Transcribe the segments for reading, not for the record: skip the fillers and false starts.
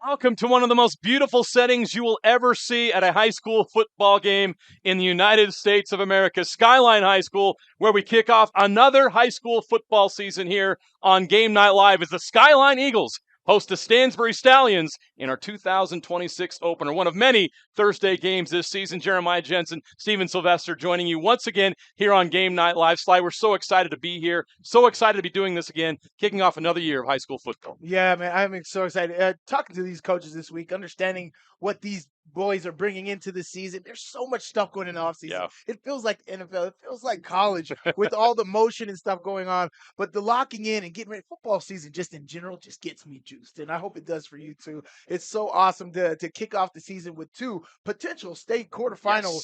Welcome to one of the most beautiful settings you will ever see at a high school football game in the United States of America, Skyline High School, where we kick off another high school football season here on Game Night Live as the Skyline Eagles host the Stansbury Stallions in our 2026 opener. One of many Thursday games this season. Jeremiah Jensen, Steven Sylvester joining you once again here on Game Night Live. Sly, we're so excited to be here. So excited to be doing this again, kicking off another year of high school football. Yeah, man, I'm so excited. Talking to these coaches this week, understanding what these boys are bringing into the season. There's so much stuff going in the offseason. Yeah. It feels like NFL. It feels like college with all the motion and stuff going on. But the locking in and getting ready, football season just in general just gets me juiced. And I hope it does for you too. It's so awesome to kick off the season with two potential state quarterfinal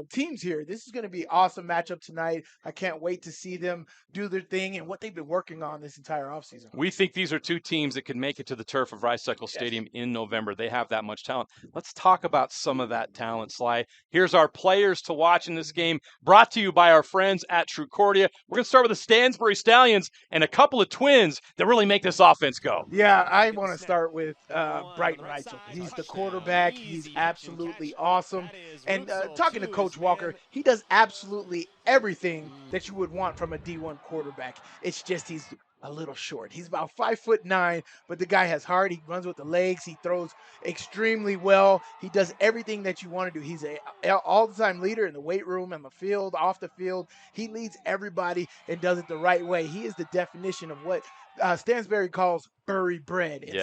teams here. This is going to be an awesome matchup tonight. I can't wait to see them do their thing and what they've been working on this entire offseason. We think these are two teams that can make it to the turf of Rice-Eccles Stadium in November. They have that much talent. Let's talk about some of that talent, Sly. Here's our players to watch in this game, brought to you by our friends at Trucordia. We're going to start with the Stansbury Stallions and a couple of twins that really make this offense go. Yeah, I want to start with Brighton Reitzel. He's the quarterback. He's absolutely awesome. And talking to Coach Walker, he does absolutely everything that you would want from a D1 quarterback. It's just he's a little short. He's about 5'9", but the guy has heart. He runs with the legs. He throws extremely well. He does everything that you want to do. He's a all-the-time leader in the weight room, on the field, off the field. He leads everybody and does it the right way. He is the definition of what Stansbury calls Bury bread. And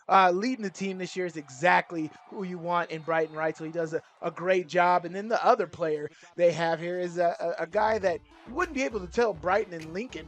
so leading the team this year is exactly who you want in Brighton Reitzel. He does a great job. And then the other player they have here is a guy that you wouldn't be able to tell Brighton and Lincoln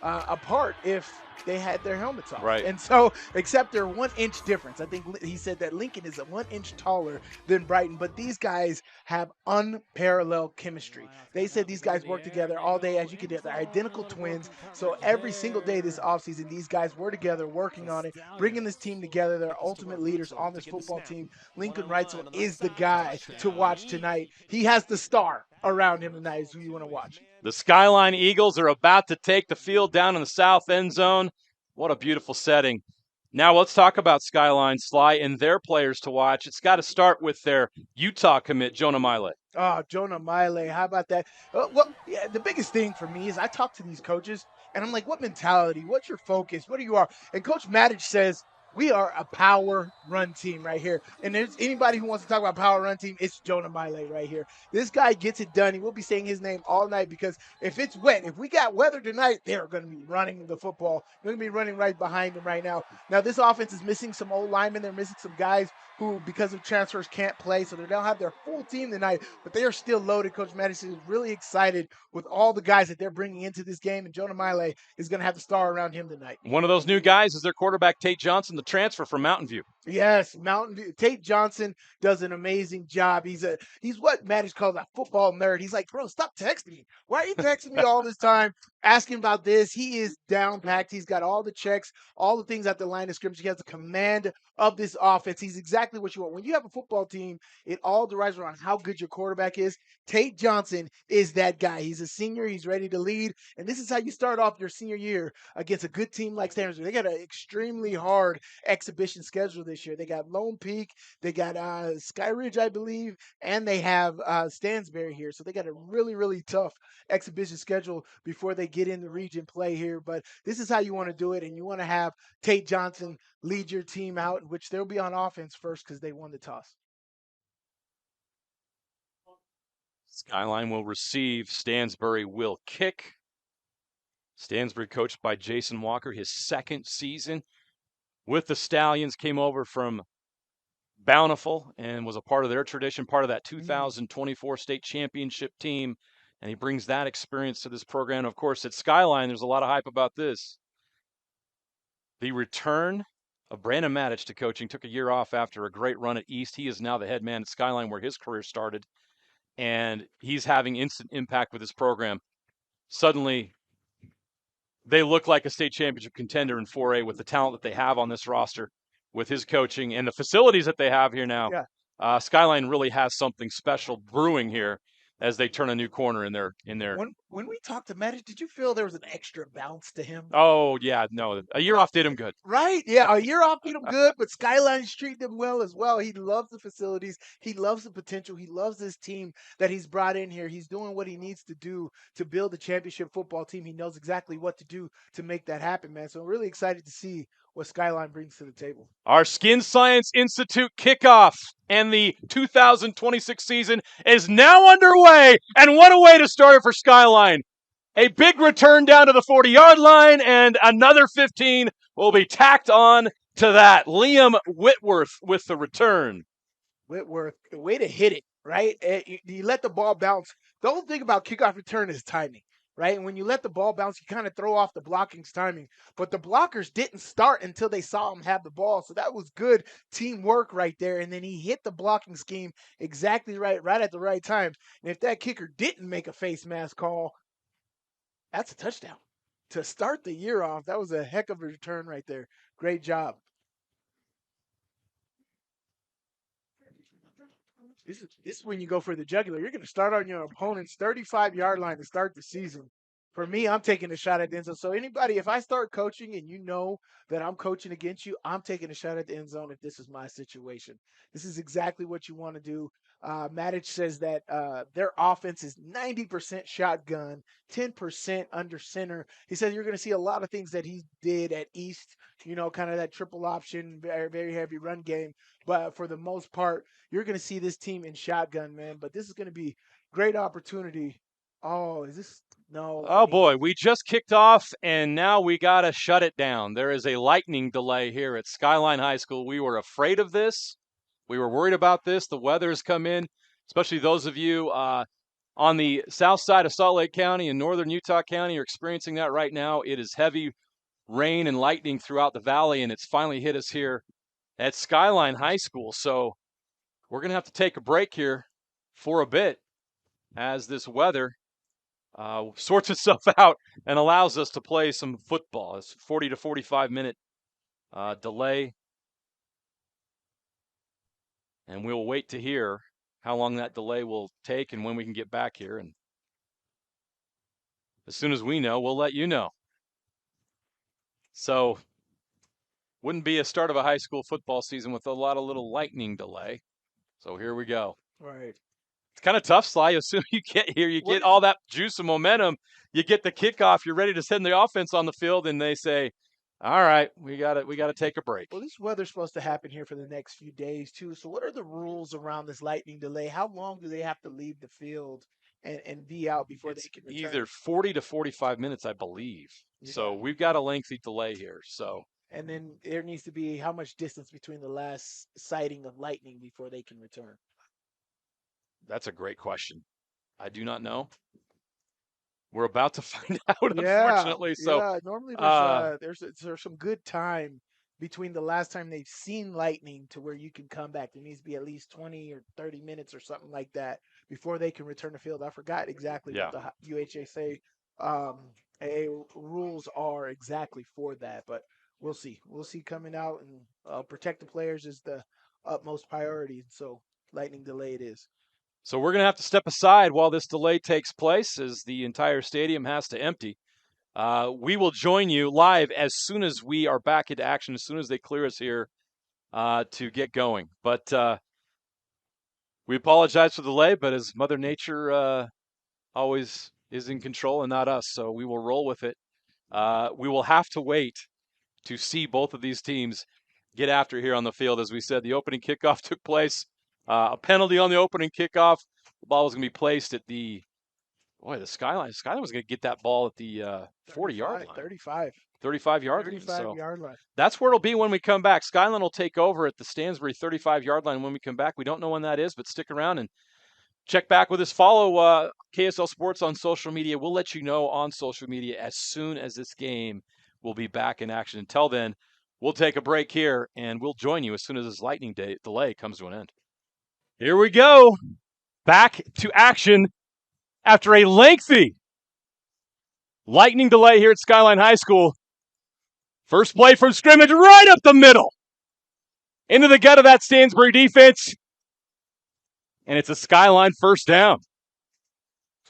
apart if they had their helmets on. Right. And so, except they're 1 inch difference. I think he said that Lincoln is 1 inch taller than Brighton, but these guys have unparalleled chemistry. They said these guys work together all day. As you can tell, they're identical twins. So every single day this offseason, these guys were together working on it, bringing this team together. They're ultimate leaders on this football team. Lincoln Reitzel is the guy to watch tonight. He has the star around him tonight is who you want to watch. The Skyline Eagles are about to take the field down in the south end zone. What a beautiful setting. Now let's talk about Skyline, Sly, and their players to watch. It's got to start with their Utah commit, Jonah Miley. Oh, Jonah Miley, how about that? The biggest thing for me is I talk to these coaches, and I'm like, what mentality? What's your focus? What are you are? And Coach Matic says, we are a power run team right here. And there's anybody who wants to talk about power run team, it's Jonah Miley right here. This guy gets it done. He will be saying his name all night because if it's wet, if we got weather tonight, they're going to be running the football. They're going to be running right behind him right now. Now, this offense is missing some old linemen. They're missing some guys who, because of transfers, can't play. So they don't have their full team tonight, but they are still loaded. Coach Madison is really excited with all the guys that they're bringing into this game, and Jonah Miley is going to have the star around him tonight. One of those new guys is their quarterback, Tate Johnson, the transfer from Mountain View. Yes, Mountain View. Tate Johnson does an amazing job. He's what Maddox calls a football nerd. He's like, bro, stop texting me. Why are you texting me all this time, asking about this? He is down packed. He's got all the checks, all the things at the line of scrimmage. He has the command of this offense. He's exactly what you want. When you have a football team, it all derives around how good your quarterback is. Tate Johnson is that guy. He's a senior. He's ready to lead. And this is how you start off your senior year against a good team like Stansbury. They got an extremely hard exhibition schedule this year. They got Lone Peak, they got Sky Ridge, I believe, and they have Stansbury here. So they got a really, really tough exhibition schedule before they get in the region play here. But this is how you want to do it, and you want to have Tate Johnson lead your team out, which they'll be on offense first because they won the toss. Skyline will receive. Stansbury will kick. Stansbury coached by Jason Walker, his second season with the Stallions, came over from Bountiful and was a part of their tradition, part of that 2024 state championship team. And he brings that experience to this program. Of course, at Skyline, there's a lot of hype about this. The return of Brandon Matic to coaching took a year off after a great run at East. He is now the head man at Skyline where his career started. And he's having instant impact with his program. Suddenly, they look like a state championship contender in 4A with the talent that they have on this roster, with his coaching and the facilities that they have here now. Yeah. Skyline really has something special brewing here as they turn a new corner in their. When we talked to Magic, did you feel there was an extra bounce to him? Oh yeah, no, a year off did him good. Right? Yeah, a year off did him good, but Skyline's treating him well as well. He loves the facilities. He loves the potential. He loves this team that he's brought in here. He's doing what he needs to do to build a championship football team. He knows exactly what to do to make that happen, man. So I'm really excited to see what Skyline brings to the table. Our Skin Science Institute kickoff and the 2026 season is now underway. And what a way to start it for Skyline. A big return down to the 40-yard line, and another 15 will be tacked on to that. Liam Whitworth with the return. Whitworth, the way to hit it, right? You let the ball bounce. The whole thing about kickoff return is timing, right? And when you let the ball bounce, you kind of throw off the blocking's timing. But the blockers didn't start until they saw him have the ball. So that was good teamwork right there. And then he hit the blocking scheme exactly right at the right time. And if that kicker didn't make a face mask call, that's a touchdown. To start the year off, that was a heck of a return right there. Great job. This is when you go for the jugular. You're going to start on your opponent's 35-yard line to start the season. For me, I'm taking a shot at the end zone. So anybody, if I start coaching and you know that I'm coaching against you, I'm taking a shot at the end zone if this is my situation. This is exactly what you want to do. Matic says that their offense is 90% shotgun, 10% under center. He says you're going to see a lot of things that he did at East, kind of that triple option, very, very heavy run game. But for the most part, you're going to see this team in shotgun, man. But this is going to be great opportunity. Oh, is this? No. Oh, boy, we just kicked off, and now we got to shut it down. There is a lightning delay here at Skyline High School. We were afraid of this. We were worried about this. The weather's come in, especially those of you on the south side of Salt Lake County and northern Utah County are experiencing that right now. It is heavy rain and lightning throughout the valley, and it's finally hit us here at Skyline High School. So we're going to have to take a break here for a bit as this weather sorts itself out and allows us to play some football. It's 40 to 45-minute delay. And we'll wait to hear how long that delay will take and when we can get back here. And as soon as we know, we'll let you know. So, wouldn't be a start of a high school football season with a lot of little lightning delay. So here we go. Right. It's kind of tough, Sly. As soon as you get here, you get all that juice and momentum. You get the kickoff. You're ready to send the offense on the field, and they say, all right, we got to take a break. Well, this weather's supposed to happen here for the next few days, too. So what are the rules around this lightning delay? How long do they have to leave the field and be out before they can return? Either 40 to 45 minutes, I believe. Yeah. So we've got a lengthy delay here. So. And then there needs to be how much distance between the last sighting of lightning before they can return? That's a great question. I do not know. We're about to find out, unfortunately. So yeah, normally there's some good time between the last time they've seen lightning to where you can come back. There needs to be at least 20 or 30 minutes or something like that before they can return the field. I forgot exactly what the UHSA rules are exactly for that, but we'll see. We'll see coming out, and protect the players is the utmost priority. So lightning delay it is. So we're going to have to step aside while this delay takes place as the entire stadium has to empty. We will join you live as soon as we are back into action, as soon as they clear us here to get going. But we apologize for the delay, but as Mother Nature always is in control and not us, so we will roll with it. We will have to wait to see both of these teams get after here on the field. As we said, the opening kickoff took place. A penalty on the opening kickoff. The ball was going to be placed at the Skyline. Skyline was going to get that ball at the 40-yard line. 35-yard line. That's where it'll be when we come back. Skyline will take over at the Stansbury 35-yard line when we come back. We don't know when that is, but stick around and check back with us. Follow KSL Sports on social media. We'll let you know on social media as soon as this game will be back in action. Until then, we'll take a break here, and we'll join you as soon as this lightning delay comes to an end. Here we go. Back to action after a lengthy lightning delay here at Skyline High School. First play from scrimmage right up the middle. Into the gut of that Stansbury defense. And it's a Skyline first down.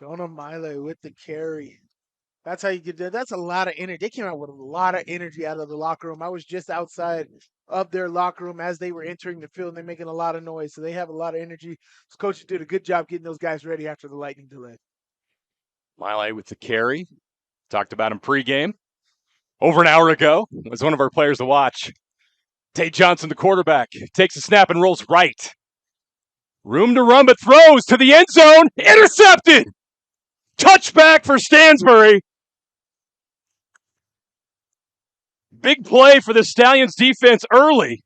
Jonah Miley with the carry. That's how you get there. That's a lot of energy. They came out with a lot of energy out of the locker room. I was just outside of their locker room as they were entering the field, and they're making a lot of noise. So they have a lot of energy. This coach did a good job getting those guys ready after the lightning delay. Miley with the carry. Talked about him pregame. Over an hour ago, was one of our players to watch. Tate Johnson, the quarterback, takes a snap and rolls right. Room to run, but throws to the end zone. Intercepted! Touchback for Stansbury. Big play for the Stallions defense early.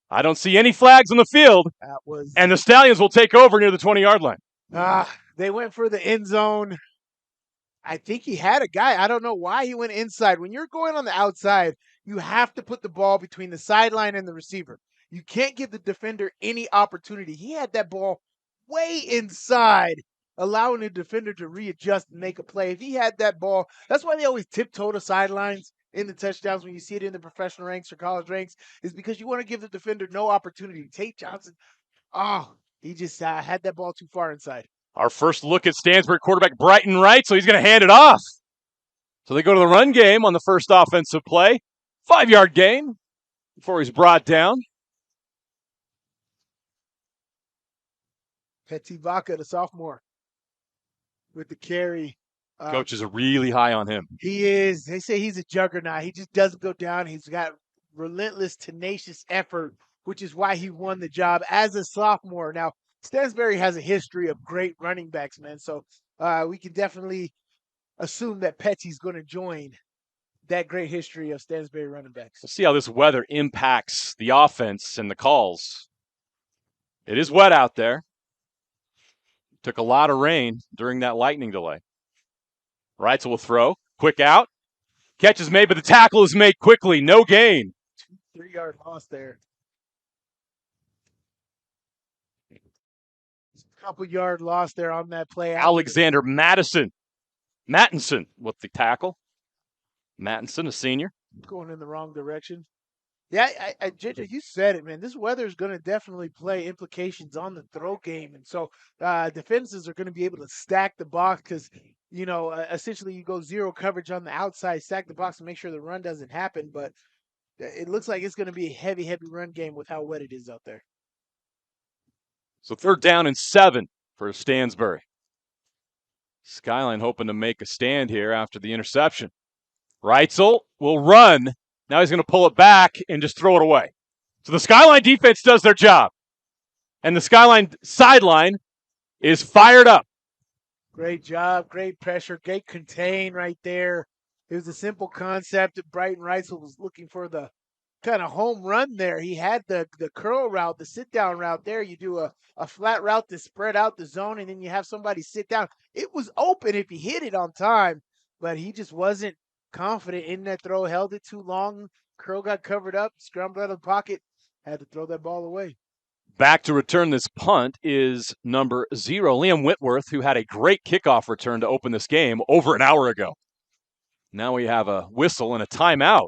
I don't see any flags on the field. And the Stallions will take over near the 20-yard line. They went for the end zone. I think he had a guy. I don't know why he went inside. When you're going on the outside, you have to put the ball between the sideline and the receiver. You can't give the defender any opportunity. He had that ball way inside, allowing the defender to readjust and make a play. If he had that ball, that's why they always tiptoe to sidelines in the touchdowns when you see it in the professional ranks or college ranks, is because you want to give the defender no opportunity. Tate Johnson, he just had that ball too far inside. Our first look at Stansbury quarterback Brighton right, so he's going to hand it off. So they go to the run game on the first offensive play. 5-yard gain before he's brought down. Petty Vaca, the sophomore, with the carry. Coaches are really high on him. He is. They say he's a juggernaut. He just doesn't go down. He's got relentless, tenacious effort, which is why he won the job as a sophomore. Now, Stansbury has a history of great running backs, man. So we can definitely assume that Petty's going to join that great history of Stansbury running backs. We'll see how this weather impacts the offense and the calls. It is wet out there. Took a lot of rain during that lightning delay. Reitzel will throw. Quick out. Catch is made, but the tackle is made quickly. No gain. 3-yard loss there. Couple-yard loss there on that play. Alexander Mattinson with the tackle. Mattinson, a senior. Going in the wrong direction. Yeah, JJ, you said it, man. This weather is going to definitely play implications on the throw game. And so defenses are going to be able to stack the box because, essentially you go zero coverage on the outside, stack the box and make sure the run doesn't happen. But it looks like it's going to be a heavy, heavy run game with how wet it is out there. So 3rd down and 7 for Stansbury. Skyline hoping to make a stand here after the interception. Reitzel will run. Now he's going to pull it back and just throw it away. So the Skyline defense does their job. And the Skyline sideline is fired up. Great job. Great pressure. Great contain right there. It was a simple concept. Brighton Reitzel was looking for the kind of home run there. He had the curl route, the sit-down route there. You do a flat route to spread out the zone, and then you have somebody sit down. It was open if he hit it on time, but he just wasn't confident in that throw, held it too long. Curl got covered up, scrambled out of the pocket, had to throw that ball away. Back to return this punt is number 0, Liam Whitworth, who had a great kickoff return to open this game over an hour ago. Now we have a whistle and a timeout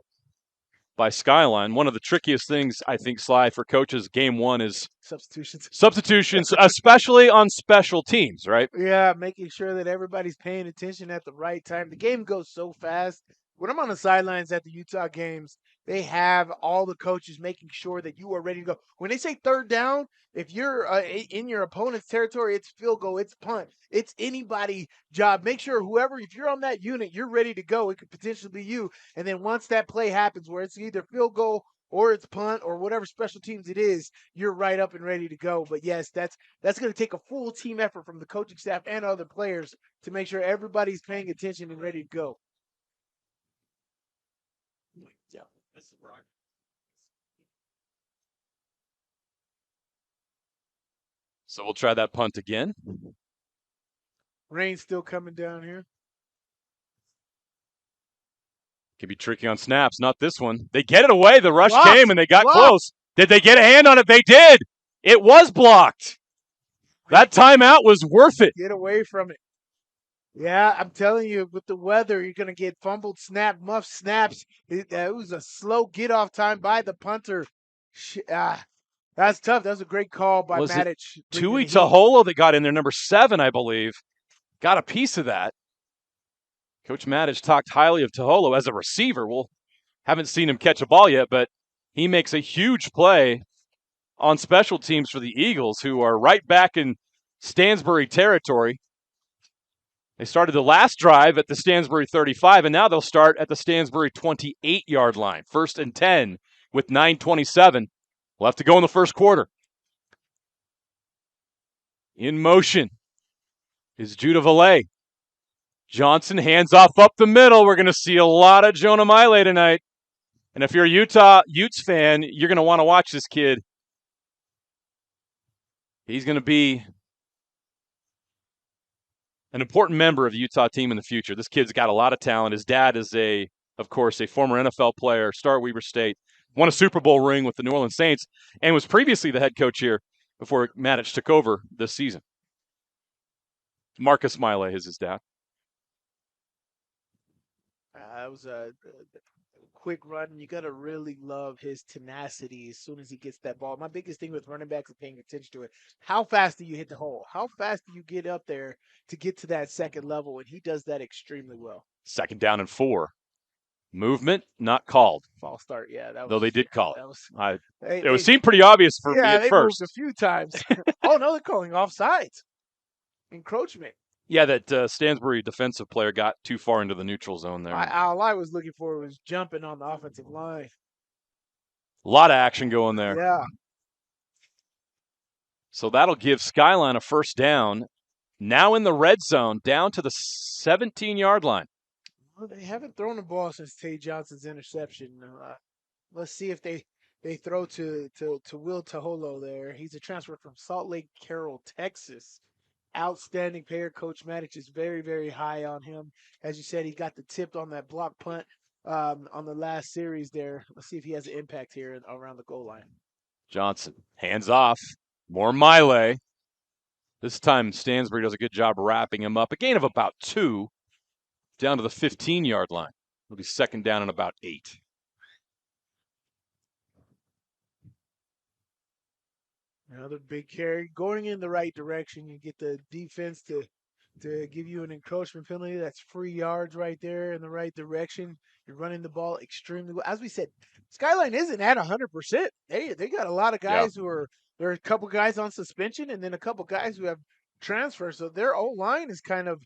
by Skyline. One of the trickiest things, I think, Sly, for coaches game one is substitutions, especially on special teams, right? Yeah, making sure that everybody's paying attention at the right time. The game goes so fast. When I'm on the sidelines at the Utah games, they have all the coaches making sure that you are ready to go. When they say 3rd down, if you're in your opponent's territory, it's field goal, it's punt, it's anybody's job. Make sure if you're on that unit, you're ready to go. It could potentially be you. And then once that play happens where it's either field goal or it's punt or whatever special teams it is, you're right up and ready to go. But yes, that's going to take a full team effort from the coaching staff and other players to make sure everybody's paying attention and ready to go. Yeah. So we'll try that punt again. Rain's still coming down here. Could be tricky on snaps. Not this one. They get it away. The rush came and they got close. Did they get a hand on it? They did. It was blocked. That timeout was worth it. Get away from it. Yeah, I'm telling you, with the weather, you're going to get fumbled snap, muff snaps. It was a slow get-off time by the punter. That's tough. That was a great call by Matic. Tui Taholo that got in there, number 7, I believe. got a piece of that. Coach Maddich talked highly of Taholo as a receiver. Well, haven't seen him catch a ball yet, but he makes a huge play on special teams for the Eagles, who are right back in Stansbury territory. They started the last drive at the Stansbury 35, and now they'll start at the Stansbury 28-yard line. 1st and 10 with 9:27 left to go in the first quarter. In motion is Judah Valet. Johnson hands off up the middle. We're going to see a lot of Jonah Miley tonight. And if you're a Utes fan, you're going to want to watch this kid. He's going to be an important member of the Utah team in the future. This kid's got a lot of talent. His dad is, of course, a former NFL player, star at Weber State, won a Super Bowl ring with the New Orleans Saints, and was previously the head coach here before Maddich took over this season. Marcus Miley is his dad. That was a quick run. You got to really love his tenacity as soon as he gets that ball. My biggest thing with running backs is paying attention to it. How fast do you hit the hole? How fast do you get up there to get to that second level? And he does that extremely well. 2nd down and 4. Movement not called. False start, yeah. That was, though they did call that it. Was, it seemed pretty obvious for me at they first. Moved a few times. Oh, no, they're calling offsides. Encroachment. Yeah, that Stansbury defensive player got too far into the neutral zone there. All I was looking for was jumping on the offensive line. A lot of action going there. Yeah. So that'll give Skyline a 1st down. Now in the red zone, down to the 17-yard line. Well, they haven't thrown the ball since Tate Johnson's interception. Let's see if they throw to Will Taholo there. He's a transfer from Salt Lake Carroll, Texas. Outstanding player. Coach Maddich is very, very high on him. As you said, he got the tip on that block punt on the last series there. Let's see if he has an impact here around the goal line. Johnson, hands off. More Miley. This time Stansbury does a good job wrapping him up. A gain of about 2 down to the 15-yard line. It'll be 2nd down and about 8. Another big carry. Going in the right direction. You get the defense to give you an encroachment penalty. That's free yards right there in the right direction. You're running the ball extremely well. As we said, Skyline isn't at 100%. They got a lot of guys who are – there are a couple guys on suspension and then a couple guys who have transfers. So their O-line is kind of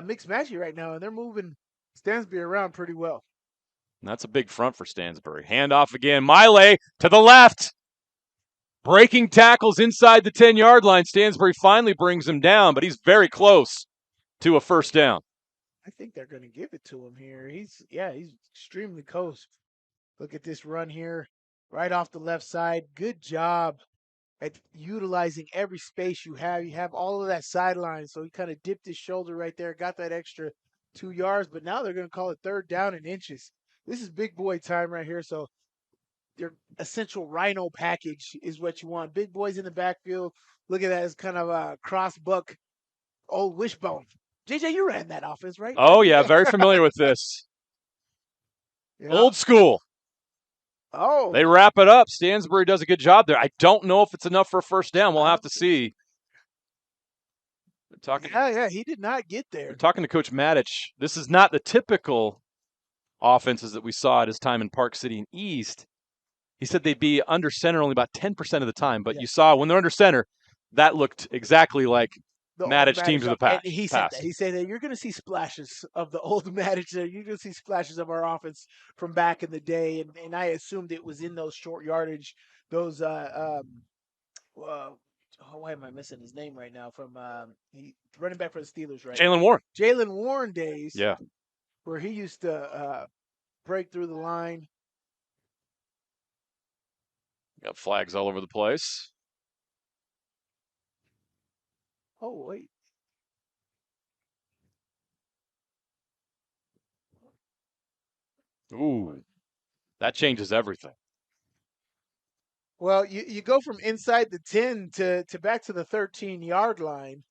mixed matchy right now, and they're moving Stansbury around pretty well. And that's a big front for Stansbury. Handoff again. Miley to the left. Breaking tackles inside the 10-yard line. Stansbury finally brings him down, but he's very close to a 1st down. I think they're going to give it to him here. He's extremely close. Look at this run here, right off the left side. Good job at utilizing every space you have. You have all of that sideline, so he kind of dipped his shoulder right there, got that extra 2 yards, but now they're going to call it 3rd down and inches. This is big boy time right here, so your essential rhino package is what you want. Big boys in the backfield. Look at that. It's kind of a cross buck, old wishbone. JJ, you ran that offense, right? Oh, yeah. Very familiar with this. Yeah. Old school. Oh. They wrap it up. Stansbury does a good job there. I don't know if it's enough for a 1st down. We'll have to see. Yeah, he did not get there. We're talking to Coach Maddich. This is not the typical offenses that we saw at his time in Park City and East. He said they'd be under center only about 10% of the time, but you saw when they're under center, that looked exactly like the Maddich teams of the past. He said that. He said that you're going to see splashes of the old Maddich there. You're going to see splashes of our offense from back in the day, and I assumed it was in those short yardage, those why am I missing his name right now? From running back for the Steelers, right? Jalen Warren. Jalen Warren days. Yeah. Where he used to break through the line. Got flags all over the place. Oh, wait. Ooh, that changes everything. Well, you go from inside the 10 to back to the 13-yard line.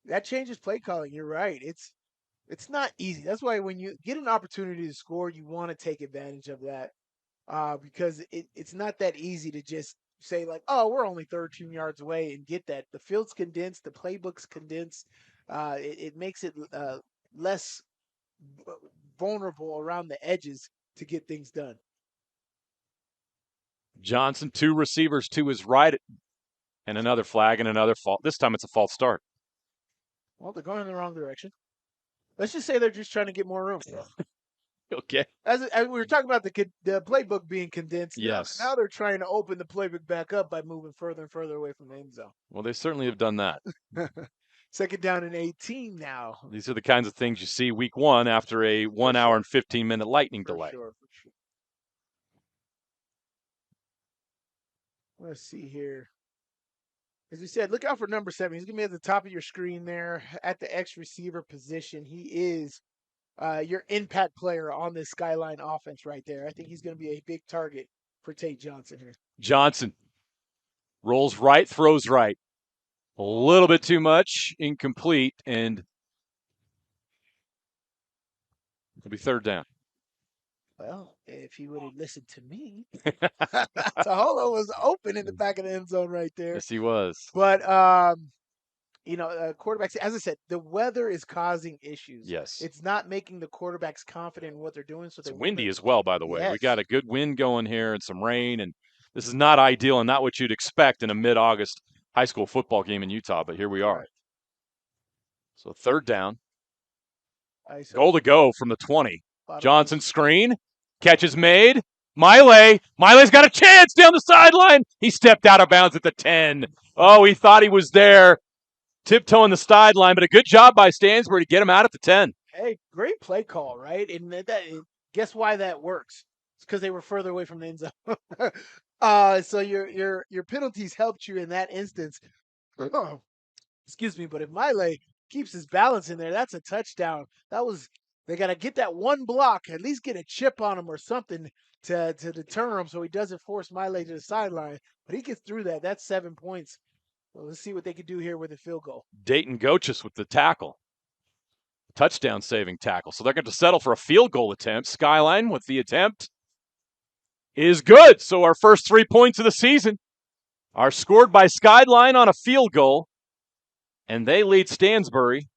That changes play calling. You're right. It's not easy. That's why when you get an opportunity to score, you want to take advantage of that. Because it's not that easy to just say like, oh, we're only 13 yards away and get that. The field's condensed, the playbook's condensed. It makes it less vulnerable around the edges to get things done. Johnson, 2 receivers to his right, and another flag and another fault. This time it's a false start. Well, they're going in the wrong direction. Let's just say they're just trying to get more room. Okay. As we were talking about the playbook being condensed, Yes. now they're trying to open the playbook back up by moving further and further away from the end zone. Well, they certainly have done that. 2nd down and 18 now. These are the kinds of things you see week 1 after a 1 hour and 15-minute lightning delay. For sure. Let's see here. As we said, look out for number 7. He's going to be at the top of your screen there at the X receiver position. He is your impact player on this Skyline offense right there. I think he's going to be a big target for Tate Johnson here. Johnson rolls right, throws right. A little bit too much, incomplete, and it'll be 3rd down. Well, if he would have listened to me, Taholo was open in the back of the end zone right there. Yes, he was. But quarterbacks, as I said, the weather is causing issues. Yes. It's not making the quarterbacks confident in what they're doing. So it's windy as well, by the way. Yes. We got a good wind going here and some rain, and this is not ideal and not what you'd expect in a mid-August high school football game in Utah, but here we are. Right. So 3rd down. Goal to go from the 20. Johnson screen. Catch is made. Mile's got a chance down the sideline. He stepped out of bounds at the 10. Oh, he thought he was there. Tiptoeing the sideline, but a good job by Stansbury to get him out at the 10. Hey, great play call, right? And guess why that works? It's because they were further away from the end zone. So your penalties helped you in that instance. Oh, excuse me, but if Miley keeps his balance in there, that's a touchdown. They got to get that one block, at least get a chip on him or something to deter him so he doesn't force Miley to the sideline. But he gets through that. That's 7 points. Well, let's see what they can do here with a field goal. Dayton Gochis with the tackle. Touchdown saving tackle. So they're going to settle for a field goal attempt. Skyline with the attempt is good. So our first 3 points of the season are scored by Skyline on a field goal. And they lead Stansbury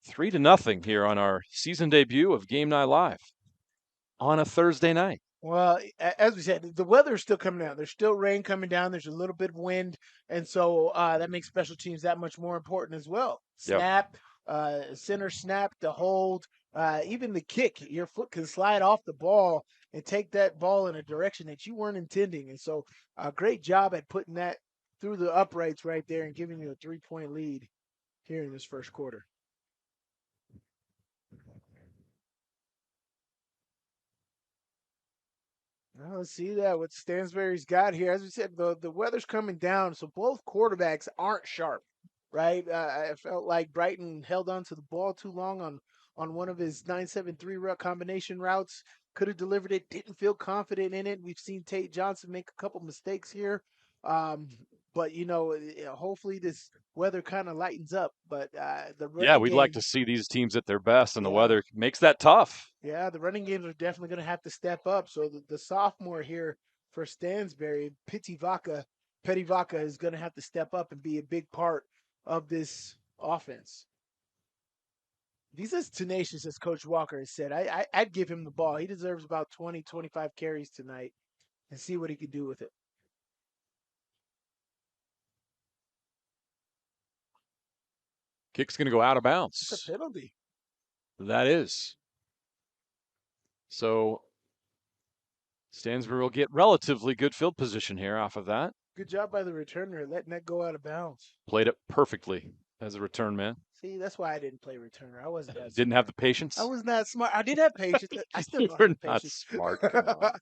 3-0 here on our season debut of Game Night Live on a Thursday night. Well, as we said, the weather's still coming down. There's still rain coming down. There's a little bit of wind. And so that makes special teams that much more important as well. Snap, center snap, the hold, even the kick. Your foot can slide off the ball and take that ball in a direction that you weren't intending. And so a great job at putting that through the uprights right there and giving you a 3-point lead here in this first quarter. Well, let's see what Stansbury's got here. As we said, the weather's coming down, so both quarterbacks aren't sharp, right? I felt like Brighton held on to the ball too long on one of his 9-7-3 route combination routes. Could have delivered it, didn't feel confident in it. We've seen Tate Johnson make a couple mistakes here. But, hopefully this weather kind of lightens up. But we'd like to see these teams at their best, and the weather makes that tough. Yeah, the running games are definitely going to have to step up. So the sophomore here for Stansbury, Petty-Vaca, is going to have to step up and be a big part of this offense. He's as tenacious as Coach Walker has said. I'd give him the ball. He deserves about 20, 25 carries tonight and see what he can do with it. Kick's going to go out of bounds. It's a penalty. That is. So Stansbury will get relatively good field position here off of that. Good job by the returner letting that go out of bounds. Played it perfectly as a return man. See, that's why I didn't play returner. I wasn't that Didn't have the patience? I was not smart. I did have patience. I still don't You're have not patience. smart. Come on.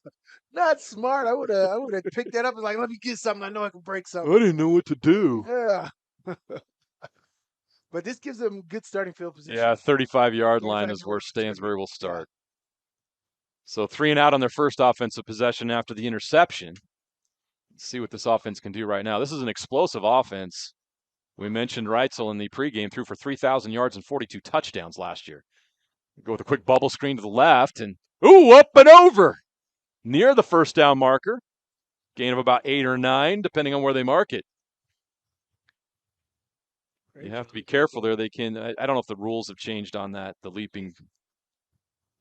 Not smart. I would have picked that up and like, let me get something. I know I can break something. I didn't know what to do. Yeah. But this gives them good starting field position. Yeah, 35-yard line is where Stansbury will start. So 3 and out on their first offensive possession after the interception. Let's see what this offense can do right now. This is an explosive offense. We mentioned Reitzel in the pregame, threw for 3,000 yards and 42 touchdowns last year. Go with a quick bubble screen to the left, and up and over. Near the first down marker. Gain of about 8 or 9, depending on where they mark it. You have to be careful there. They can. I don't know if the rules have changed on that. The leaping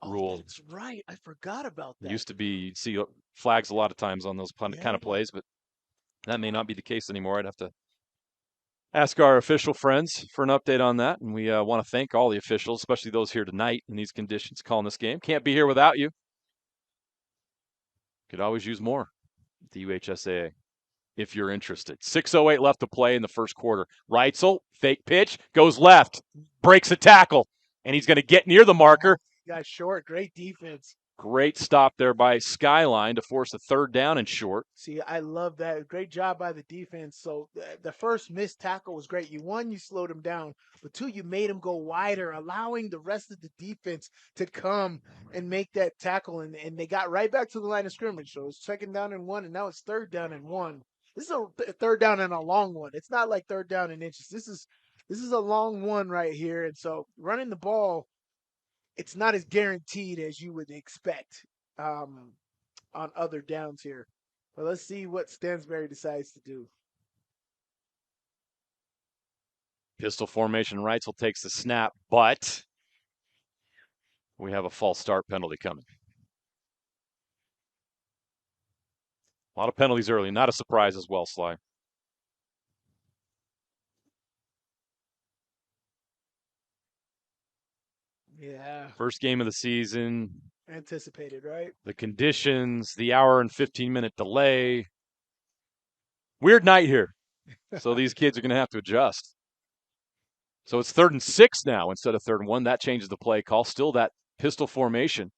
rule. That's right. I forgot about that. It used to be you'd see flags a lot of times on those kind of plays, but that may not be the case anymore. I'd have to ask our official friends for an update on that. And we want to thank all the officials, especially those here tonight in these conditions calling this game. Can't be here without you. Could always use more at the UHSAA if you're interested. 6:08 left to play in the first quarter. Reitzel, fake pitch, goes left, breaks a tackle, and he's going to get near the marker. Got short, great defense. Great stop there by Skyline to force a third down and short. See, I love that. Great job by the defense. So the first missed tackle was great. You slowed him down, but two, you made him go wider, allowing the rest of the defense to come and make that tackle. And they got right back to the line of scrimmage. So it's 2nd down and 1, and now it's 3rd down and 1. This is a 3rd down and a long one. It's not like 3rd down in inches. This is a long one right here. And so running the ball, it's not as guaranteed as you would expect on other downs here. But let's see what Stansbury decides to do. Pistol formation. Reitzel takes the snap, but we have a false start penalty coming. A lot of penalties early. Not a surprise as well, Sly. Yeah. First game of the season. Anticipated, right? The conditions, the hour and 15-minute delay. Weird night here. So these kids are going to have to adjust. So it's 3rd and 6 now instead of 3rd and 1. That changes the play call. Still that pistol formation.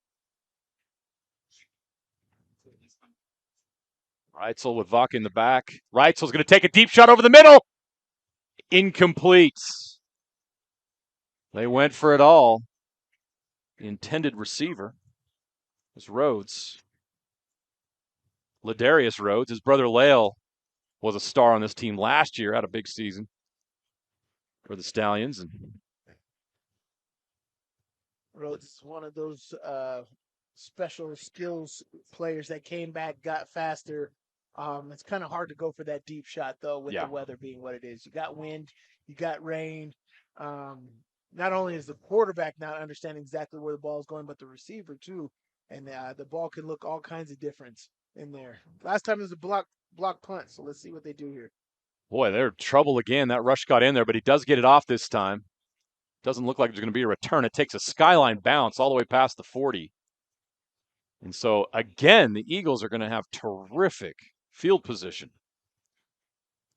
Reitzel with Vach in the back. Reitzel's going to take a deep shot over the middle. Incomplete. They went for it all. The intended receiver was Rhodes. Ladarius Rhodes. His brother Lael was a star on this team last year. Had a big season for the Stallions. And Rhodes is one of those special skills players that came back, got faster. It's kind of hard to go for that deep shot, though, with the weather being what it is. You got wind, you got rain. Not only is the quarterback not understanding exactly where the ball is going, but the receiver, too. And the ball can look all kinds of difference in there. Last time it was a block punt, so let's see what they do here. Boy, they're in trouble again. That rush got in there, but he does get it off this time. Doesn't look like there's going to be a return. It takes a Skyline bounce all the way past the 40. And so, again, the Eagles are going to have terrific field position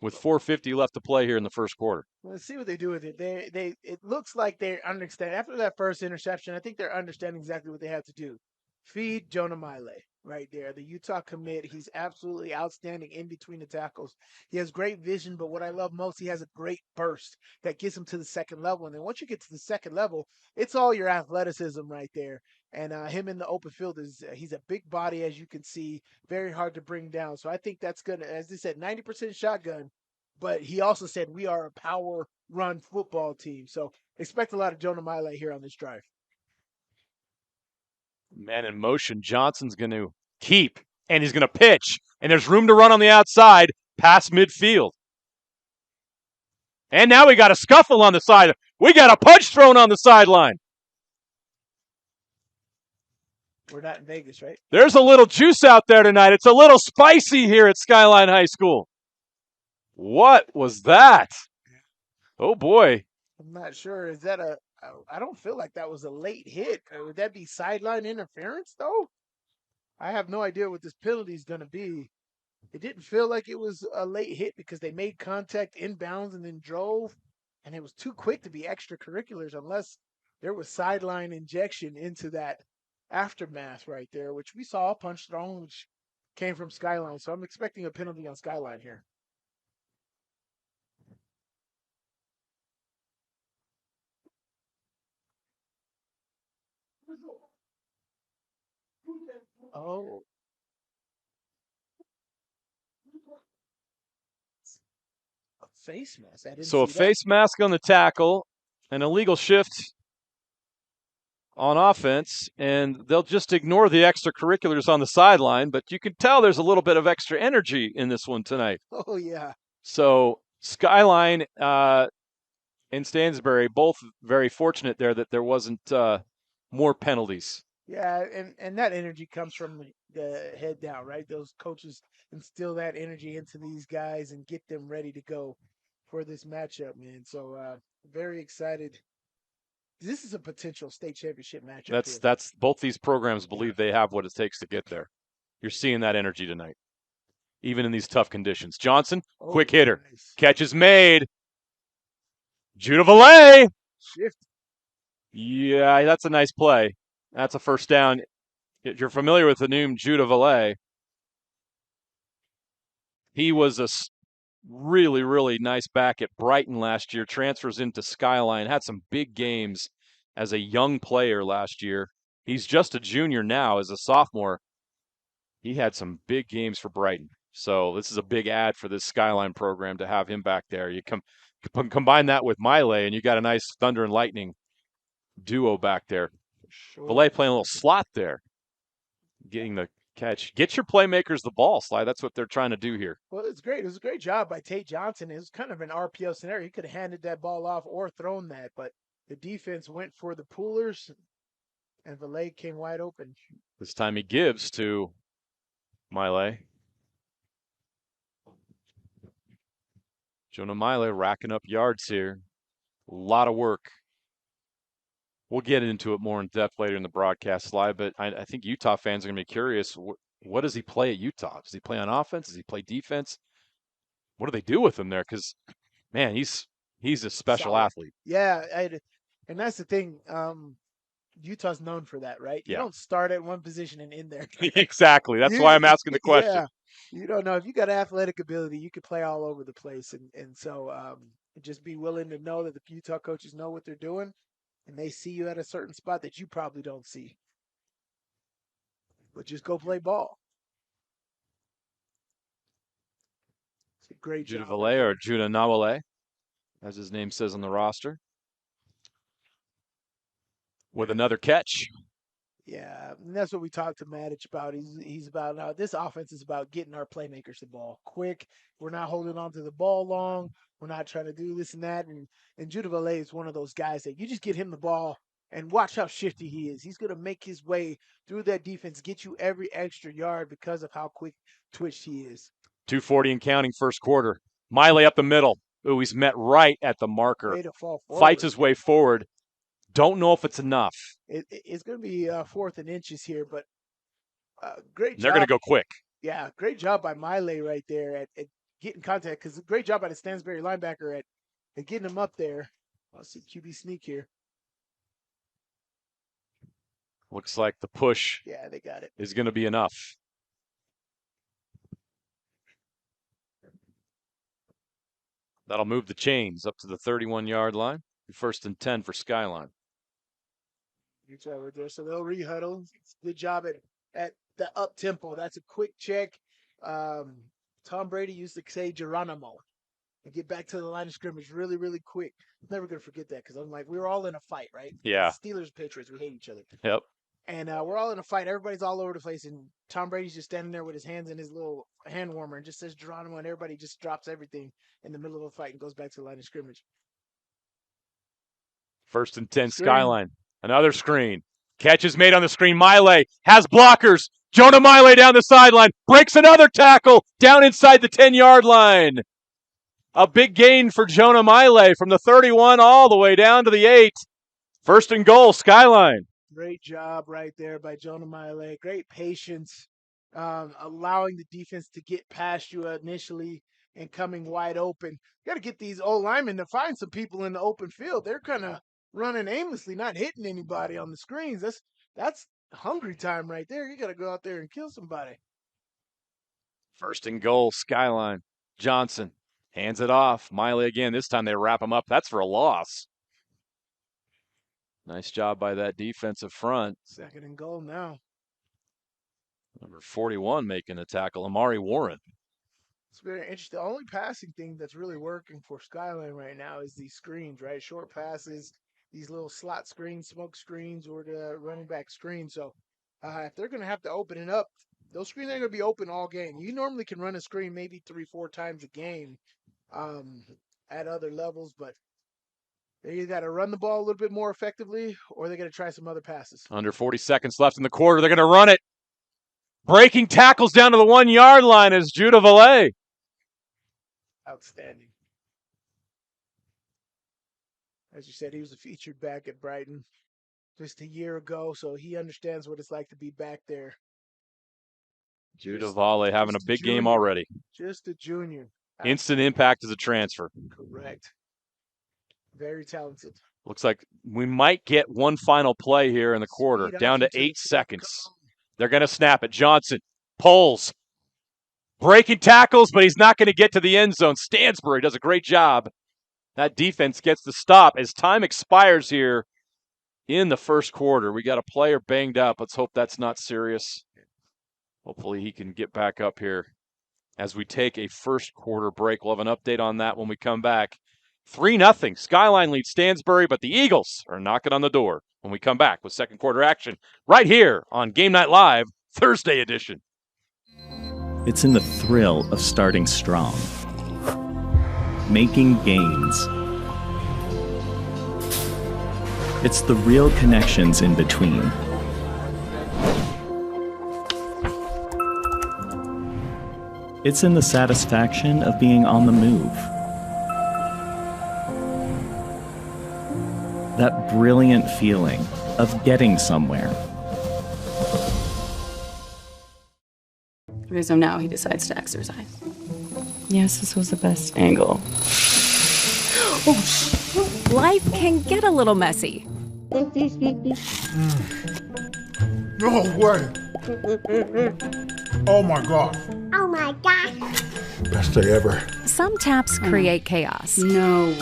with 4:50 left to play here in the first quarter. Let's see what they do with it. It looks like they understand. After that first interception, I think they're understanding exactly what they have to do. Feed Jonah Miley right there, the Utah commit. He's absolutely outstanding in between the tackles. He has great vision, but what I love most, he has a great burst that gets him to the second level. And then once you get to the second level, it's all your athleticism right there. And him in the open field he's a big body, as you can see, very hard to bring down. So I think that's gonna, as they said, 90% shotgun. But he also said we are a power run football team. So expect a lot of Jonah Miley here on this drive. Man in motion. Johnson's going to keep, and he's going to pitch. And there's room to run on the outside past midfield. And now we got a scuffle on the side. We got a punch thrown on the sideline. We're not in Vegas, right? There's a little juice out there tonight. It's a little spicy here at Skyline High School. What was that? Oh, boy. I'm not sure. Is that I don't feel like that was a late hit. Would that be sideline interference, though? I have no idea what this penalty is going to be. It didn't feel like it was a late hit because they made contact inbounds and then drove, and it was too quick to be extracurriculars unless there was sideline injection into that aftermath right there, which we saw a punch thrown, which came from Skyline. So I'm expecting a penalty on Skyline here. Oh. A face mask. So a face mask on the tackle, an illegal shift on offense, and they'll just ignore the extracurriculars on the sideline, but you can tell there's a little bit of extra energy in this one tonight. Oh, yeah. So Skyline and Stansbury, both very fortunate there that there wasn't more penalties. Yeah, and that energy comes from the head down, right? Those coaches instill that energy into these guys and get them ready to go for this matchup, man. So very excited. This is a potential state championship matchup here. That's both these programs Yeah. believe they have what it takes to get there. You're seeing that energy tonight, even in these tough conditions. Johnson, Oh, quick hitter, nice. catch is made. Judah Valet. Shift. Yeah, that's a nice play. That's a first down. If you're familiar with the name Judah Valet, he was a really, really nice back at Brighton last year, transfers into Skyline, had some big games as a young player last year. He's just a junior now as a sophomore. He had some big games for Brighton. So this is a big ad for this Skyline program to have him back there. You combine that with Miley, and you got a nice Thunder and Lightning duo back there. Sure. Valet playing a little slot there, getting the catch. Get your playmakers the ball, Sly. That's what they're trying to do here. Well, it's great. It was a great job by Tate Johnson. It was kind of an RPO scenario. He could have handed that ball off or thrown that, but the defense went for the poolers, and Valet came wide open. This time he gives to Miley. Jonah Miley racking up yards here. A lot of work. We'll get into it more in depth later in the broadcast slide, but I think Utah fans are going to be curious. What does he play at Utah? Does he play on offense? Does he play defense? What do they do with him there? Because, man, he's a special Solid. athlete. Yeah, and that's the thing. Utah's known for that, right? You Yeah. don't start at one position and end there. Exactly. That's why I'm asking the question. Yeah, you don't know if you got athletic ability, you could play all over the place, and so just be willing to know that the Utah coaches know what they're doing, and they see you at a certain spot that you probably don't see. But just go play ball. It's a great Judah job. Valet or Judah Nawale, as his name says on the roster, with another catch. Yeah, and that's what we talked to Matic about. He's about this offense is about getting our playmakers the ball quick. We're not holding on to the ball long. We're not trying to do this and that. And Judah Valet is one of those guys that you just get him the ball and watch how shifty he is. He's gonna make his way through that defense, get you every extra yard because of how quick twitched he is. 2:40 and counting first quarter. Miley up the middle. Ooh, he's met right at the marker. Way to fall forward. Fights his way forward. Don't know if it's enough. It's going to be fourth and inches here, but great job. They're going to go quick. Yeah, great job by Miley right there at getting contact. Because great job by the Stansbury linebacker at getting him up there. I'll see QB sneak here. Looks like the push Yeah, they got it. is going to be enough. That'll move the chains up to the 31-yard line. First and 10 for Skyline. Good job right there. So they'll rehuddle. Good job at the up tempo. That's a quick check. Tom Brady used to say Geronimo and get back to the line of scrimmage really, really quick. I'm never gonna forget that because I'm like, we were all in a fight, right? Yeah. Steelers, Patriots, we hate each other. Yep. And we're all in a fight. Everybody's all over the place, and Tom Brady's just standing there with his hands in his little hand warmer and just says Geronimo, and everybody just drops everything in the middle of a fight and goes back to the line of scrimmage. First and 10, Screen. Skyline. Another screen. Catch is made on the screen. Miley has blockers. Jonah Miley down the sideline. Breaks another tackle down inside the 10-yard line. A big gain for Jonah Miley from the 31 all the way down to the 8. First and goal, Skyline. Great job right there by Jonah Miley. Great patience, allowing the defense to get past you initially and coming wide open. You got to get these old linemen to find some people in the open field. They're kind of running aimlessly, not hitting anybody on the screens. That's hungry time right there. You got to go out there and kill somebody. First and goal, Skyline. Johnson hands it off. Miley again. This time they wrap him up. That's for a loss. Nice job by that defensive front. Second and goal now. Number 41 making the tackle, Amari Warren. It's very interesting. The only passing thing that's really working for Skyline right now is these screens, right? Short passes, these little slot screens, smoke screens, or the running back screen. So if they're going to have to open it up, those screens are going to be open all game. You normally can run a screen maybe 3-4 times a game at other levels, but They either got to run the ball a little bit more effectively, or they're going to try some other passes. Under 40 seconds left in the quarter. They're going to run it. Breaking tackles down to the 1 yard line is Judah Valet. Outstanding. As you said, he was a featured back at Brighton just a year ago, so he understands what it's like to be back there. Judah Valet having a big game already. Just a junior. Instant impact as a transfer. Correct. Very talented. Looks like we might get one final play here in the quarter. Down to 8 seconds. They're going to snap it. Johnson pulls. Breaking tackles, but he's not going to get to the end zone. Stansbury does a great job. That defense gets the stop as time expires here in the first quarter. We got a player banged up. Let's hope that's not serious. Hopefully he can get back up here as we take a first quarter break. We'll have an update on that when we come back. 3-0. Skyline leads Stansbury, but the Eagles are knocking on the door when we come back with second quarter action right here on Game Night Live, Thursday edition. It's in the thrill of starting strong, making gains. It's the real connections in between. It's in the satisfaction of being on the move. That brilliant feeling of getting somewhere. Okay, so now he decides to exercise. Yes, this was the best angle. Life can get a little messy. No way. Oh my God. Oh my God. Best day ever. Some taps create chaos. No.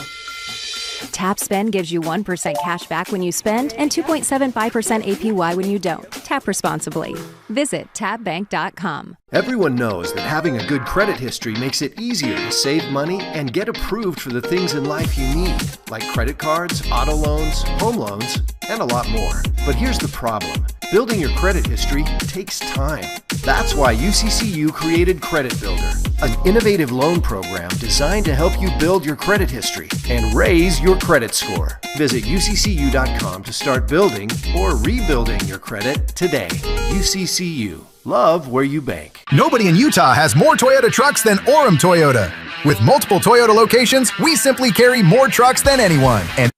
Tap Spend gives you 1% cash back when you spend and 2.75% APY when you don't. Tap responsibly. Visit tapbank.com. Everyone knows that having a good credit history makes it easier to save money and get approved for the things in life you need, like credit cards, auto loans, home loans, and a lot more. But here's the problem. Building your credit history takes time. That's why UCCU created Credit Builder, an innovative loan program designed to help you build your credit history and raise your credit score. Visit UCCU.com to start building or rebuilding your credit today. UCCU. Love where you bank. Nobody in Utah has more Toyota trucks than Orem Toyota. With multiple Toyota locations, we simply carry more trucks than anyone. And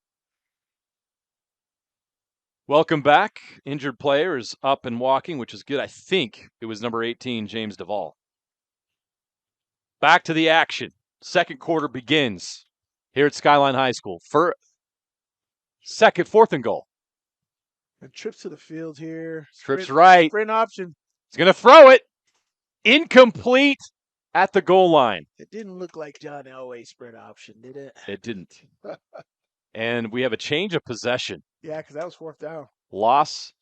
welcome back. Injured player is up and walking, which is good. I think it was number 18, James Duvall. Back to the action. Second quarter begins here at Skyline High School. For fourth and goal. And trips to the field here. Trips right. Sprint option. He's going to throw it. Incomplete at the goal line. It didn't look like John Elway's sprint option, did it? It didn't. And we have a change of possession. Yeah, because that was fourth down. Loss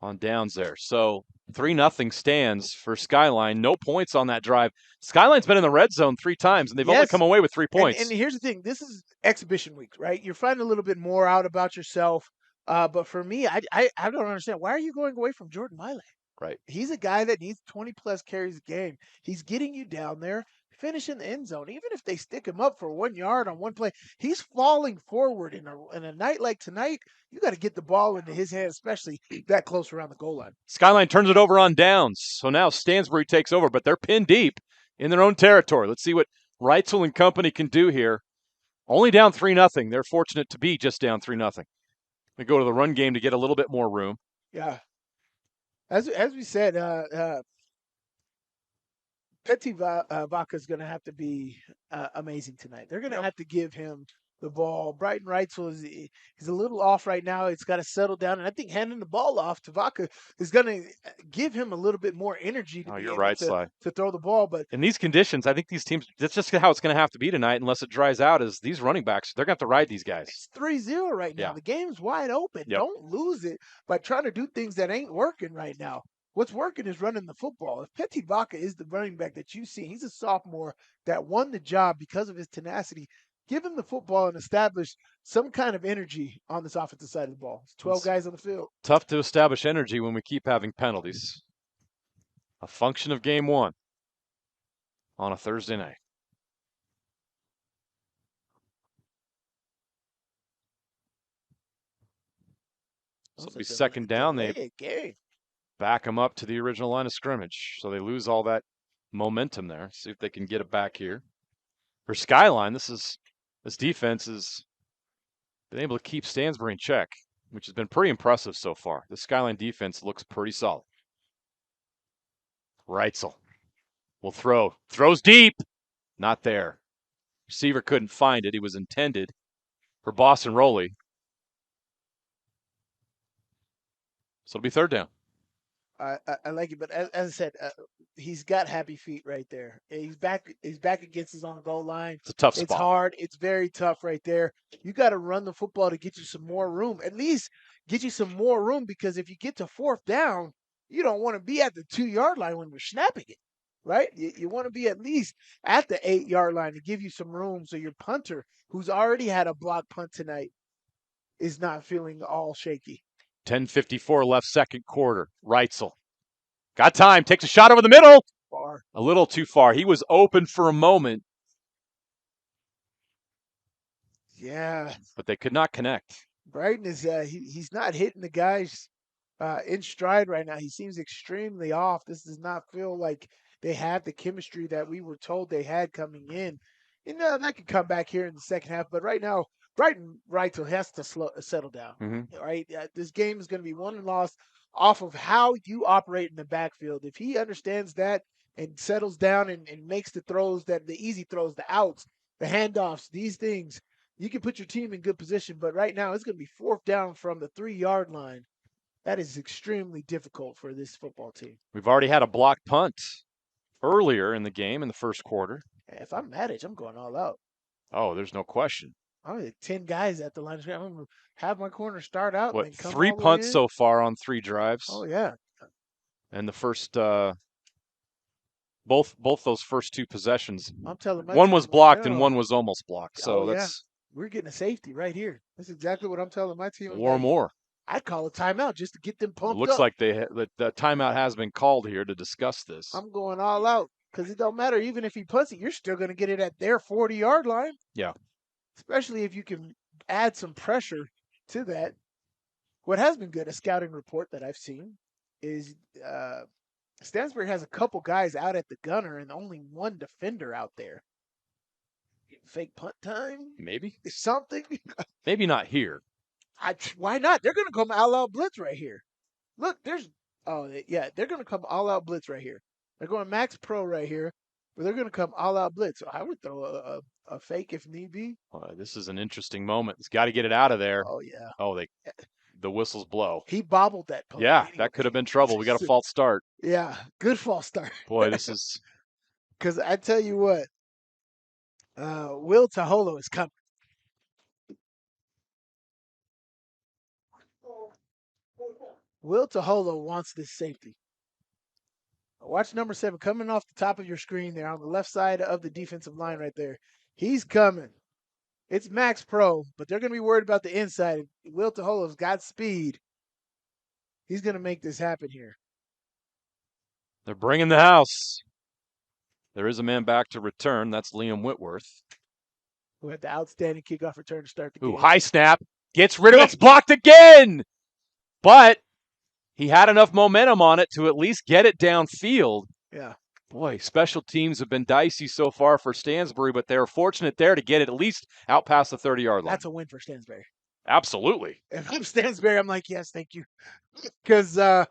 on downs there. So 3-0 stands for Skyline. No points on that drive. Skyline's been in the red zone 3 times, and they've only come away with 3 points. And here's the thing. This is exhibition week, right? You're finding a little bit more out about yourself. But for me, I don't understand. Why are you going away from Jordan Miley? Right. He's a guy that needs 20-plus carries a game. He's getting you down there, finishing the end zone. Even if they stick him up for 1 yard on one play, he's falling forward. In a night like tonight, you got to get the ball into his hands, especially that close around the goal line. Skyline turns it over on downs. So now Stansbury takes over, but they're pinned deep in their own territory. Let's see what Reitzel and company can do here. Only down 3-0. They're fortunate to be just down 3-0. We go to the run game to get a little bit more room. Yeah. As we said, Petit Vaca is going to have to be amazing tonight. They're going to have to give him the ball. Brighton Reitzel he's a little off right now. It's got to settle down, and I think handing the ball off to Vaca is going to give him a little bit more energy to be able to throw the ball. But in these conditions, I think these teams, that's just how it's going to have to be tonight unless it dries out, is these running backs, they're going to have to ride these guys. It's 3-0 right now. Yeah. The game's wide open. Yep. Don't lose it by trying to do things that ain't working right now. What's working is running the football. If Petit Vaca is the running back that you see, he's a sophomore that won the job because of his tenacity. Give him the football and establish some kind of energy on this offensive side of the ball. It's 12 guys on the field. Tough to establish energy when we keep having penalties. A function of game one on a Thursday night. So it'll be second down. They game. back them up to the original line of scrimmage. So they lose all that momentum there. See if they can get it back here. For Skyline, this defense has been able to keep Stansbury in check, which has been pretty impressive so far. The Skyline defense looks pretty solid. Reitzel will throw. Throws deep. Not there. Receiver couldn't find it. He was intended for Boston Rowley. So it'll be third down. I like it, but as I said, he's got happy feet right there. He's back against his own goal line. It's a tough spot. It's hard. It's very tough right there. You got to run the football to get you some more room. At least get you some more room, because if you get to fourth down, you don't want to be at the 2-yard line when we're snapping it, right? You want to be at least at the 8-yard line to give you some room so your punter, who's already had a block punt tonight, is not feeling all shaky. 10:54 left, second quarter. Reitzel got time, takes a shot over the middle. Far. A little too far. He was open for a moment. Yeah. But they could not connect. Brighton is he's not hitting the guys in stride right now. He seems extremely off. This does not feel like they have the chemistry that we were told they had coming in. And that could come back here in the second half. But right now, Brighton Reitzel has to settle down. Mm-hmm. Right? This game is going to be won and lost off of how you operate in the backfield. If he understands that and settles down and makes the throws, the easy throws, the outs, the handoffs, these things, you can put your team in good position. But right now, it's going to be fourth down from the 3-yard line. That is extremely difficult for this football team. We've already had a blocked punt earlier in the game in the first quarter. If I'm Maddich, I'm going all out. Oh, there's no question. I'm going to 10 guys at the line of scrimmage. I'm going to have my corner start out. What, and come 3 all the way punts in. so far on 3 drives? Oh, yeah. And the first, both those first 2 possessions, I'm telling my one team was right blocked now, and one was almost blocked. So that's we're getting a safety right here. That's exactly what I'm telling my team. war more. I'd call a timeout just to get them pumped It looks up. like the timeout has been called here to discuss this. I'm going all out because it don't matter. Even if he punts it, you're still going to get it at their 40-yard line. Yeah. Especially if you can add some pressure to that. What has been good, a scouting report that I've seen, is Stansbury has a couple guys out at the gunner and only one defender out there. Fake punt time? Maybe. Something? Maybe not here. Why not? They're going to come all-out blitz right here. Look, they're going to come all-out blitz right here. They're going Max Pro right here, but they're going to come all-out blitz. So I would throw a fake if need be. This is an interesting moment. It's got to get it out of there. Oh, yeah. Oh, the whistles blow. He bobbled that punt. Yeah, that could have been trouble. We got a false start. Yeah, good false start. Boy, this is... Because I tell you what, Will Taholo is coming. Will Taholo wants this safety. Watch number 7 coming off the top of your screen there on the left side of the defensive line right there. He's coming. It's Max Pro, but they're going to be worried about the inside. Will Taholo's got speed. He's going to make this happen here. They're bringing the house. There is a man back to return. That's Liam Whitworth. Who had the outstanding kickoff return to start the game. Ooh, high snap. Gets rid of it. It's blocked again. But he had enough momentum on it to at least get it downfield. Yeah. Boy, special teams have been dicey so far for Stansbury, but they're fortunate there to get it at least out past the 30-yard line. That's a win for Stansbury. Absolutely. If I'm Stansbury, I'm like, yes, thank you. Because that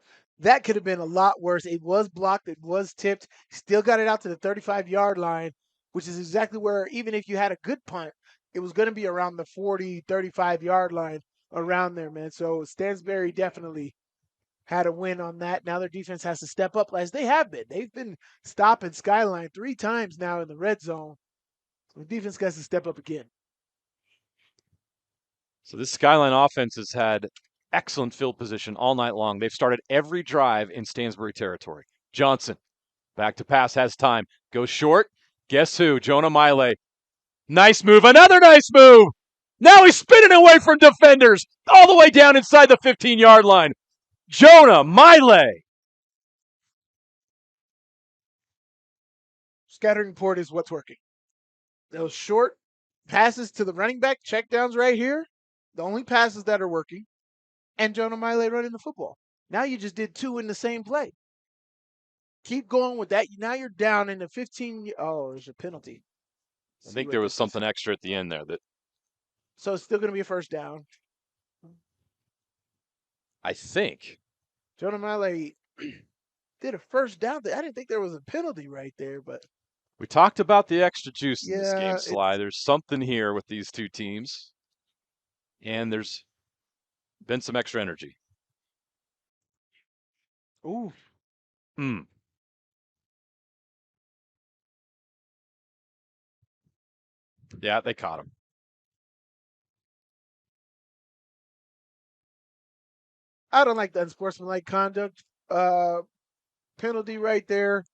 could have been a lot worse. It was blocked. It was tipped. Still got it out to the 35-yard line, which is exactly where, even if you had a good punt, it was going to be around the 40, 35-yard line around there, man. So Stansbury definitely had a win on that. Now their defense has to step up as they have been. They've been stopping Skyline 3 times now in the red zone. So the defense has to step up again. So this Skyline offense has had excellent field position all night long. They've started every drive in Stansbury territory. Johnson, back to pass, has time. Goes short. Guess who? Jonah Miley. Nice move. Another nice move. Now he's spinning away from defenders all the way down inside the 15-yard line. Jonah Miley. Scattering report is what's working. Those short passes to the running back, checkdowns right here, the only passes that are working. and Jonah Miley running the football. Now you just did 2 in the same play. Keep going with that. Now you're down in the 15. Oh, there's a penalty. I think there was something extra at the end there that. So it's still going to be a first down. I think. Jonah Miley did a first down. I didn't think there was a penalty right there, but. We talked about the extra juice in this Yeah, game, Sly. There's something here with these two teams. And there's been some extra energy. Ooh. Yeah, they caught him. I don't like the unsportsmanlike conduct penalty right there.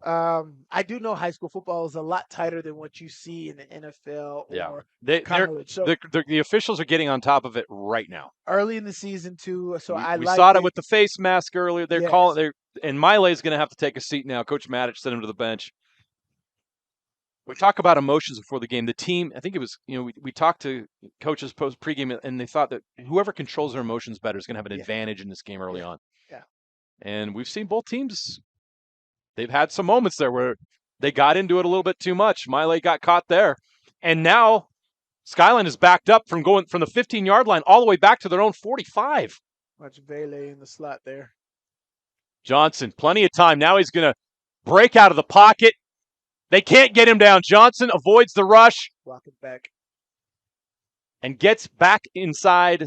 I do know high school football is a lot tighter than what you see in the NFL or college. So the officials are getting on top of it right now. Early in the season too. So we saw it with the face mask earlier. They're calling and Miley's going to have to take a seat now. Coach Matic sent him to the bench. We talk about emotions before the game. The team, I think it was, we talked to coaches post pregame, and they thought that whoever controls their emotions better is going to have an advantage in this game early on. Yeah. And we've seen both teams. They've had some moments there where they got into it a little bit too much. Miley got caught there. And now Skyline is backed up from going from the 15-yard line all the way back to their own 45. Watch Vele in the slot there. Johnson, plenty of time. Now he's going to break out of the pocket. They can't get him down. Johnson avoids the rush. Blocking back. And gets back inside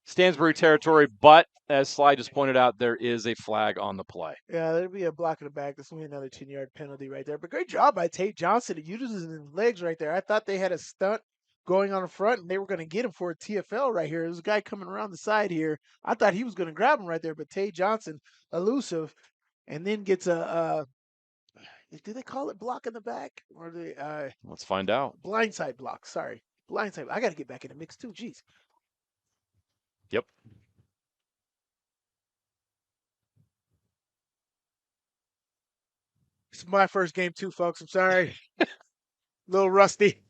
Stansbury territory, but as Sly just pointed out, there is a flag on the play. Yeah, there'd be a block in the back. This will be another 10-yard penalty right there. But great job by Tate Johnson. He uses his legs right there. I thought they had a stunt going on the front, and they were going to get him for a TFL right here. There's a guy coming around the side here. I thought he was going to grab him right there, but Tate Johnson, elusive, and then gets do they call it block in the back? Or do they, let's find out. Blindside block. Sorry. Blindside. I got to get back in the mix too. Jeez. Yep. It's my first game too, folks. I'm sorry. A little rusty.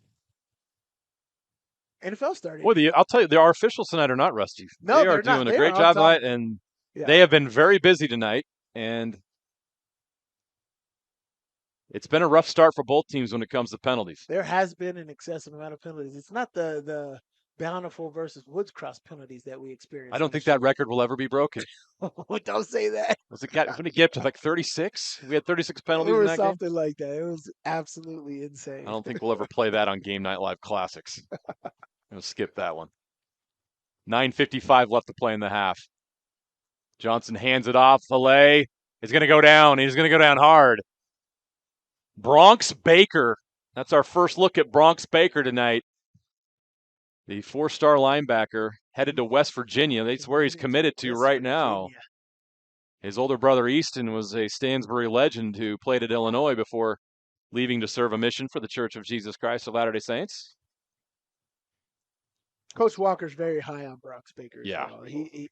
NFL started. Well, I'll tell you, our officials tonight are not rusty. No, they are doing a great job tonight, and they have been very busy tonight. And it's been a rough start for both teams when it comes to penalties. There has been an excessive amount of penalties. It's not the Bountiful versus Woods Cross penalties that we experienced. I don't think that record will ever be broken. Don't say that. When it get to like 36? We had 36 penalties in that game? Something like that. It was absolutely insane. I don't think we'll ever play that on Game Night Live Classics. We'll skip that one. 9:55 left to play in the half. Johnson hands it off. Filet is going to go down. He's going to go down hard. Bronx Baker. That's our first look at Bronx Baker tonight. The 4-star linebacker headed to West Virginia. That's where he's committed to right now. His older brother Easton was a Stansbury legend who played at Illinois before leaving to serve a mission for the Church of Jesus Christ of Latter-day Saints. Coach Walker's very high on Bronx Baker. Yeah. Well. He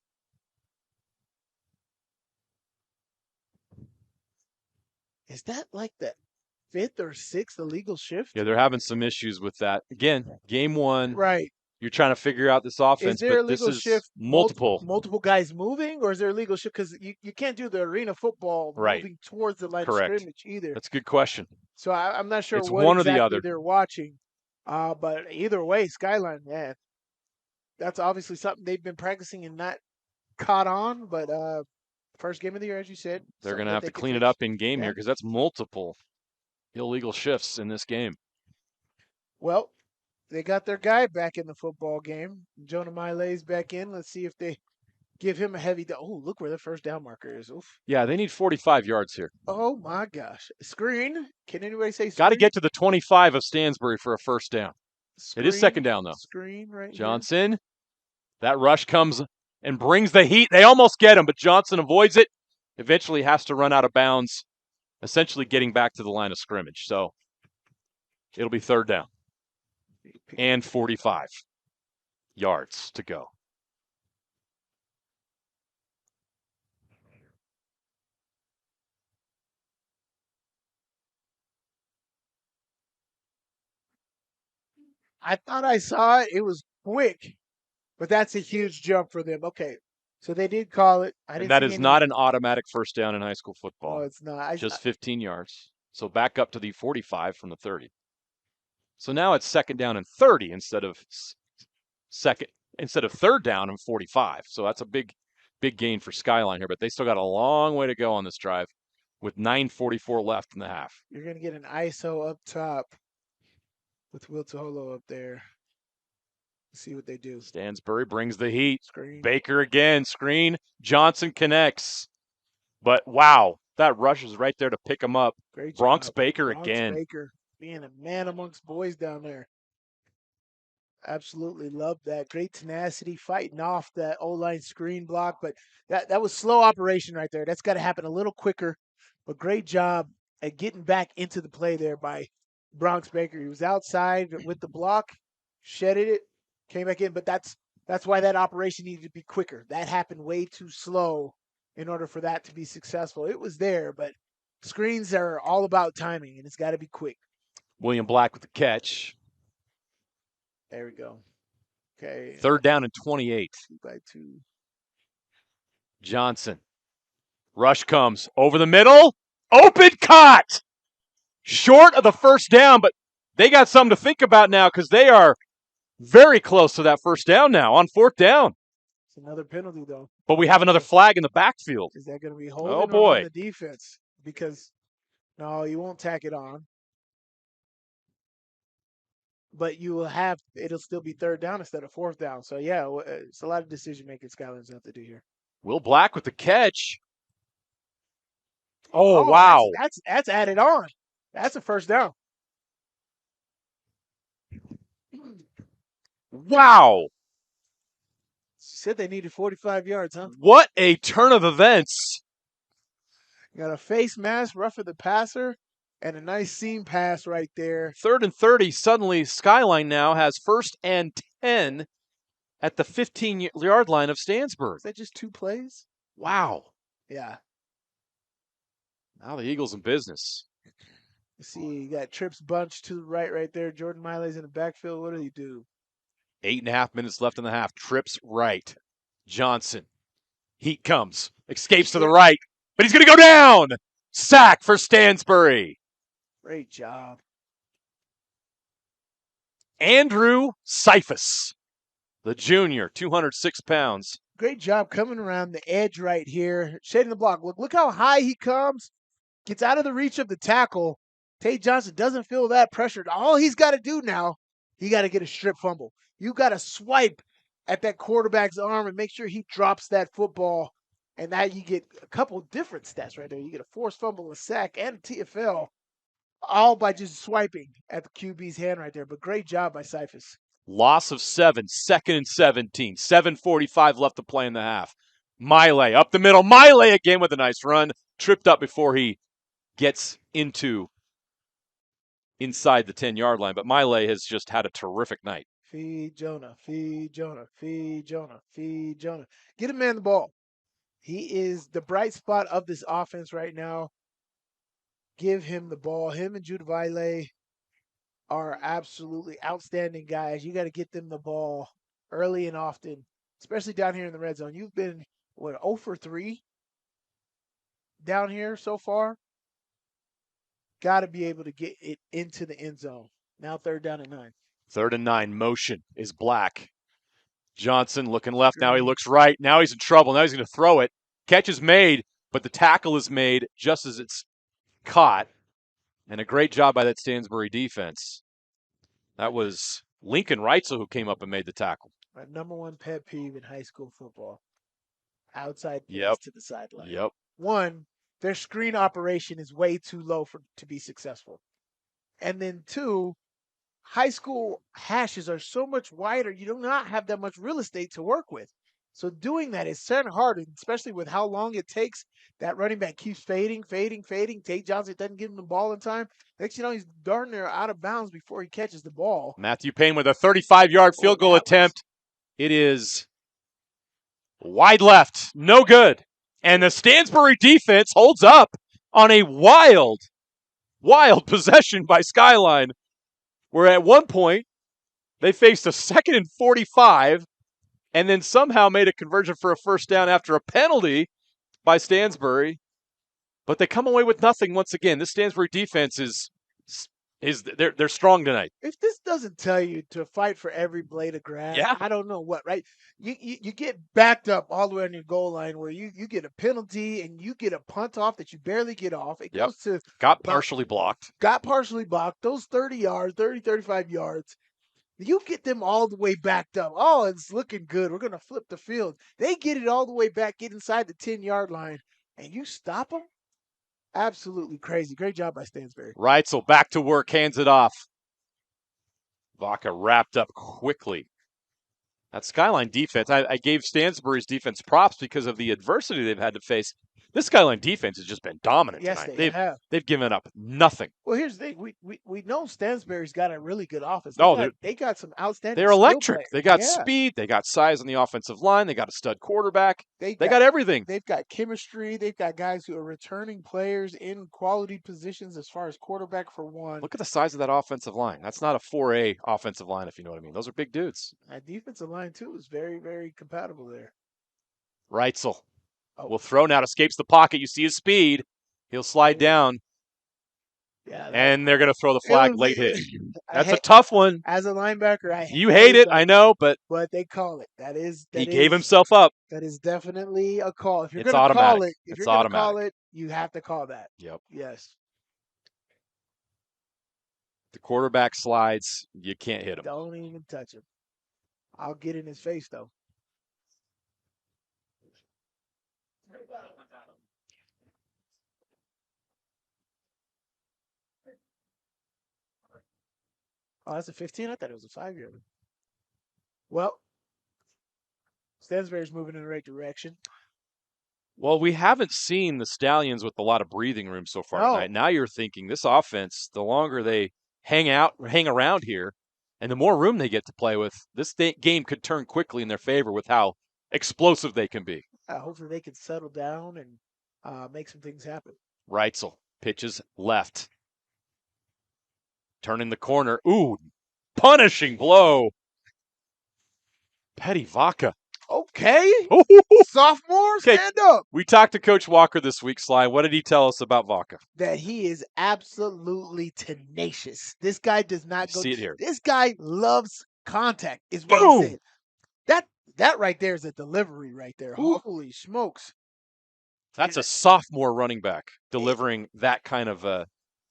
is that like the 5th or 6th illegal shift? Yeah, they're having some issues with that. Again, game one. Right. You're trying to figure out this offense, is there but this is shift, multiple guys moving, or is there a legal shift? Because you can't do the arena football moving towards the line of scrimmage either. That's a good question. So I'm not sure it's what one exactly or the other. They're watching. But either way, Skyline, that's obviously something they've been practicing and not caught on. But first game of the year, as you said. They're going to have to clean it up in game here because that's multiple illegal shifts in this game. Well, they got their guy back in the football game. Jonah Miley's back in. Let's see if they give him a heavy – oh, look where the first down marker is. Oof. Yeah, they need 45 yards here. Oh, my gosh. Screen. Can anybody say screen? Got to get to the 25 of Stansbury for a first down. Screen, it is second down, though. Screen right Johnson. Here. That rush comes and brings the heat. They almost get him, but Johnson avoids it. Eventually has to run out of bounds, essentially getting back to the line of scrimmage. So it'll be third down. And 45 yards to go. I thought I saw it. It was quick, but that's a huge jump for them. Okay, So they did call it. I didn't And that see is any- not an automatic first down in high school football. No, it's not. Just 15 yards. So back up to the 45 from the 30. So now it's second down and 30 instead of third down and 45. So that's a big gain for Skyline here, but they still got a long way to go on this drive with 9:44 left in the half. You're going to get an ISO up top with Will Taholo up there. Let's see what they do. Stansbury brings the heat. Screen. Baker again, screen. Johnson connects. But wow, that rush is right there to pick him up. Great Bronx job. Baker Bronx again. Baker being a man amongst boys down there. Absolutely love that. Great tenacity, fighting off that O-line screen block. But that was slow operation right there. That's got to happen a little quicker. But great job at getting back into the play there by Bronx Baker. He was outside with the block, shedded it, came back in. But that's why that operation needed to be quicker. That happened way too slow in order for that to be successful. It was there, but screens are all about timing, and it's got to be quick. William Black with the catch. There we go. Okay. Third down and 28. 2x2. Johnson. Rush comes over the middle. Open cut. Short of the first down, but they got something to think about now because they are very close to that first down now on fourth down. It's another penalty, though. But we have another flag in the backfield. Is that going to be holding Oh, boy. on the defense? Because, no, you won't tack it on. But you will have, it'll still be third down instead of fourth down. So, yeah, it's a lot of decision-making Skyline's have to do here. Will Black with the catch. Oh, wow. That's added on. That's a first down. Wow. She said they needed 45 yards, huh? What a turn of events. You got a face mask, roughing the passer, and a nice seam pass right there. Third and 30. Suddenly, Skyline now has first and 10 at the 15-yard line of Stansbury. Is that just 2 plays? Wow. Yeah. Now the Eagles in business. You see, you got Trips bunch to the right there. Jordan Miley's in the backfield. What did he do? 8.5 minutes left in the half. Trips right. Johnson. Heat comes. Escapes to the right. But he's going to go down. Sack for Stansbury. Great job. Andrew Cephas, the junior, 206 pounds. Great job coming around the edge right here. Shading the block. Look how high he comes. Gets out of the reach of the tackle. Tate Johnson doesn't feel that pressured. All he's got to do now, he got to get a strip fumble. You got to swipe at that quarterback's arm and make sure he drops that football. And now you get a couple different stats right there. You get a forced fumble, a sack, and a TFL, all by just swiping at the QB's hand right there. But great job by Cephas. Loss of 7, second and 17. 7:45 left to play in the half. Miley up the middle. Miley again with a nice run. Tripped up before he gets inside the 10-yard line. But Miley has just had a terrific night. Feed Jonah, feed Jonah, feed Jonah, feed Jonah. Get a man the ball. He is the bright spot of this offense right now. Give him the ball. Him and Judavile are absolutely outstanding guys. You got to get them the ball early and often, especially down here in the red zone. You've been, 0 for 3 down here so far? Got to be able to get it into the end zone. Now third down and 9. Third and 9, motion is Black. Johnson looking left. Now he looks right. Now he's in trouble. Now he's going to throw it. Catch is made, but the tackle is made just as it's caught. And a great job by that Stansbury defense. That was Lincoln Reitzel who came up and made the tackle. My number one pet peeve in high school football. Outside plays to the sideline. Yep. One, their screen operation is way too low to be successful. And then 2, high school hashes are so much wider, you do not have that much real estate to work with. So doing that is kind of hard, especially with how long it takes. That running back keeps fading. Tate Johnson doesn't give him the ball in time. Next, he's darn near out of bounds before he catches the ball. Matthew Payne with a 35-yard field goal attempt. It is wide left. No good. And the Stansbury defense holds up on a wild possession by Skyline, where at one point they faced a 2nd and 45, and then somehow made a conversion for a first down after a penalty by Stansbury. But they come away with nothing once again. This Stansbury defense they're strong tonight. If this doesn't tell you to fight for every blade of grass, Yeah. I don't know what, right? You get backed up all the way on your goal line where you get a penalty and you get a punt off that you barely get off. It goes to got partially blocked. Those 30 yards, 30, 35 yards. You get them all the way backed up. Oh, it's looking good. We're going to flip the field. They get it all the way back, get inside the 10-yard line, and you stop them? Absolutely crazy. Great job by Stansbury. Reitzel back to work, hands it off. Vaca wrapped up quickly. That Skyline defense, I gave Stansbury's defense props because of the adversity they've had to face. This Skyline defense has just been dominant Yes, tonight. they have. They've given up nothing. Well, here's the thing. We know Stansbury's got a really good offense. They got some outstanding. They're electric. Play. They got speed. They got size on the offensive line. They got a stud quarterback. They got everything. They've got chemistry. They've got guys who are returning players in quality positions as far as quarterback for one. Look at the size of that offensive line. That's not a 4A offensive line, if you know what I mean. Those are big dudes. That defensive line, too, is very, very compatible there. Reitzel will throw now, escapes the pocket. You see his speed. He'll slide down. Yeah, and they're going to throw the flag late hit. That's a hate, tough one. As a linebacker, you hate it, I know, but they call it. He gave himself up. That is definitely a call. If you're It's going to call it, It's automatic. you have to call that. Yep. Yes. The quarterback slides, you can't hit him. Don't even touch him. I'll get in his face though. Oh, that's a 15? I thought it was a 5-year. Well, Stansbury's moving in the right direction. Well, we haven't seen the Stallions with a lot of breathing room so far tonight. Now you're thinking this offense, the longer they hang around here, and the more room they get to play with, this game could turn quickly in their favor with how explosive they can be. Hopefully they can settle down and make some things happen. Reitzel pitches left. Turning the corner. Ooh, punishing blow. Petty Vaca. Okay. Sophomore, stand up. We talked to Coach Walker this week, Sly. What did he tell us about Vaca? That he is absolutely tenacious. This guy does not go. See it here. This guy loves contact, is what he said. That right there is a delivery right there. Ooh. Holy smokes. That's a sophomore running back delivering that kind of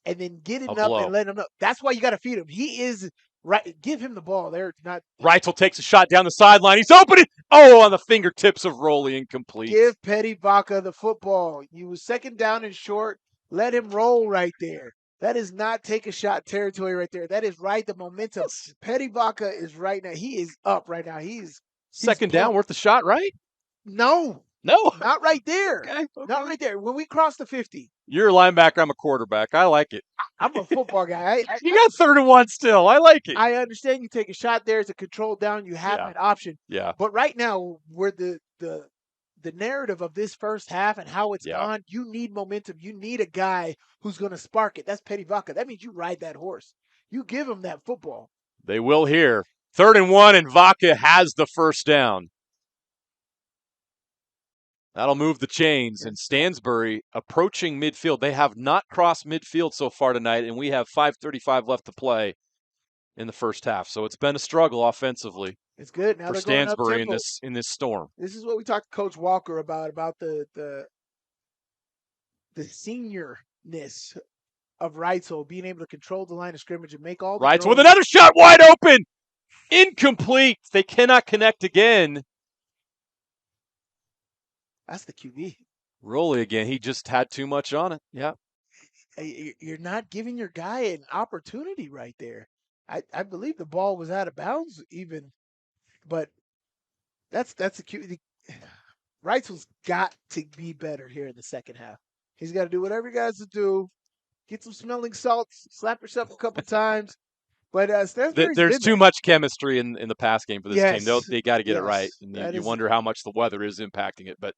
and then getting up and letting him know. That's why you got to feed him. He is right. Give him the ball. They're not. Reitzel takes a shot down the sideline. He's opening. Oh, on the fingertips of Roley, incomplete. Give Petty Vaca the football. You was second down and short. Let him roll right there. That is not take a shot territory right there. That is right the momentum. Petty Vaca is right now. He is up right now. He's second down worth the shot, right? No. Not right there. Okay. Not right there. When we cross the 50. You're a linebacker. I'm a quarterback. I like it. I'm a football guy. You got 3rd and 1 still. I like it. I understand you take a shot there. It's a control down. You have an option. Yeah. But right now, where the narrative of this first half and how it's gone, you need momentum. You need a guy who's going to spark it. That's Petty Vaca. That means you ride that horse. You give him that football. They will here. 3rd and 1, and Vaca has the first down. That'll move the chains. And Stansbury approaching midfield. They have not crossed midfield so far tonight, and we have 5:35 left to play in the first half. So it's been a struggle offensively. It's good. Now for Stansbury in this storm. This is what we talked to Coach Walker about the seniorness of Reitzel being able to control the line of scrimmage and make all the Reitzel with another shot wide open. Incomplete. They cannot connect again. That's the QB. Roley again. He just had too much on it. Yeah. You're not giving your guy an opportunity right there. I believe the ball was out of bounds even, but that's the QB. Reitzel's got to be better here in the second half. He's got to do whatever he has to do. Get some smelling salts. Slap yourself a couple times. But there's too much chemistry in the pass game for this team. They got to get it right, and you wonder how much the weather is impacting it. But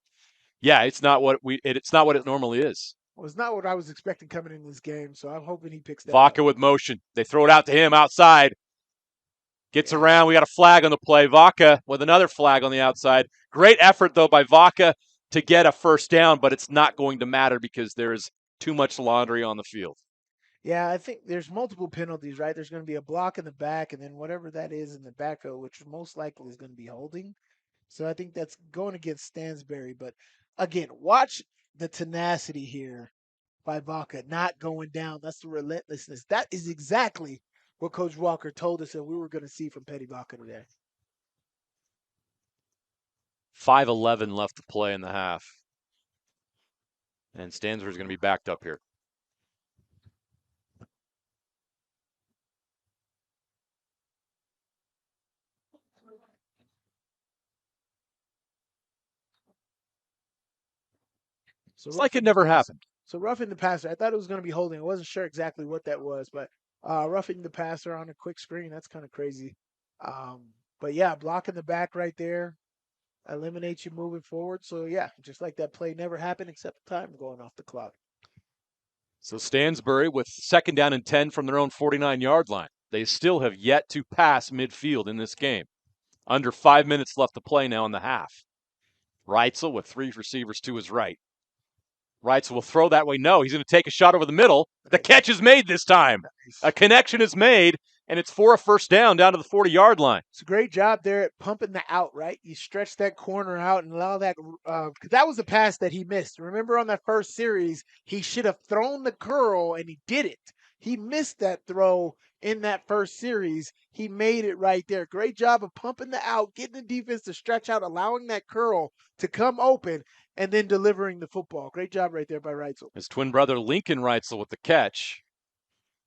yeah, it's not what it normally is. Well, it's not what I was expecting coming in this game, so I'm hoping he picks that Vaca up. with motion. They throw it out to him outside. Gets around. We got a flag on the play. Vaca with another flag on the outside. Great effort, though, by Vaca to get a first down, but it's not going to matter because there is too much laundry on the field. Yeah, I think there's multiple penalties, right? There's going to be a block in the back, and then whatever that is in the backfield, which most likely is going to be holding. So I think that's going against Stansbury. But again, watch the tenacity here by Vaca, not going down. That's the relentlessness. That is exactly what Coach Walker told us that we were going to see from Petty Vaca today. 5:11 left to play in the half. And Stansbury's going to be backed up here. So it's like it never happened. So roughing the passer. I thought it was going to be holding. I wasn't sure exactly what that was, but roughing the passer on a quick screen, that's kind of crazy. But yeah, blocking the back right there eliminates you moving forward. So yeah, just like that play never happened except the time going off the clock. So Stansbury with 2nd down and 10 from their own 49-yard line. They still have yet to pass midfield in this game. Under 5 minutes left to play now in the half. Reitzel with 3 receivers to his right. Reitzel will throw that way. No, he's going to take a shot over the middle. The catch is made this time. A connection is made, and it's for a first down to the 40-yard line. It's a great job there at pumping the out, right? You stretch that corner out and allow that because that was a pass that he missed. Remember on that first series, he should have thrown the curl, and he didn't. He missed that throw in that first series. He made it right there. Great job of pumping the out, getting the defense to stretch out, allowing that curl to come open, and then delivering the football. Great job right there by Reitzel. His twin brother Lincoln Reitzel with the catch.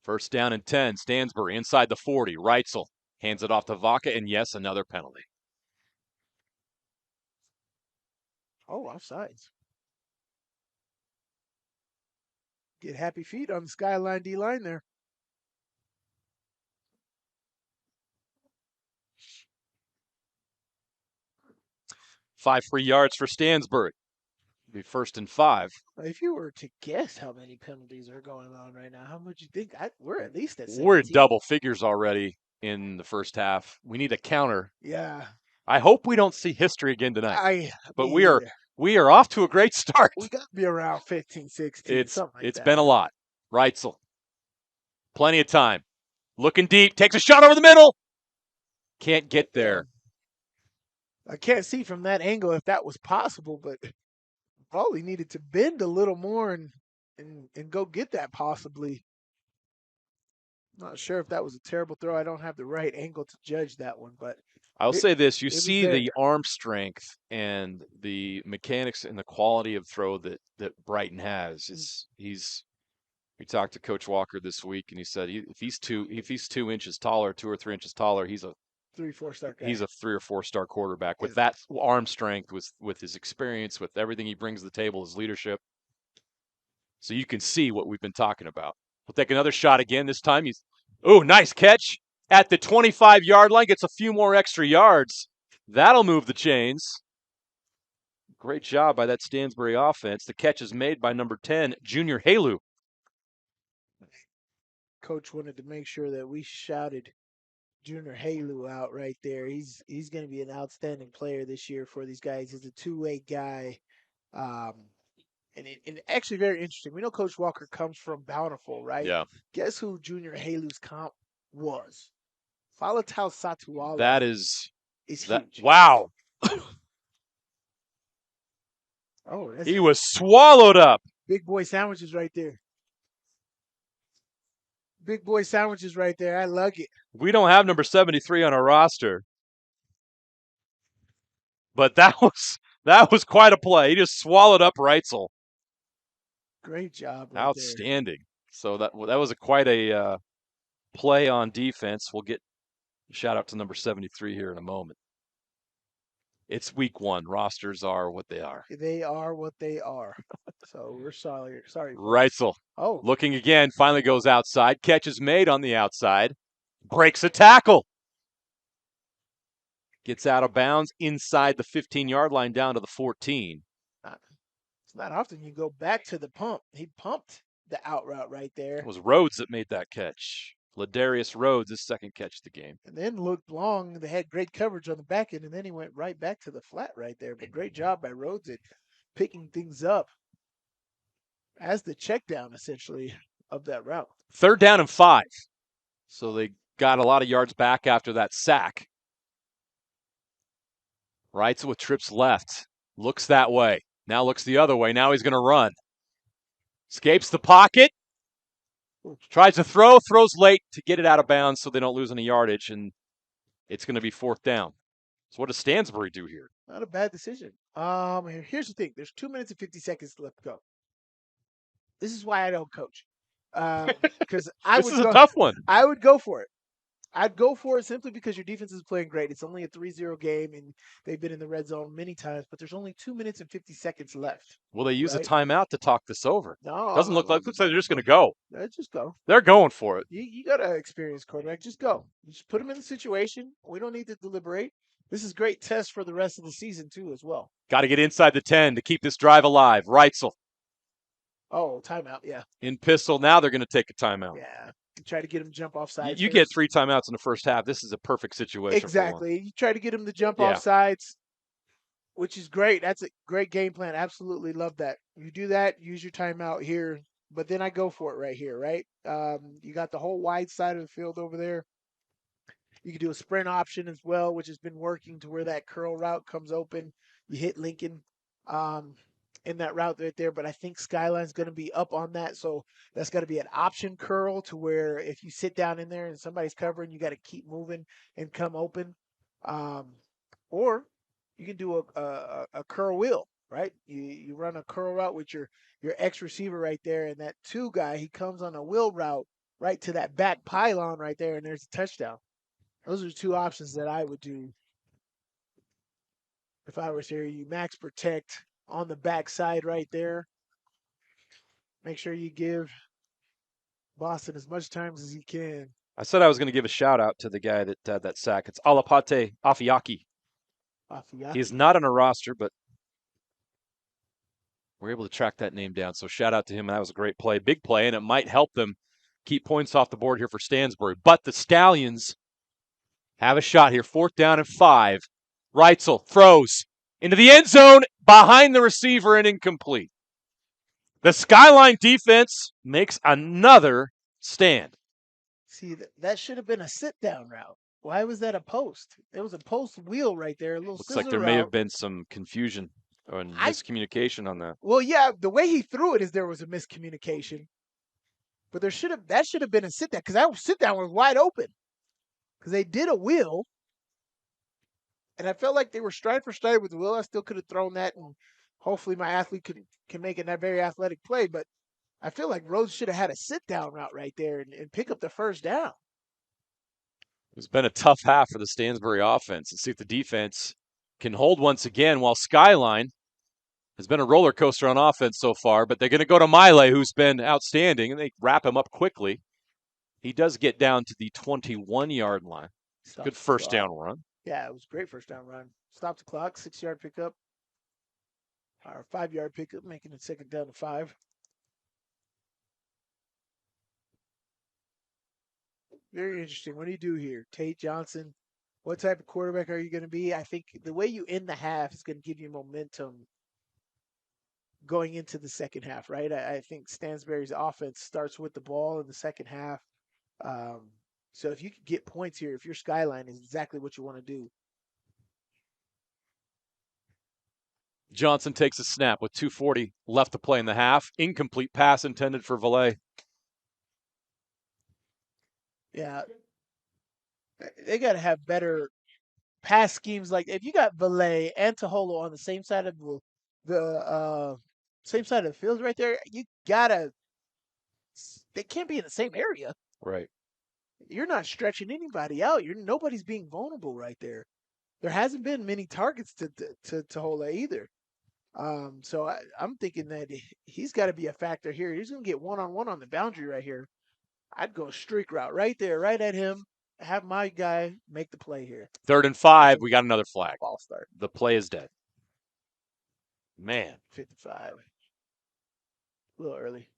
1st down and 10. Stansbury inside the 40. Reitzel hands it off to Vaca, and yes, another penalty. Oh, offsides. Get happy feet on the Skyline D-line there. Five free yards for Stansbury. Be 1st and 5. If you were to guess how many penalties are going on right now, how much you think? We're at least at 17. We're at double figures already in the first half. We need a counter. Yeah. I hope we don't see history again tonight. But we are off to a great start. We got to be around 15, 16, something like that. It's been a lot. Reitzel. Plenty of time. Looking deep. Takes a shot over the middle. Can't get there. I can't see from that angle if that was possible, but probably needed to bend a little more and go get that possibly. Not sure if that was a terrible throw. I don't have the right angle to judge that one, but I'll say this. You see the arm strength and the mechanics and the quality of throw that Brighton has. We talked to Coach Walker this week, and he said if he's 2 inches taller, 2 or 3 inches taller, he's a 3-4 star guy. He's a 3 or 4 star quarterback with that arm strength, with his experience, with everything he brings to the table, his leadership. So you can see what we've been talking about. We'll take another shot again. This time nice catch at the 25-yard line. Gets a few more extra yards. That'll move the chains. Great job by that Stansbury offense. The catch is made by number 10, Junior Halu. Coach wanted to make sure that we shouted Junior Halu out right there. He's going to be an outstanding player this year for these guys. He's a two-way guy. And actually very interesting. We know Coach Walker comes from Bountiful, right? Yeah. Guess who Junior Halu's comp was? Falatau Satuala. That is huge. Wow. He was swallowed up. Big boy sandwiches right there. Big boy sandwiches right there. I love it. We don't have number 73 on our roster. But that was quite a play. He just swallowed up Reitzel. Great job. Right Outstanding. There. So that was quite a play on defense. We'll get a shout out to number 73 here in a moment. It's week 1. Rosters are what they are. They are what they are. So we're sorry. Reitzel. Oh. Looking again, finally goes outside. Catch is made on the outside. Breaks a tackle. Gets out of bounds inside the 15-yard line down to the 14. It's not often you go back to the pump. He pumped the out route right there. It was Rhodes that made that catch. Ladarius Rhodes, his second catch of the game. And then looked long. They had great coverage on the back end, and then he went right back to the flat right there. But great job by Rhodes at picking things up as the check down, essentially, of that route. 3rd down and 5. So they got a lot of yards back after that sack. Reitzel with trips left. Looks that way. Now looks the other way. Now he's going to run. Escapes the pocket. Tries to throws late to get it out of bounds so they don't lose any yardage, and it's going to be 4th down. So what does Stansbury do here? Not a bad decision. Here's the thing. There's 2 minutes and 50 seconds left to go. This is why I don't coach. Because This is a tough one. I would go for it. I'd go for it simply because your defense is playing great. It's only a 3-0 game, and they've been in the red zone many times, but there's only 2 minutes and 50 seconds left. Will they use a timeout to talk this over? No. Doesn't look like they're just going to go. Just go. They're going for it. You got an experienced quarterback. Just go. You just put them in the situation. We don't need to deliberate. This is a great test for the rest of the season, too, as well. Got to get inside the 10 to keep this drive alive. Reitzel. Oh, timeout, yeah. In pistol. Now they're going to take a timeout. Yeah. You try to get him to jump off sides. You get 3 timeouts in the first half. This is a perfect situation. Exactly. You try to get him to jump off sides, which is great. That's a great game plan. Absolutely love that. You do that, use your timeout here, but then I go for it right here, right? You got the whole wide side of the field over there. You can do a sprint option as well, which has been working to where that curl route comes open. You hit Lincoln in that route right there, but I think Skyline's going to be up on that, so that's got to be an option curl to where if you sit down in there and somebody's covering, you got to keep moving and come open. Or you can do a curl wheel, right? You run a curl route with your X receiver right there, and that 2 guy, he comes on a wheel route right to that back pylon right there, and there's a touchdown. Those are 2 options that I would do if I was here. You max protect on the backside right there. Make sure you give Boston as much time as you can. I said I was going to give a shout out to the guy that had that sack. It's Alapate Afiaki. He is not on a roster, but we're able to track that name down. So shout out to him. That was a great play, big play, and it might help them keep points off the board here for Stansbury. But the Stallions have a shot here. 4th down and 5. Reitzel throws into the end zone behind the receiver and incomplete. The Skyline defense makes another stand. See, that should have been a sit-down route. Why was that a post? It was a post wheel right there. A little Looks like there route. may have been some confusion or miscommunication on that. Well, yeah, the way he threw it is there was a miscommunication. But that should have been a sit-down because that sit-down was wide open. Because they did a wheel. And I felt like they were stride for stride with the wheel. I still could have thrown that, and hopefully my athlete can make a very athletic play. But I feel like Rhodes should have had a sit-down route right there and pick up the 1st down. It's been a tough half for the Stansbury offense. Let's see if the defense can hold once again, while Skyline has been a roller coaster on offense so far. But they're going to go to Miley, who's been outstanding, and they wrap him up quickly. He does get down to the 21-yard line. Good first down run. Yeah, it was a great first down run. Stop the clock, 6-yard pickup. Or 5-yard pickup, making it 2nd down to 5. Very interesting. What do you do here? Tate Johnson, what type of quarterback are you going to be? I think the way you end the half is going to give you momentum going into the second half, right? I think Stansbury's offense starts with the ball in the second half. So if you can get points here, if your Skyline is exactly what you want to do. Johnson takes a snap with 2:40 left to play in the half. Incomplete pass intended for Valet. Yeah. They got to have better pass schemes. Like if you got Valet and Taholo on the same side of the same side of the field right there, they can't be in the same area. Right. You're not stretching anybody out. Nobody's being vulnerable right there. There hasn't been many targets to Taholo either. So I'm thinking that he's got to be a factor here. He's going to get one-on-one on the boundary right here. I'd go streak route right there, right at him. Have my guy make the play here. 3rd and 5. We got another flag. Ball start. The play is dead. Man. 55. A little early.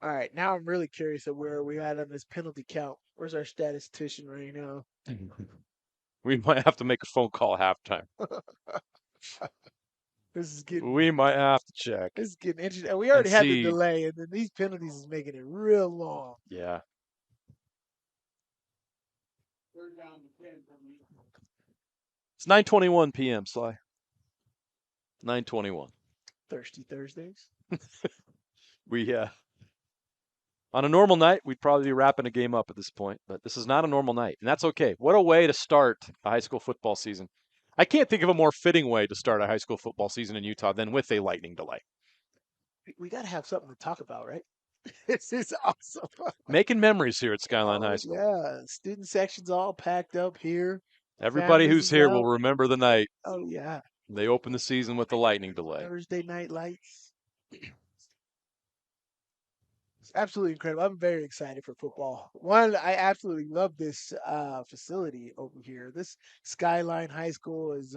All right, now I'm really curious of where we at on this penalty count. Where's our statistician right now? We might have to make a phone call halftime. This is getting We might have to check. this is getting interesting. And we already had the see. delay, and then these penalties is making it real long. Yeah. It's 9:21 p.m., Sly. 9:21. Thirsty Thursdays. We on a normal night, we'd probably be wrapping a game up at this point, but this is not a normal night, and that's okay. What a way to start a high school football season. I can't think of a more fitting way to start a high school football season in Utah than with a lightning delay. We got to have something to talk about, right? This is awesome. Making memories here at Skyline High School. Yeah, student section's all packed up here. Everybody Families who's here out. will remember the night Oh yeah, they opened the season with the lightning delay. Thursday night lights. It's absolutely incredible. I'm very excited for football. One, I absolutely love this facility over here. This Skyline High School has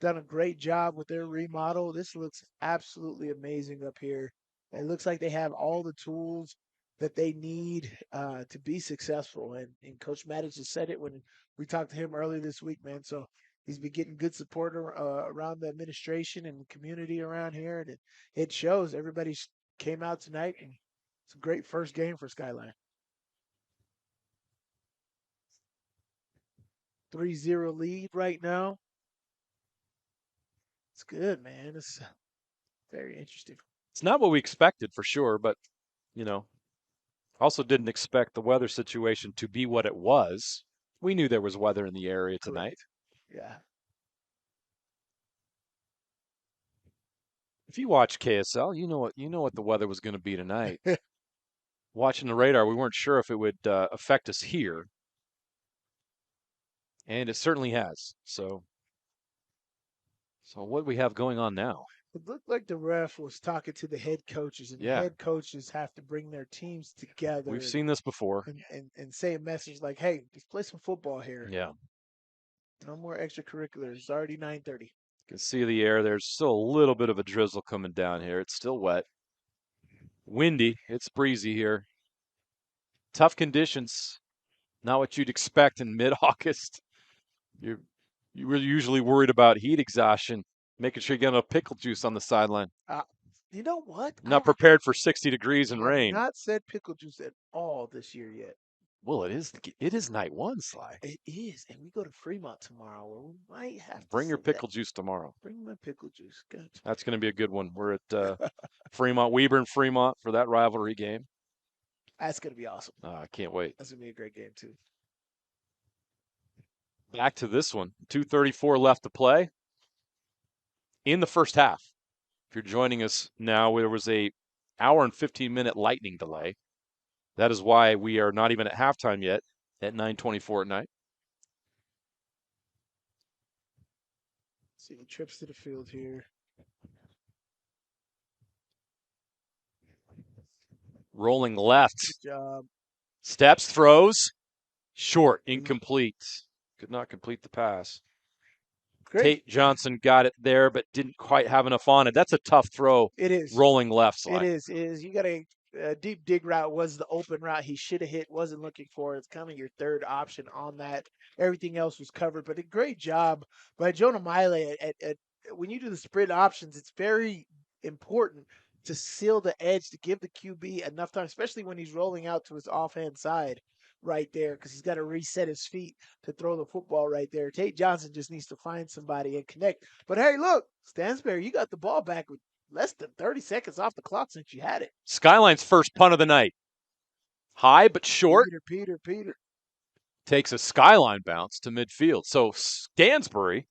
done a great job with their remodel. This looks absolutely amazing up here. It looks like they have all the tools that they need to be successful. And Coach Maddox just said it when we talked to him earlier this week, man. So he's been getting good support around the administration and the community around here, and it shows. Everybody came out tonight, and it's a great first game for Skyline. 3-0 lead right now. It's good, man. It's very interesting. It's not what we expected for sure, but, also didn't expect the weather situation to be what it was. We knew there was weather in the area tonight. Yeah. If you watch KSL, you know what the weather was going to be tonight. Watching the radar, we weren't sure if it would affect us here, and it certainly has. So what do we have going on now? It looked like the ref was talking to the head coaches, and Yeah. the head coaches have to bring their teams together. We've seen this before. And say a message like, "Hey, let's play some football here. Yeah. No more extracurriculars. It's already 9:30." You can see the air. There's still a little bit of a drizzle coming down here. It's still wet. Windy. It's breezy here. Tough conditions. Not what you'd expect in mid-August. You were usually worried about heat exhaustion, making sure you get enough pickle juice on the sideline. You know what? Not prepared for 60 degrees and I have rain. not said pickle juice at all this year yet. Well, it is night one, Sly. It is, and we go to Fremont tomorrow, where we might have to Bring your say that. pickle juice tomorrow. Bring my pickle juice. Good. That's going to be a good one. We're at Fremont, Weber and Fremont for that rivalry game. That's gonna be awesome. I can't wait. That's gonna be a great game too. Back to this one. 2:34 left to play in the first half. If you're joining us now, there was a hour and 15-minute lightning delay. That is why we are not even at halftime yet at 9:24 at night. See the trips to the field here. Rolling left. Good job. Steps, throws. Short, incomplete. Could not complete the pass. Great. Tate Johnson got it there, but didn't quite have enough on it. That's a tough throw. It is. Rolling left side. It is. You got a deep dig route was the open route he should have hit, wasn't looking for. It's kind of your third option on that. Everything else was covered, but a great job by Jonah Miley at when you do the sprint options, it's very important to seal the edge, to give the QB enough time, especially when he's rolling out to his offhand side right there, because he's got to reset his feet to throw the football right there. Tate Johnson just needs to find somebody and connect. But hey, look, Stansbury, you got the ball back with less than 30 seconds off the clock since you had it. Skyline's first punt of the night. High but short. Peter. Takes a Skyline bounce to midfield. So Stansbury,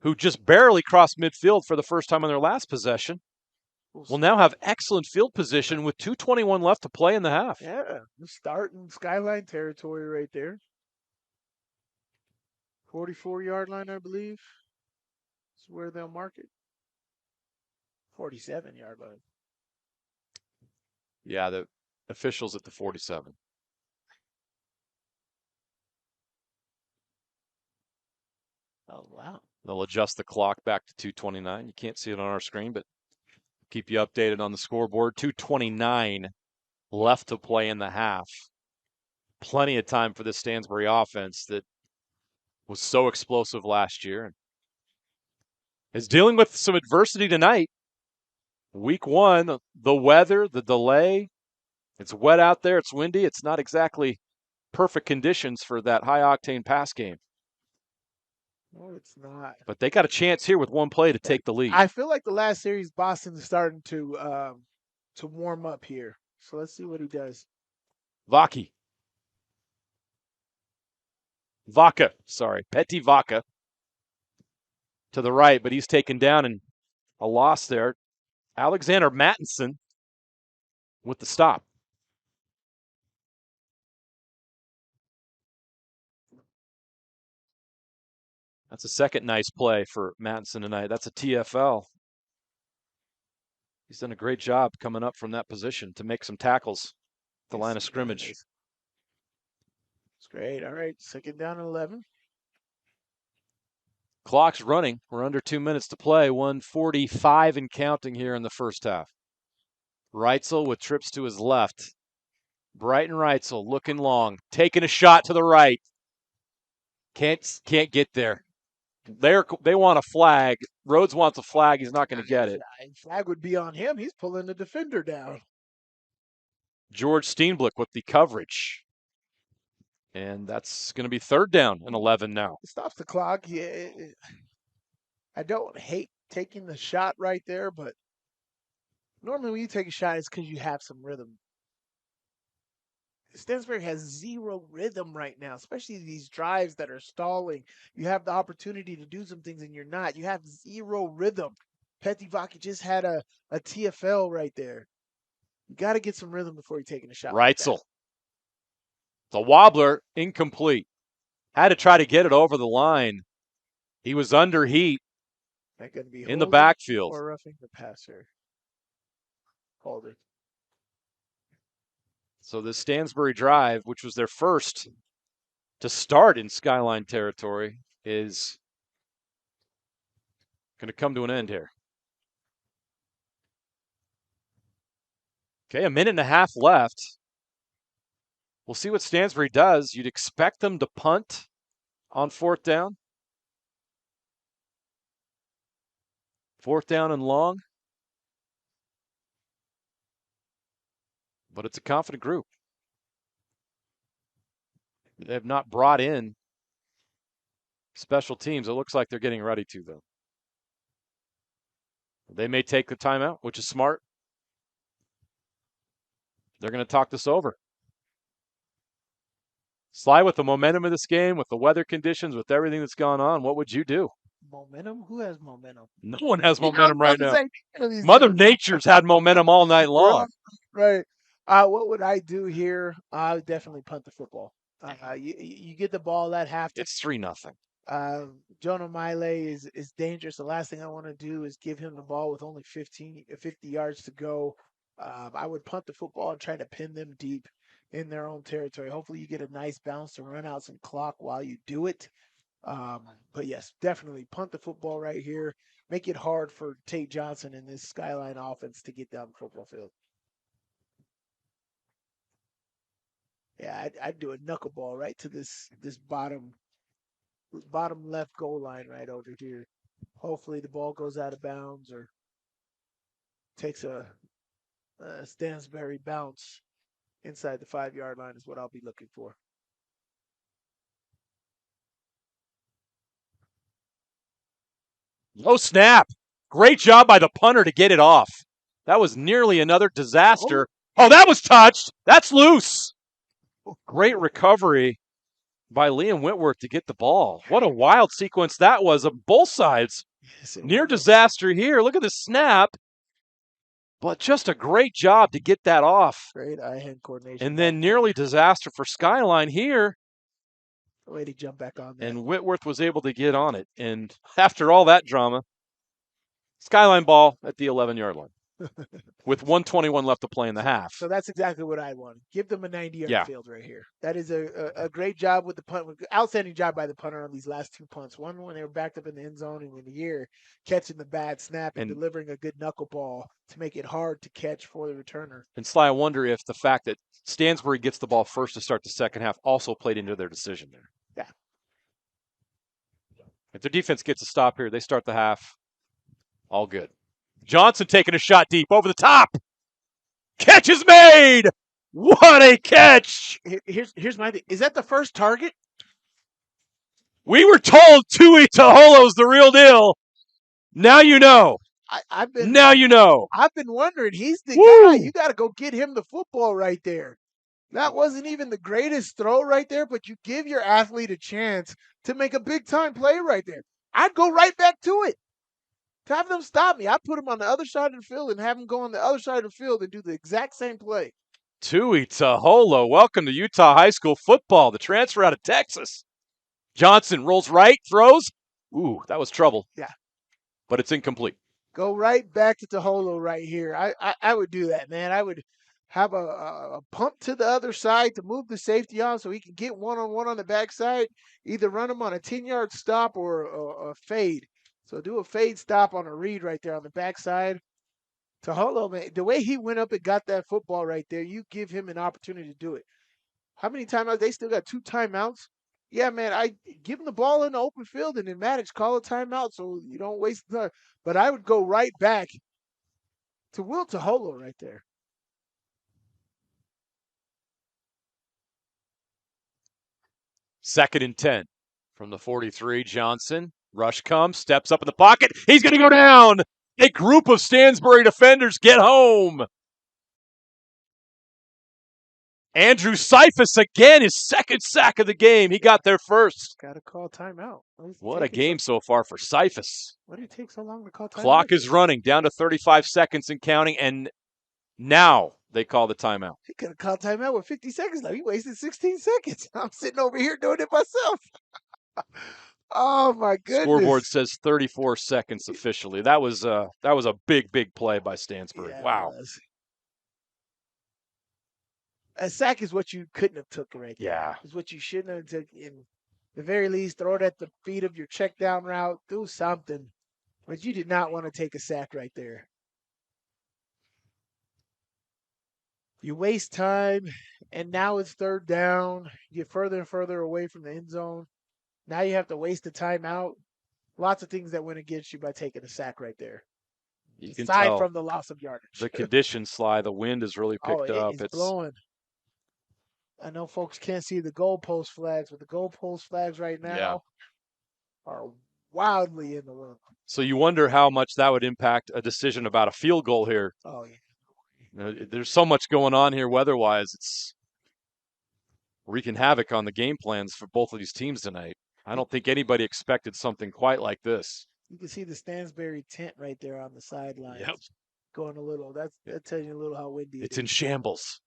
who just barely crossed midfield for the first time on their last possession, will now have excellent field position with 2:21 left to play in the half. Yeah, starting Skyline territory right there. 44-yard line, I believe, is where they'll mark it. 47-yard line. Yeah, the officials at the 47. Oh, wow. They'll adjust the clock back to 2:29. You can't see it on our screen, but keep you updated on the scoreboard. 2:29 left to play in the half. Plenty of time for this Stansbury offense that was so explosive last year and is dealing with some adversity tonight. Week 1, the weather, the delay. It's wet out there. It's windy. It's not exactly perfect conditions for that high-octane pass game. No, it's not. But they got a chance here with one play to take the lead. I feel like the last series, Boston is starting to warm up here. So let's see what he does. Vaca, Petty Vaca to the right, but he's taken down and a loss there. Alexander Mattinson with the stop. That's a second nice play for Mattinson tonight. That's a TFL. He's done a great job coming up from that position to make some tackles at the line of scrimmage. It's great. All right, 2nd down and 11. Clock's running. We're under 2 minutes to play. 1:45 and counting here in the first half. Reitzel with trips to his left. Brighton Reitzel looking long, taking a shot to the right. Can't get there. They want a flag. Rhodes wants a flag. He's not going to get it. Flag would be on him. He's pulling the defender down. George Steenblick with the coverage. And that's going to be 3rd down and 11 now. It stops the clock. Yeah, I don't hate taking the shot right there, but normally when you take a shot, it's because you have some rhythm. Stansbury has 0 rhythm right now, especially these drives that are stalling. You have the opportunity to do some things and you're not. You have 0 rhythm. Petty Vaca just had a TFL right there. You got to get some rhythm before you're taking a shot. Reitzel. The wobbler, incomplete. Had to try to get it over the line. He was under heat in the backfield. Or roughing the passer. Holding. So the Stansbury drive, which was their first to start in Skyline territory, is going to come to an end here. Okay, 1.5 minutes left. We'll see what Stansbury does. You'd expect them to punt on 4th down. 4th down and long. But it's a confident group. They have not brought in special teams. It looks like they're getting ready to, though. They may take the timeout, which is smart. They're going to talk this over. Sly, with the momentum of this game, with the weather conditions, with everything that's gone on, what would you do? Momentum? Who has momentum? No one has momentum right now. Mother Nature's had momentum all night long. Right. What would I do here? I would definitely punt the football. You get the ball at halftime. It's 3-0. Jonah Miley is dangerous. The last thing I want to do is give him the ball with only 50 yards to go. I would punt the football and try to pin them deep in their own territory. Hopefully you get a nice bounce to run out some clock while you do it. But yes, definitely punt the football right here. Make it hard for Tate Johnson and this Skyline offense to get down the football field. Yeah, I'd do a knuckleball right to this bottom left goal line right over here. Hopefully the ball goes out of bounds or takes a Stansbury bounce inside the 5-yard line is what I'll be looking for. Low snap. Great job by the punter to get it off. That was nearly another disaster. Oh, that was touched. That's loose. Great recovery by Liam Whitworth to get the ball. What a wild sequence that was on both sides. Yes, near disaster here. Look at the snap. But just a great job to get that off. Great eye-hand coordination. And then nearly disaster for Skyline here. Way to jump back on that. And Whitworth was able to get on it. And after all that drama, Skyline ball at the 11-yard line. with 1:21 left to play in the half. So that's exactly what I want. Give them a 90-yard Yeah. field right here. That is a great job with the punt. Outstanding job by the punter on these last 2 punts. One when they were backed up in the end zone, and in the year catching the bad snap and delivering a good knuckleball to make it hard to catch for the returner. And Sly, I wonder if the fact that Stansbury gets the ball first to start the second half also played into their decision there. Yeah. If their defense gets a stop here, they start the half. All good. Johnson taking a shot deep over the top. Catch is made. What a catch! Here's my thing. Is that the first target? We were told Tui Taholo's the real deal. Now you know. Now you know. I've been wondering. He's the Woo! guy. You got to go get him the football right there. That wasn't even the greatest throw right there, but you give your athlete a chance to make a big-time play right there. I'd go right back to it. To have them stop me, I'd put him on the other side of the field and have him go on the other side of the field and do the exact same play. Tui Taholo, welcome to Utah High School football, the transfer out of Texas. Johnson rolls right, throws. Ooh, that was trouble. Yeah. But it's incomplete. Go right back to Taholo right here. I would do that, man. I would have a pump to the other side to move the safety on so he can get one-on-one on the backside, either run him on a 10-yard stop or a fade. So do a fade stop on a read right there on the backside. Taholo, man, the way he went up and got that football right there, you give him an opportunity to do it. How many timeouts? They still got 2 timeouts. Yeah, man, I give him the ball in the open field, and then Maddox call a timeout so you don't waste time. But I would go right back to Will Taholo right there. Second and 10 from the 43. Johnson. Rush comes, steps up in the pocket. He's going to go down. A group of Stansbury defenders get home. Andrew Cephas again, his second sack of the game. He got there first. Got to call timeout. What a game so far for Cephas. Why did it take so long to call timeout? Clock is running down to 35 seconds and counting, and now they call the timeout. He could have called timeout with 50 seconds left. He wasted 16 seconds. I'm sitting over here doing it myself. Oh my goodness! Scoreboard says 34 seconds officially. That was a big play by Stansbury. Yeah, wow. A sack is what you couldn't have took right there. Yeah. It's what you shouldn't have took. In the very least, throw it at the feet of your check down route. Do something. But you did not want to take a sack right there. You waste time, and now it's third down. You get further and further away from the end zone. Now you have to waste the timeout. Lots of things that went against you by taking a sack right there. You can Aside tell from the loss of yardage. the conditions, Sly, the wind has really picked up. It's blowing. I know folks can't see the goalpost flags, but the goalpost flags right now are wildly in the wind. So you wonder how much that would impact a decision about a field goal here. Oh, yeah. There's so much going on here weather-wise. It's wreaking havoc on the game plans for both of these teams tonight. I don't think anybody expected something quite like this. You can see the Stansbury tent right there on the sideline. Yep. Going a little. That tells you a little how windy it is. It's in shambles.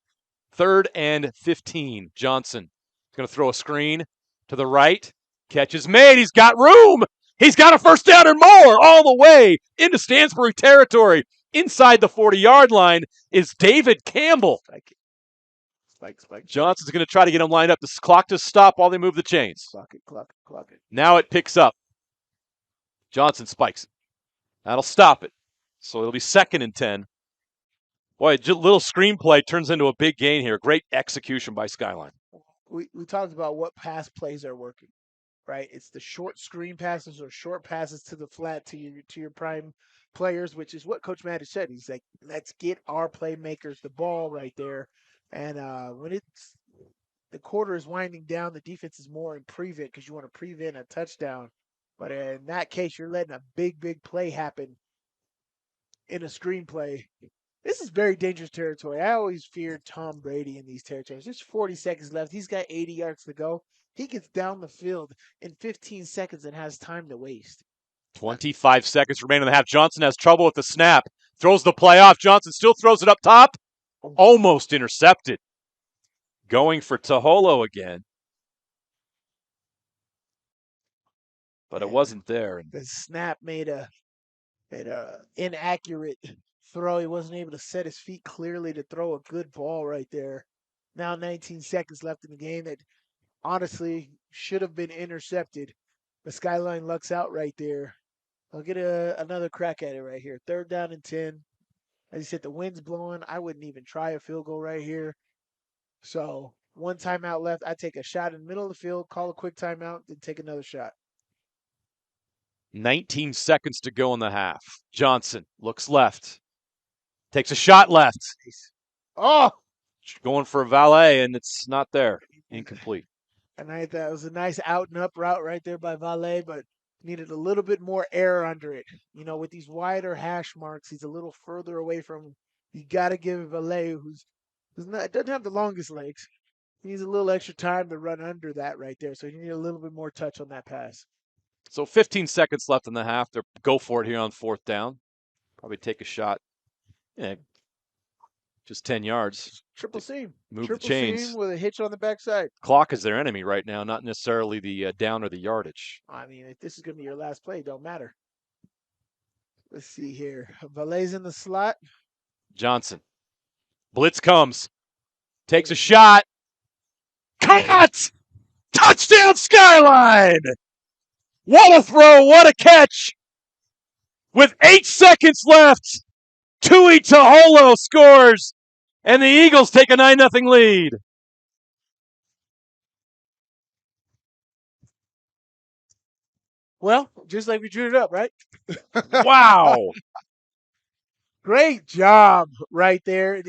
3rd and 15. Johnson is going to throw a screen to the right. Catch is made. He's got room. He's got a first down and more all the way into Stansbury territory. Inside the 40-yard line is David Campbell. Spike. Johnson's going to try to get him lined up. The clock to stop while they move the chains. Clock it. Now it picks up. Johnson spikes it. That'll stop it. So it'll be 2nd and 10. Boy, little screenplay turns into a big gain here. Great execution by Skyline. We talked about what pass plays are working, right? It's the short screen passes or short passes to the flat to your prime players, which is what Coach Maddox said. He's like, let's get our playmakers the ball right there. And when the quarter is winding down, the defense is more in prevent because you want to prevent a touchdown. But in that case, you're letting a big play happen in a screenplay. This is very dangerous territory. I always feared Tom Brady in these territories. There's 40 seconds left. He's got 80 yards to go. He gets down the field in 15 seconds and has time to waste. 25 seconds remain in the half. Johnson has trouble with the snap. Throws the play off. Johnson still throws it up top. Almost intercepted. Going for Taholo again. But it wasn't there. The snap made a inaccurate throw. He wasn't able to set his feet clearly to throw a good ball right there. Now 19 seconds left in the game that honestly should have been intercepted. The Skyline lucks out right there. I'll get another crack at it right here. 3rd down and 10. As you said, the wind's blowing. I wouldn't even try a field goal right here. So 1 timeout left. I take a shot in the middle of the field, call a quick timeout, then take another shot. 19 seconds to go in the half. Johnson looks left. Takes a shot left. Oh! Going for a valet, and it's not there. Incomplete. And I thought it was a nice out and up route right there by Valet, but needed a little bit more air under it. You know, with these wider hash marks, he's a little further away from him. You got to give Valet, who's not, doesn't have the longest legs. He needs a little extra time to run under that right there. So you need a little bit more touch on that pass. So 15 seconds left in the half. They're go for it here on 4th down. Probably take a shot. Yeah, just 10 yards. Triple seam. Move Triple the chains. seam with a hitch on the backside. Clock is their enemy right now, not necessarily the down or the yardage. I mean, if this is going to be your last play, it don't matter. Let's see here. Valet's in the slot. Johnson. Blitz comes. Takes a shot. Caught! Touchdown Skyline! What a throw, what a catch! With 8 seconds left, Tui Taholo scores, and the Eagles take a 9-0 lead. Well, just like we drew it up, right? Wow. Great job right there.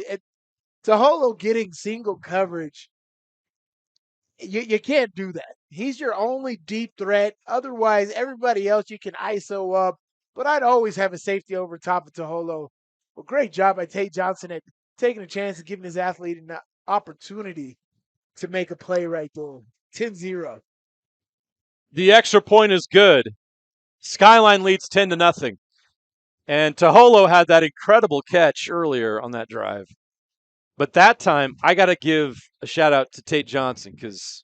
Taholo getting single coverage. You can't do that. He's your only deep threat. Otherwise, everybody else you can ISO up. But I'd always have a safety over top of Taholo. Well, great job by Tate Johnson at taking a chance and giving his athlete an opportunity to make a play right there. 10-0. The extra point is good. Skyline leads 10-0. And Taholo had that incredible catch earlier on that drive. But that time, I got to give a shout out to Tate Johnson because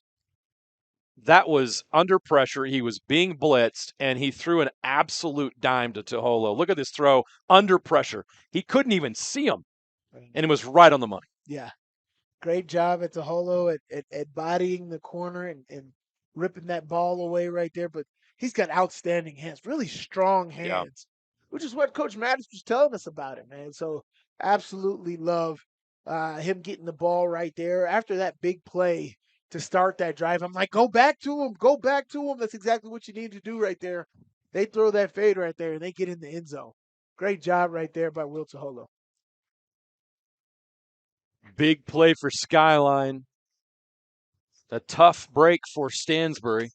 that was under pressure. He was being blitzed, and he threw an absolute dime to Taholo. Look at this throw under pressure. He couldn't even see him, and it was right on the money. Yeah. Great job at Taholo at bodying the corner and ripping that ball away right there. But he's got outstanding hands, really strong hands, which is what Coach Mattis was telling us about it, man. So absolutely love him getting the ball right there. After that big play to start that drive, I'm like, go back to him. Go back to him. That's exactly what you need to do right there. They throw that fade right there, and they get in the end zone. Great job right there by Will Taholo. Big play for Skyline. A tough break for Stansbury.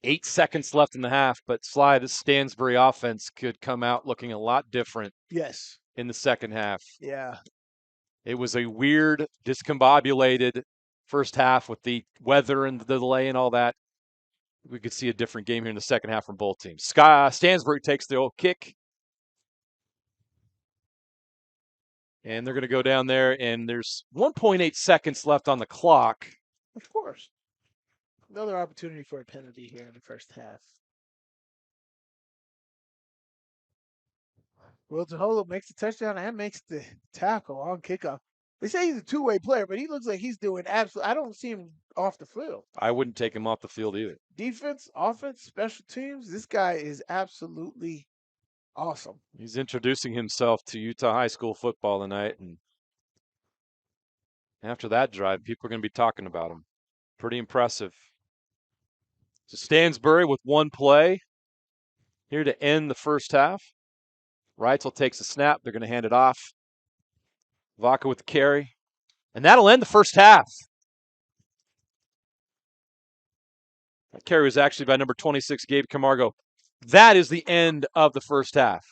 8 seconds left in the half, but Sly, this Stansbury offense could come out looking a lot different. Yes. In the second half. Yeah. It was a weird, discombobulated first half with the weather and the delay and all that. We could see a different game here in the second half from both teams. Stansbury takes the old kick. And they're going to go down there, and there's 1.8 seconds left on the clock. Of course. Another opportunity for a penalty here in the first half. Will Taholo makes the touchdown and makes the tackle on kickoff. They say he's a two-way player, but he looks like he's doing absolutely. I don't see him off the field. I wouldn't take him off the field either. Defense, offense, special teams. This guy is absolutely awesome. He's introducing himself to Utah high school football tonight, and after that drive, people are going to be talking about him. Pretty impressive. So Stansbury with one play here to end the first half. Reitzel takes a snap. They're going to hand it off. Vaca with the carry. And that'll end the first half. That carry was actually by number 26, Gabe Camargo. That is the end of the first half.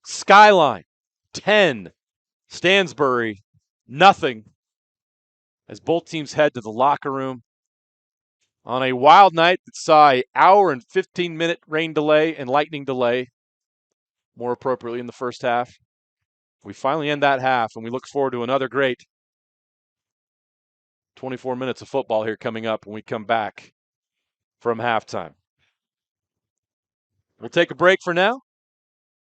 Skyline, 10. Stansbury, nothing. As both teams head to the locker room on a wild night that saw an hour and 15-minute rain delay and lightning delay, more appropriately in the first half. We finally end that half, and we look forward to another great 24 minutes of football here coming up when we come back from halftime. We'll take a break for now.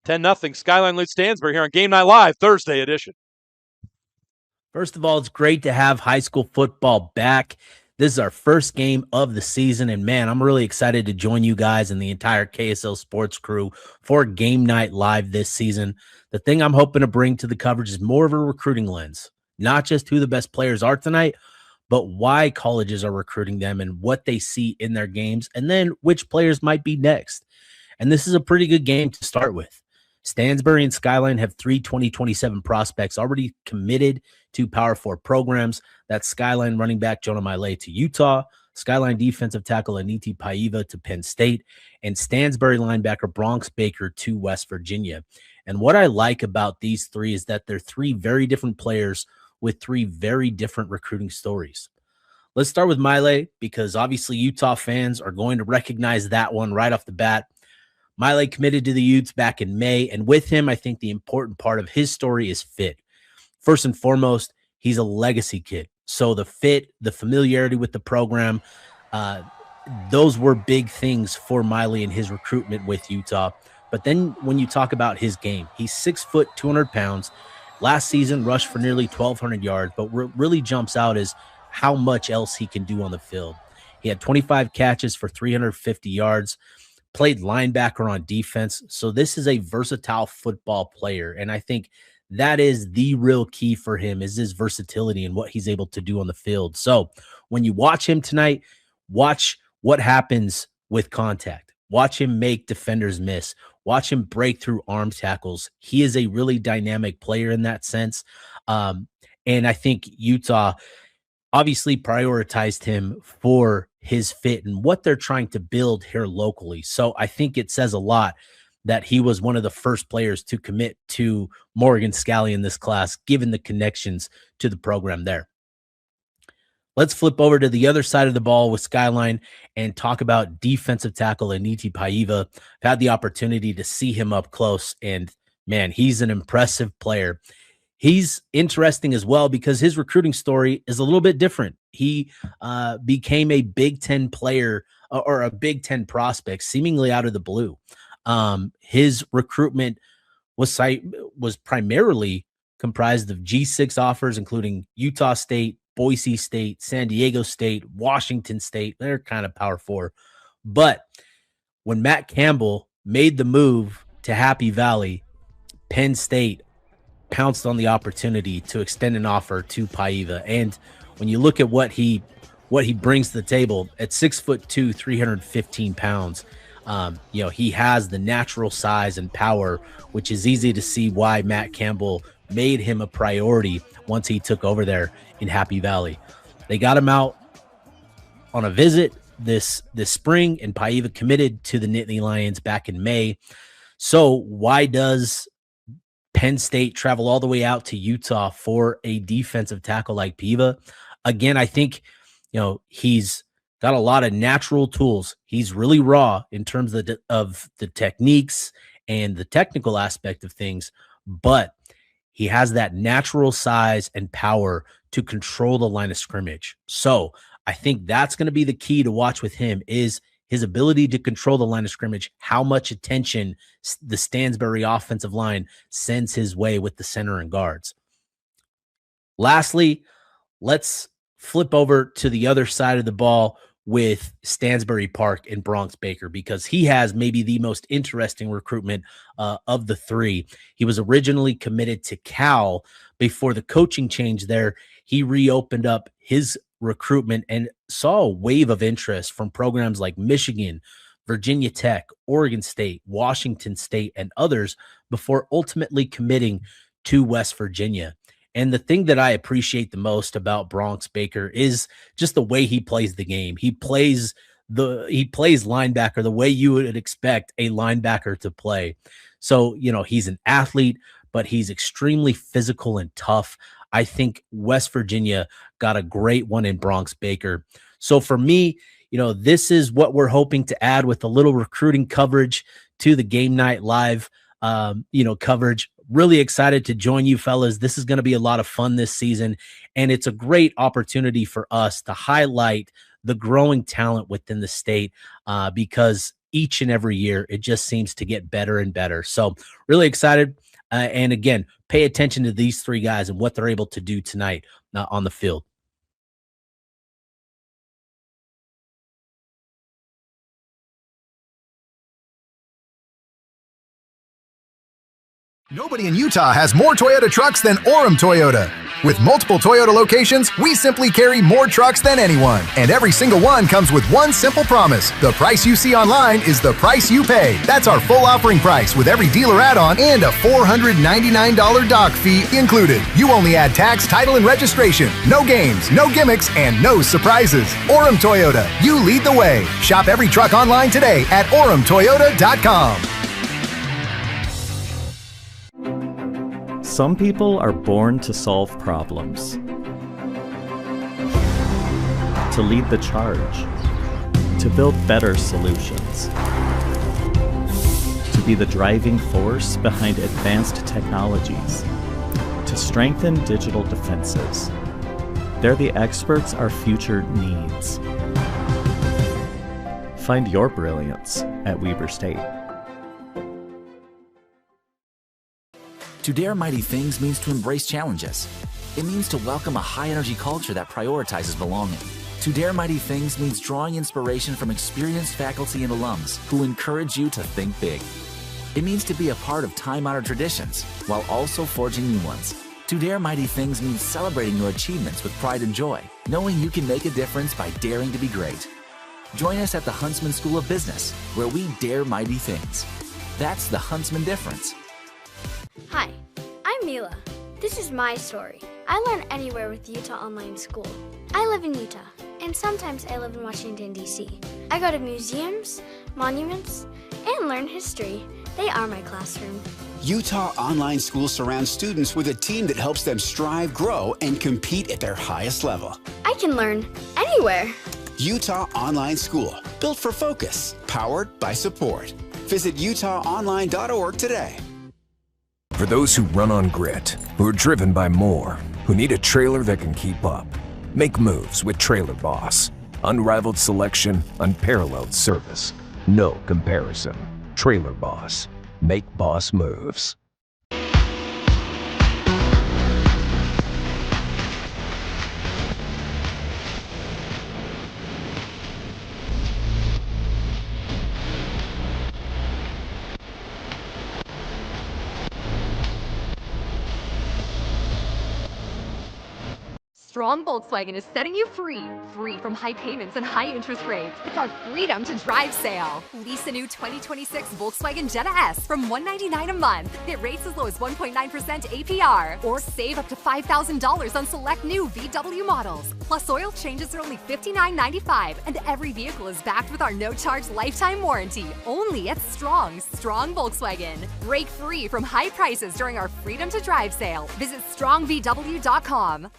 10-0. Skyline leads Stansbury here on Game Night Live, Thursday edition. First of all, it's great to have high school football back. This is our first game of the season, and man, I'm really excited to join you guys and the entire KSL sports crew for Game Night Live this season. The thing I'm hoping to bring to the coverage is more of a recruiting lens, not just who the best players are tonight, but why colleges are recruiting them and what they see in their games, and then which players might be next. And this is a pretty good game to start with. Stansbury and Skyline have 3 2027 prospects already committed to Power 4 programs. That's Skyline running back Jonah Miley to Utah, Skyline defensive tackle Aniti Paiva to Penn State, and Stansbury linebacker Bronx Baker to West Virginia. And what I like about these three is that they're 3 very different players with 3 very different recruiting stories. Let's start with Miley, because obviously Utah fans are going to recognize that one right off the bat. Miley committed to the Utes back in May, and with him, I think the important part of his story is fit. First and foremost, he's a legacy kid. So the fit, the familiarity with the program, those were big things for Miley in his recruitment with Utah. But then when you talk about his game, he's 6 foot, 200 pounds. Last season, rushed for nearly 1,200 yards, but what really jumps out is how much else he can do on the field. He had 25 catches for 350 yards. Played linebacker on defense. So this is a versatile football player. And I think that is the real key for him, is his versatility and what he's able to do on the field. So when you watch him tonight, watch what happens with contact. Watch him make defenders miss. Watch him break through arm tackles. He is a really dynamic player in that sense. And I think Utah obviously prioritized him for his fit and what they're trying to build here locally. So I think it says a lot that he was one of the first players to commit to Morgan Scalley in this class, given the connections to the program there. Let's flip over to the other side of the ball with Skyline and talk about defensive tackle Aniti Paiva. I've had the opportunity to see him up close, and man, he's an impressive player. He's interesting as well because his recruiting story is a little bit different. He became a Big Ten player or a Big Ten prospect seemingly out of the blue. His recruitment was primarily comprised of G6 offers, including Utah State, Boise State, San Diego State, Washington State. They're kind of Power 4. But when Matt Campbell made the move to Happy Valley, Penn State pounced on the opportunity to extend an offer to Paiva. And when you look at what he brings to the table at 6'2", 315 pounds, he has the natural size and power, which is easy to see why Matt Campbell made him a priority once he took over there in Happy Valley. They got him out on a visit this spring, and Paiva committed to the Nittany Lions back in May. So why does Penn State travel all the way out to Utah for a defensive tackle like Paiva? Again, I think, he's got a lot of natural tools. He's really raw in terms of the techniques and the technical aspect of things, but he has that natural size and power to control the line of scrimmage. So I think that's going to be the key to watch with him, is his ability to control the line of scrimmage, how much attention the Stansbury offensive line sends his way with the center and guards. Lastly, let's flip over to the other side of the ball with Stansbury Park and Bronx Baker, because he has maybe the most interesting recruitment of the 3. He was originally committed to Cal. Before the coaching change there, he reopened up his recruitment and saw a wave of interest from programs like Michigan, Virginia Tech, Oregon State, Washington State, and others before ultimately committing to West Virginia. And the thing that I appreciate the most about Bronx Baker is just the way he plays the game. He plays linebacker the way you would expect a linebacker to play. So, he's an athlete, but he's extremely physical and tough. I think West Virginia got a great one in Bronx Baker. So for me, this is what we're hoping to add with a little recruiting coverage to the Game Night Live, coverage. Really excited to join you fellas. This is going to be a lot of fun this season, and it's a great opportunity for us to highlight the growing talent within the state, because each and every year. It just seems to get better and better. So really excited. And again, pay attention to these three guys and what they're able to do tonight on the field. Nobody in Utah has more Toyota trucks than Orem Toyota. With multiple Toyota locations, we simply carry more trucks than anyone. And every single one comes with one simple promise. The price you see online is the price you pay. That's our full offering price with every dealer add-on and a $499 dock fee included. You only add tax, title, and registration. No games, no gimmicks, and no surprises. Orem Toyota, you lead the way. Shop every truck online today at oremtoyota.com. Some people are born to solve problems, to lead the charge, to build better solutions, to be the driving force behind advanced technologies, to strengthen digital defenses. They're the experts our future needs. Find your brilliance at Weber State. To dare mighty things means to embrace challenges. It means to welcome a high-energy culture that prioritizes belonging. To dare mighty things means drawing inspiration from experienced faculty and alums who encourage you to think big. It means to be a part of time-honored traditions while also forging new ones. To dare mighty things means celebrating your achievements with pride and joy, knowing you can make a difference by daring to be great. Join us at the Huntsman School of Business, where we dare mighty things. That's the Huntsman difference. Hi, I'm Mila. This is my story. I learn anywhere with Utah Online School. I live in Utah, and sometimes I live in Washington, D.C. I go to museums, monuments, and learn history. They are my classroom. Utah Online School surrounds students with a team that helps them strive, grow, and compete at their highest level. I can learn anywhere. Utah Online School, built for focus, powered by support. Visit utahonline.org today. For those who run on grit, who are driven by more, who need a trailer that can keep up, make moves with Trailer Boss. Unrivaled selection, unparalleled service. No comparison. Trailer Boss. Make boss moves. Strong Volkswagen is setting you free from high payments and high interest rates. It's our Freedom to Drive sale. Lease a new 2026 Volkswagen Jetta S from $199 a month. Get rates as low as 1.9% APR. Or save up to $5,000 on select new VW models. Plus oil changes are only $59.95. And every vehicle is backed with our no-charge lifetime warranty. Only at Strong Volkswagen. Break free from high prices during our Freedom to Drive sale. Visit strongvw.com.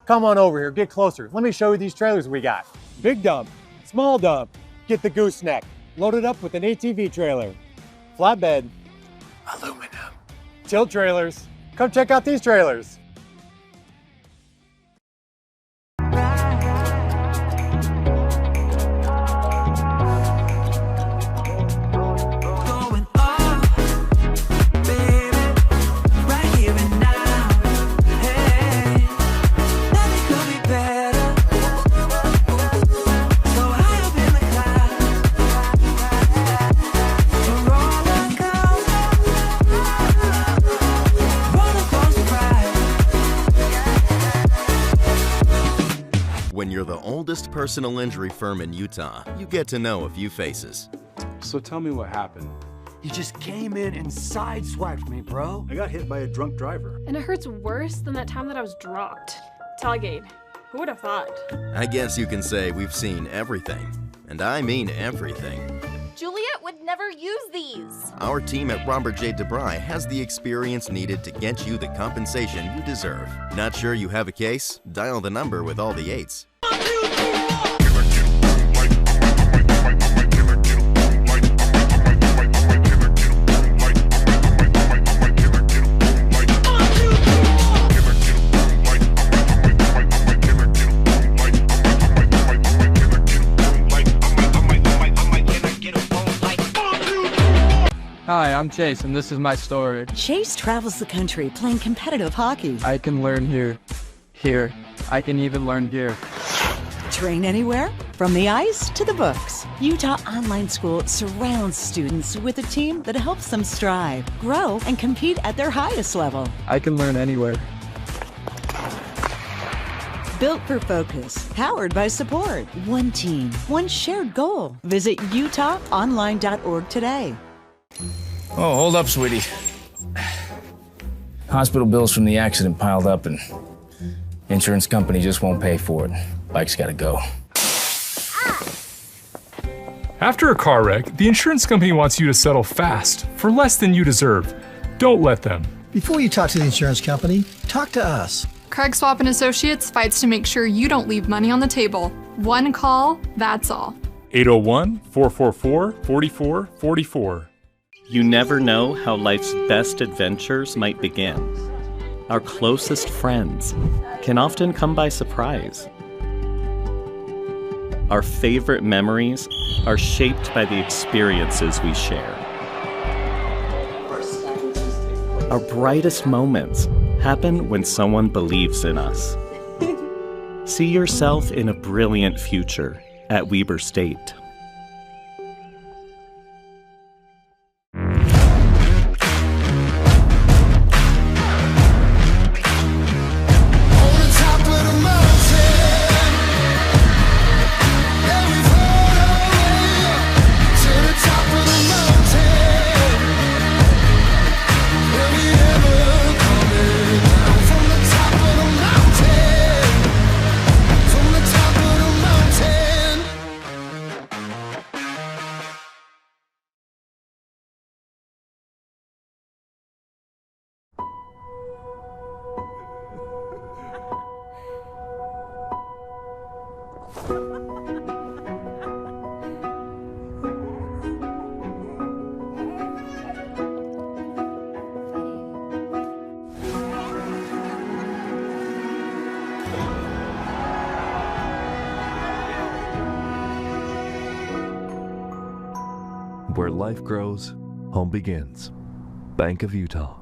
Come on over here, get closer. Let me show you these trailers we got. Big dump, small dump, get the gooseneck. Loaded up with an ATV trailer. Flatbed, aluminum. Tilt trailers. Come check out these trailers. When you're the oldest personal injury firm in Utah, you get to know a few faces. So tell me what happened. You just came in and sideswiped me, bro. I got hit by a drunk driver. And it hurts worse than that time that I was dropped. Tailgate. Who would have thought? I guess you can say we've seen everything. And I mean everything. Juliet would never use these. Our team at Robert J. DeBry has the experience needed to get you the compensation you deserve. Not sure you have a case? Dial the number with all the 8s. Hi, I'm Chase, and this is my story. Chase travels the country playing competitive hockey. I can learn here. I can even learn here. Train anywhere, from the ice to the books. Utah Online School surrounds students with a team that helps them strive, grow, and compete at their highest level. I can learn anywhere. Built for focus, powered by support. One team, one shared goal. Visit utahonline.org today. Oh, hold up, sweetie. Hospital bills from the accident piled up and insurance company just won't pay for it. Bike's gotta go. After a car wreck, the insurance company wants you to settle fast for less than you deserve. Don't let them. Before you talk to the insurance company, talk to us. Craig Swap and Associates fights to make sure you don't leave money on the table. One call, that's all. 801-444-4444. You never know how life's best adventures might begin. Our closest friends can often come by surprise. Our favorite memories are shaped by the experiences we share. Our brightest moments happen when someone believes in us. See yourself in a brilliant future at Weber State. Where life grows, home begins. Bank of Utah.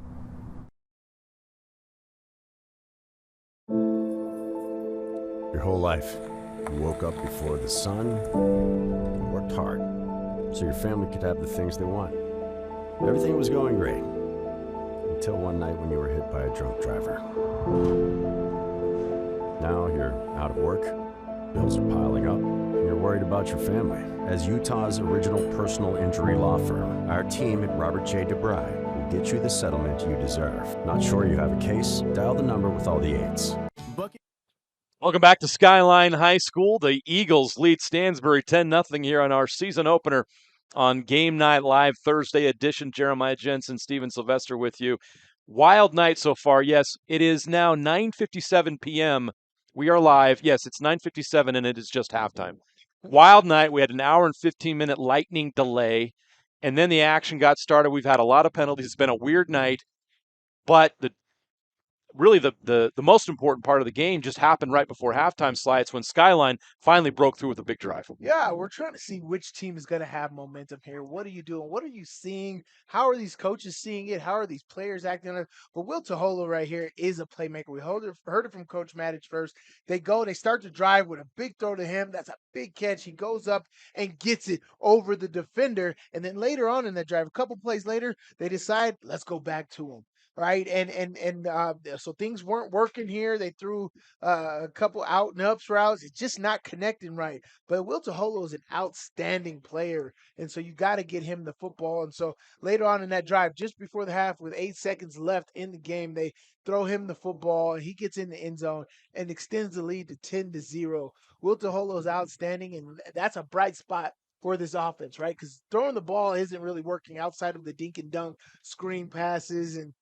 Your whole life, you woke up before the sun and worked hard so your family could have the things they want. Everything was going great until one night when you were hit by a drunk driver. Now you're out of work, bills are piling up, and you're worried about your family. As Utah's original personal injury law firm, our team at Robert J. DeBry will get you the settlement you deserve. Not sure you have a case? Dial the number with all the 8s. Welcome back to Skyline High School. The Eagles lead Stansbury 10-0 here on our season opener on Game Night Live Thursday edition. Jeremiah Jensen, Steven Sylvester with you. Wild night so far. Yes, it is now 9:57 p.m. We are live. Yes, it's 9:57 and it is just halftime. Wild night. We had an hour and 15-minute lightning delay, and then the action got started. We've had a lot of penalties. It's been a weird night, but the most important part of the game just happened right before halftime, Slides, when Skyline finally broke through with a big drive. Yeah, we're trying to see which team is going to have momentum here. What are you doing? What are you seeing? How are these coaches seeing it? How are these players acting on it? But Will Taholo right here is a playmaker. We heard it from Coach Maddich first. They start to drive with a big throw to him. That's a big catch. He goes up and gets it over the defender. And then later on in that drive, a couple plays later, they decide, let's go back to him. right? And so things weren't working here. They threw a couple out and ups routes. It's just not connecting right. But Will Taholo is an outstanding player, and so you got to get him the football. And so later on in that drive, just before the half, with 8 seconds left in the game, they throw him the football, and he gets in the end zone and extends the lead to 10-0. Will Taholo is outstanding, and that's a bright spot for this offense, right? Because throwing the ball isn't really working outside of the dink and dunk screen passes and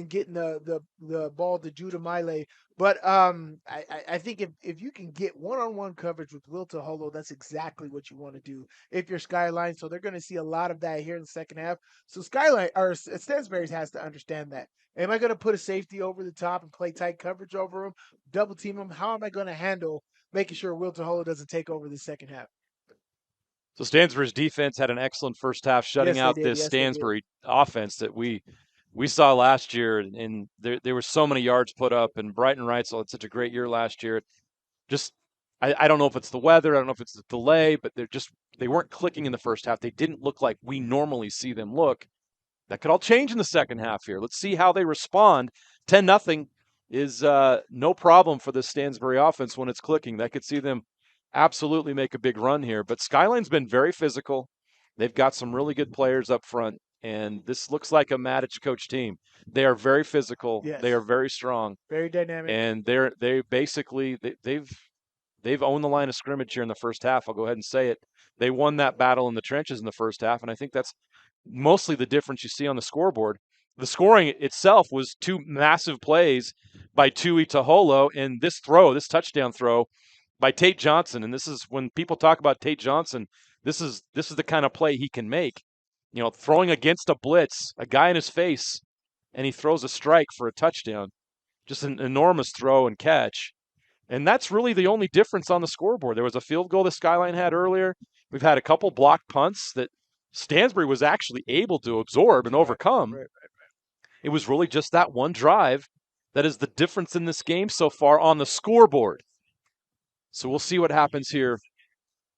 getting the ball to Judah Miley. But I think if you can get one-on-one coverage with Will Taholo, that's exactly what you want to do if you're Skyline. So they're going to see a lot of that here in the second half. So Skyline or Stansbury has to understand that. Am I going to put a safety over the top and play tight coverage over him, double team him? How am I going to handle making sure Will Taholo doesn't take over the second half? So Stansbury's defense had an excellent first half, shutting out this Stansbury offense that we saw last year, and there were so many yards put up, and Brighton Reitzel had such a great year last year. Just I don't know if it's the weather, I don't know if it's the delay, but they weren't clicking in the first half. They didn't look like we normally see them look. That could all change in the second half here. Let's see how they respond. 10-0 is no problem for the Stansbury offense when it's clicking. That could see them absolutely make a big run here. But Skyline's been very physical. They've got some really good players up front, and this looks like a Matic coach team. They are very physical. Yes. They are very strong. Very dynamic. And they've owned the line of scrimmage here in the first half. I'll go ahead and say it. They won that battle in the trenches in the first half, and I think that's mostly the difference you see on the scoreboard. The scoring itself was two massive plays by Tui Taholo, and this touchdown throw by Tate Johnson. And this is when people talk about Tate Johnson, this is the kind of play he can make. You know, throwing against a blitz, a guy in his face, and he throws a strike for a touchdown. Just an enormous throw and catch. And that's really the only difference on the scoreboard. There was a field goal the Skyline had earlier. We've had a couple blocked punts that Stansbury was actually able to absorb and overcome. Right. It was really just that one drive that is the difference in this game so far on the scoreboard. So we'll see what happens here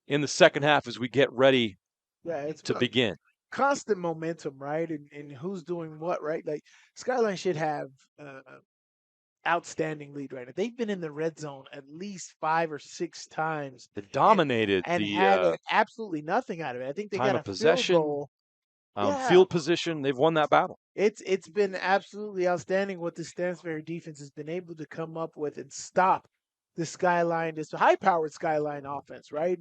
in the second half as we get ready to begin. Constant momentum, right? And who's doing what, right? Like Skyline should have outstanding lead right now. They've been in the red zone at least 5 or 6 times. They dominated and had absolutely nothing out of it. I think they got a possession, field goal. Field position. They've won that battle. It's been absolutely outstanding what the Stansbury defense has been able to come up with and stop the Skyline, this high-powered Skyline offense, right?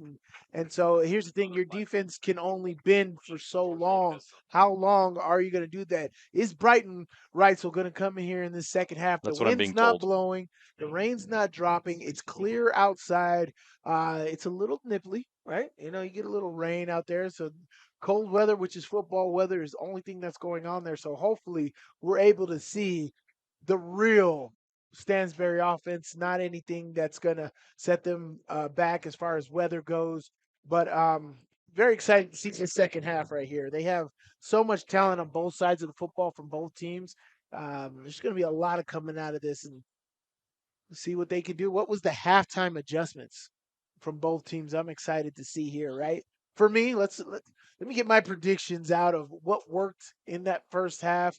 And so here's the thing: your defense can only bend for so long. How long are you going to do that? Is Brighton Reitzel going to come in here in the second half? That's the what I'm wind's being not told. blowing, the rain's not dropping. It's clear outside. It's a little nipply, right? You know, you get a little rain out there, so cold weather, which is football weather, is the only thing that's going on there. So hopefully we're able to see the real Stansbury offense, not anything that's going to set them back as far as weather goes. But very excited to see the second half right here. They have so much talent on both sides of the football from both teams. There's going to be a lot of coming out of this and see what they can do. What was the halftime adjustments from both teams? I'm excited to see here, right? For me, let me get my predictions out of what worked in that first half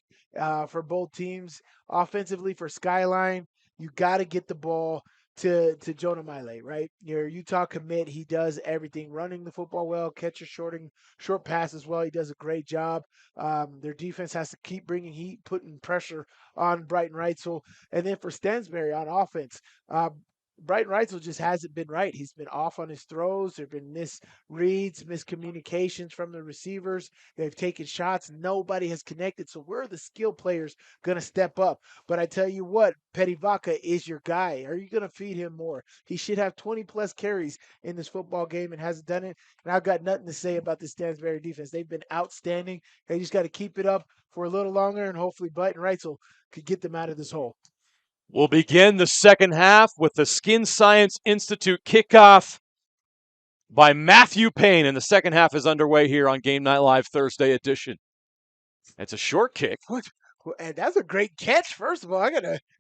for both teams. Offensively for Skyline, you got to get the ball to Jonah Miley, right? Your Utah commit, he does everything, running the football well, catcher short passes well. He does a great job. Their defense has to keep bringing heat, putting pressure on Brighton Reitzel. And then for Stansbury on offense, Brighton Reitzel just hasn't been right. He's been off on his throws. There have been misreads, miscommunications from the receivers. They've taken shots. Nobody has connected. So where are the skill players going to step up? But I tell you what, Petty Vaca is your guy. Are you going to feed him more? He should have 20-plus carries in this football game and hasn't done it. And I've got nothing to say about the Stansbury defense. They've been outstanding. They just got to keep it up for a little longer, and hopefully Brighton Reitzel could get them out of this hole. We'll begin the second half with the Skin Science Institute kickoff by Matthew Payne, and the second half is underway here on Game Night Live Thursday edition. It's a short kick. And that's a great catch, first of all.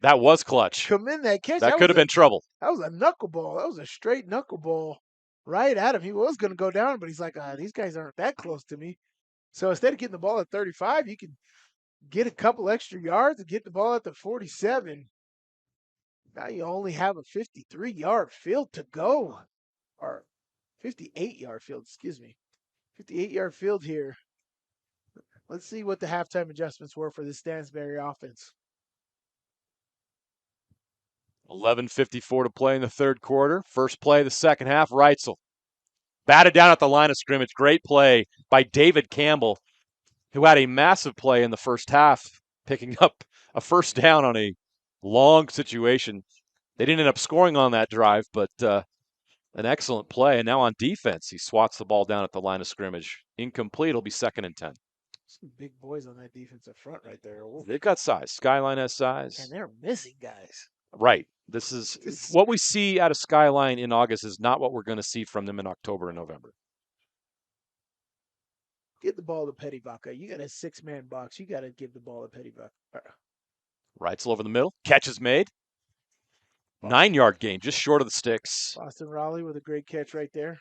That was clutch. Commend that catch. That could have been trouble. That was a knuckleball. That was a straight knuckleball right at him. He was going to go down, but he's like, these guys aren't that close to me. So instead of getting the ball at 35, you can get a couple extra yards and get the ball at the 47. Now you only have a 53-yard field to go, or 58-yard field, excuse me. 58-yard field here. Let's see what the halftime adjustments were for the Stansbury offense. 11:54 to play in the third quarter. First play of the second half, Reitzel. Batted down at the line of scrimmage. Great play by David Campbell, who had a massive play in the first half, picking up a first down on a long situation. They didn't end up scoring on that drive, but an excellent play. And now on defense, he swats the ball down at the line of scrimmage. Incomplete. It'll be 2nd and 10. Some big boys on that defensive front right there. Ooh. They've got size. Skyline has size. And they're missing guys. Right. This is what we see out of Skyline in August is not what we're going to see from them in October and November. Get the ball to Petty Vaca. You got a 6-man box. You got to give the ball to Petty Vaca. Reitzel over the middle. Catch is made. 9-yard gain, just short of the sticks. Boston Raleigh with a great catch right there.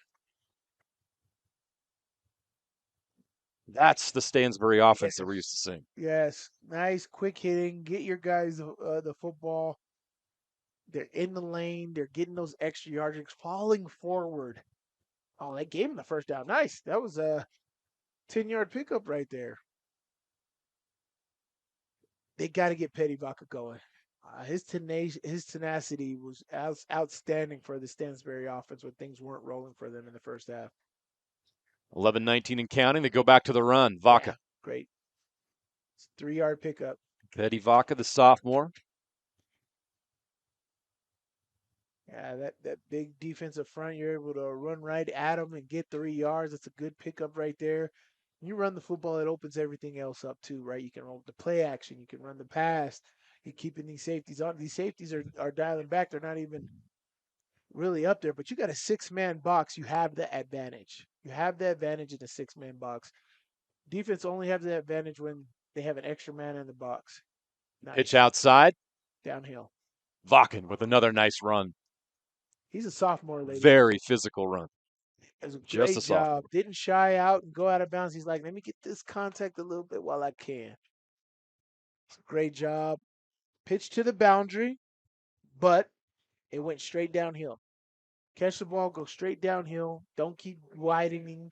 That's the Stansbury offense that we're used to seeing. Yes. Nice, quick hitting. Get your guys the football. They're in the lane. They're getting those extra yards, falling forward. Oh, that gave him the first down. Nice. That was a 10-yard pickup right there. They got to get Petty Vaca going. His tenacity was outstanding for the Stansbury offense when things weren't rolling for them in the first half. 11-19 and counting. They go back to the run. Vaca. Yeah, great. It's a 3-yard pickup. Petty Vaca, the sophomore. Yeah, that big defensive front, you're able to run right at them and get 3 yards. It's a good pickup right there. When you run the football, it opens everything else up too, right? You can roll the play action. You can run the pass. You're keeping these safeties on. These safeties are dialing back. They're not even really up there. But you got a 6-man box. You have the advantage. You have the advantage in the 6-man box. Defense only has the advantage when they have an extra man in the box. Nice. Pitch outside. Downhill. Vacan with another nice run. He's a sophomore, ladies. Very physical run. It was a Just great a sophomore. job. Didn't shy out and go out of bounds. He's like, let me get this contact a little bit while I can. It's a great job. Pitch to the boundary, but it went straight downhill. Catch the ball, go straight downhill. Don't keep widening.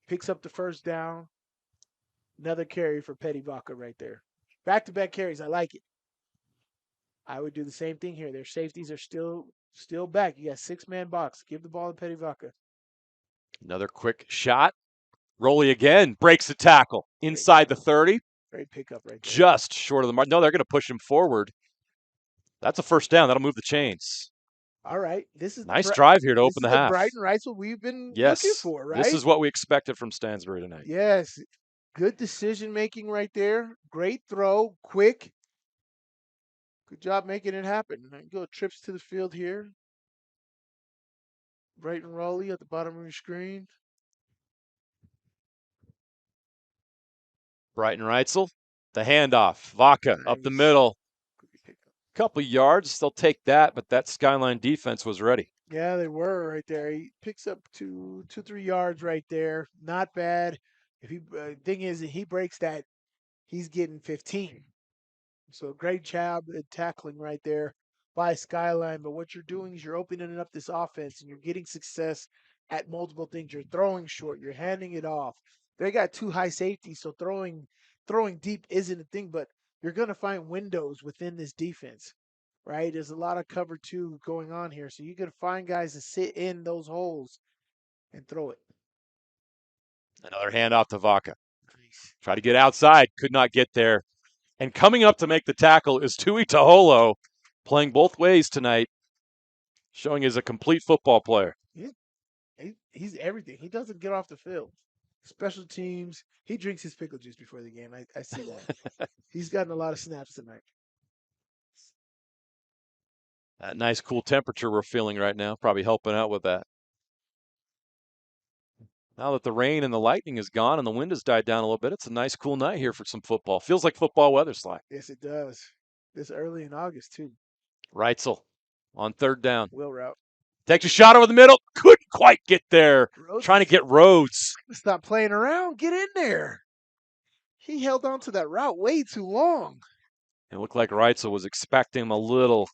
Picks up the first down. Another carry for Petty Vaca right there. Back-to-back carries. I like it. I would do the same thing here. Their safeties are still back. You got 6-man box. Give the ball to Petty Vaca. Another quick shot. Rolly again breaks the tackle inside the 30. Great pickup right there. Just short of the mark. No, they're going to push him forward. That's a first down. That'll move the chains. All right. This is nice drive here to open the half. Brighton Reitzel we've been looking for, right? This is what we expected from Stansbury tonight. Yes. Good decision making right there. Great throw. Quick. Good job making it happen. Go trips to the field here. Brighton Raleigh at the bottom of your screen. Brighton Reitzel, the handoff. Vaca up the middle. Couple yards, they'll take that, but that Skyline defense was ready. Yeah, they were right there. He picks up 2-3 yards right there. Not bad. If he thing is, if he breaks that, he's getting 15. So great job at tackling right there by Skyline. But what you're doing is you're opening up this offense and you're getting success at multiple things. You're throwing short. You're handing it off. They got 2 high safeties, so throwing deep isn't a thing. But you're going to find windows within this defense, right? There's a lot of cover 2 going on here. So you're going to find guys to sit in those holes and throw it. Another handoff to Vaca. Nice. Try to get outside. Could not get there. And coming up to make the tackle is Tui Taholo, playing both ways tonight, showing he's a complete football player. Yeah. He's everything. He doesn't get off the field. Special teams. He drinks his pickle juice before the game. I see that. He's gotten a lot of snaps tonight. That nice cool temperature we're feeling right now, probably helping out with that. Now that the rain and the lightning is gone and the wind has died down a little bit, it's a nice cool night here for some football. Feels like football weather, Sly. Yes, it does. This early in August, too. Reitzel on third down. Wheel route. Takes a shot over the middle. Couldn't quite get there. Trying to get Rhodes. Stop playing around. Get in there. He held on to that route way too long. It looked like Reitzel was expecting him a little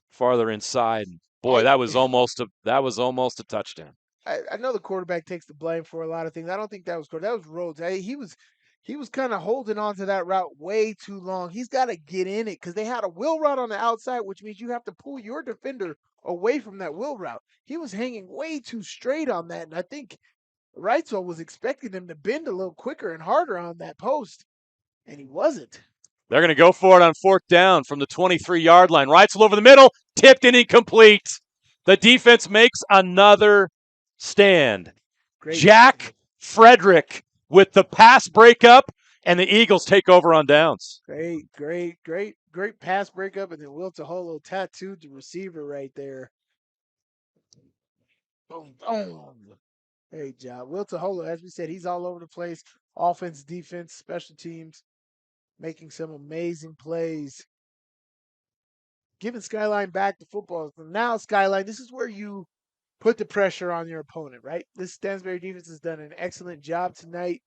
farther inside. Boy, that was almost a touchdown. I know the quarterback takes the blame for a lot of things. I don't think that was that was Rhodes. He was kind of holding on to that route way too long. He's got to get in it because they had a wheel route on the outside, which means you have to pull your defender away from that wheel route. He was hanging way too straight on that, and I think Reitzel was expecting him to bend a little quicker and harder on that post, and he wasn't. They're going to go for it on 4th down from the 23-yard line. Reitzel over the middle, tipped and incomplete. The defense makes another stand. Great. Jack Frederick with the pass breakup, and the Eagles take over on downs. Great pass breakup, and then Will Taholo tattooed the receiver right there. Boom, boom. Great job. Will Taholo, as we said, he's all over the place. Offense, defense, special teams, making some amazing plays. Giving Skyline back the football. Now, Skyline, this is where you put the pressure on your opponent, right? This Stansbury defense has done an excellent job tonight,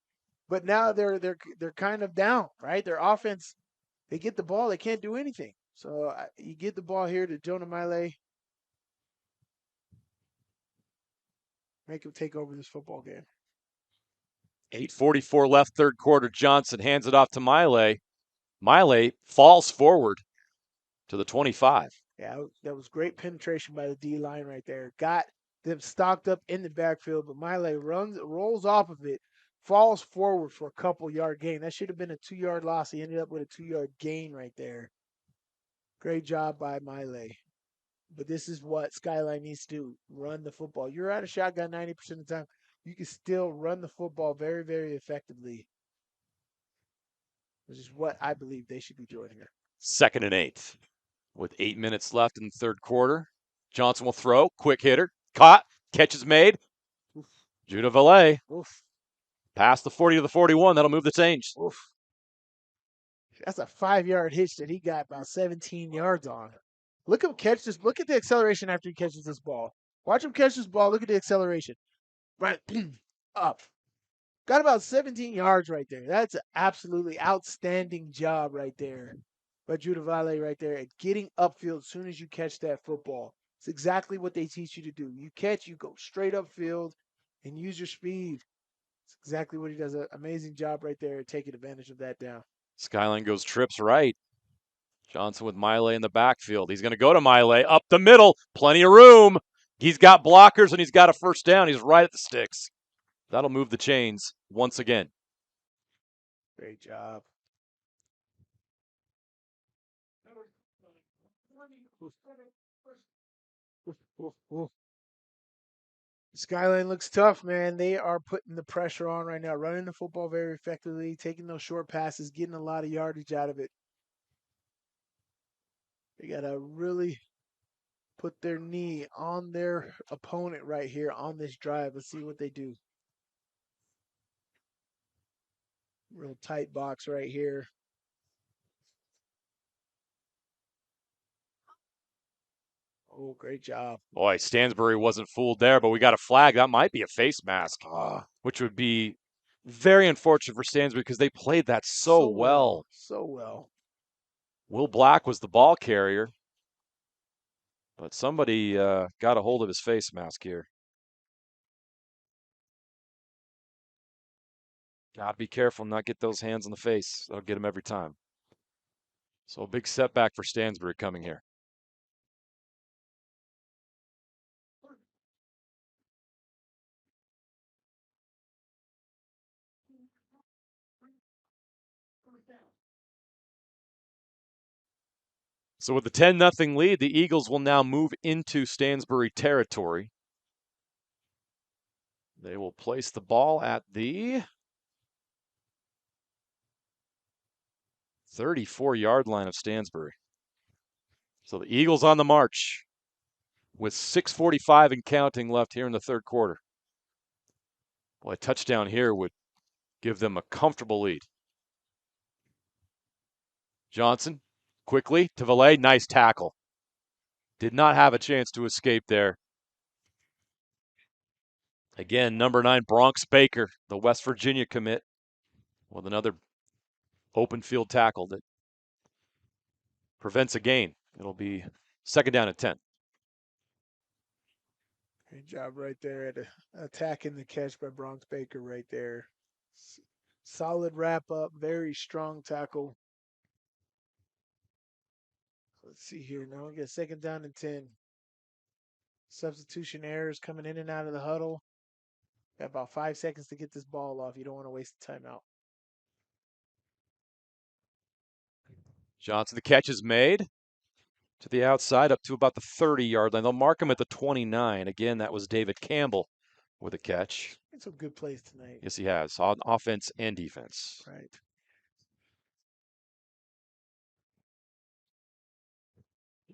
but now they're kind of down, right? Their offense, they get the ball, they can't do anything. So you get the ball here to Jonah Miley. Make him take over this football game. 8:44 left, third quarter. Johnson hands it off to Miley. Miley falls forward to the 25. Yeah, that was great penetration by the D line right there. Got them stocked up in the backfield, but Miley rolls off of it, falls forward for a couple-yard gain. That should have been a 2-yard loss. He ended up with a 2-yard gain right there. Great job by Miley. But this is what Skyline needs to do, run the football. You're out of shotgun 90% of the time. You can still run the football very, very effectively, which is what I believe they should be doing here. 2nd and 8 with 8 minutes left in the third quarter. Johnson will throw. Quick hitter. Caught. Catch is made. Oof. Judah Valet. Oof. Past the 40 to the 41. That'll move the change. Oof. That's a 5-yard hitch that he got about 17 yards on. Look at him catch this. Look at the acceleration after he catches this ball. Watch him catch this ball. Look at the acceleration. Right. Up. Got about 17 yards right there. That's an absolutely outstanding job right there by Judah Valle right there at getting upfield as soon as you catch that football. It's exactly what they teach you to do. You catch, you go straight upfield and use your speed. It's exactly what he does. An amazing job right there, taking advantage of that down. Skyline goes trips right. Johnson with Miley in the backfield. He's going to go to Miley up the middle. Plenty of room. He's got blockers and he's got a first down. He's right at the sticks. That'll move the chains once again. Great job. Skyline looks tough, man. They are putting the pressure on right now, running the football very effectively, taking those short passes, getting a lot of yardage out of it. They got to really put their knee on their opponent right here on this drive. Let's see what they do. Real tight box right here. Oh, great job. Boy, Stansbury wasn't fooled there, but we got a flag. That might be a face mask, which would be very unfortunate for Stansbury because they played that so well. So well. Will Black was the ball carrier, but somebody got a hold of his face mask here. Got to be careful and not get those hands on the face. That'll get him every time. So a big setback for Stansbury coming here. So with the 10-0 lead, the Eagles will now move into Stansbury territory. They will place the ball at the 34-yard line of Stansbury. So the Eagles on the march with 6:45 and counting left here in the third quarter. Boy, a touchdown here would give them a comfortable lead. Johnson quickly to Valet. Nice tackle. Did not have a chance to escape there. Again, number 9, Bronx Baker, the West Virginia commit, with another open field tackle that prevents a gain. It'll be 2nd down and 10. Great job right there at attacking the catch by Bronx Baker right there. Solid wrap up, very strong tackle. Let's see here. Now we get 2nd down and 10. Substitution errors coming in and out of the huddle. Got about 5 seconds to get this ball off. You don't want to waste the timeout. Johnson, the catch is made to the outside up to about the 30-yard line. They'll mark him at the 29. Again, that was David Campbell with a catch. It's some good plays tonight. Yes, he has, on offense and defense. Right.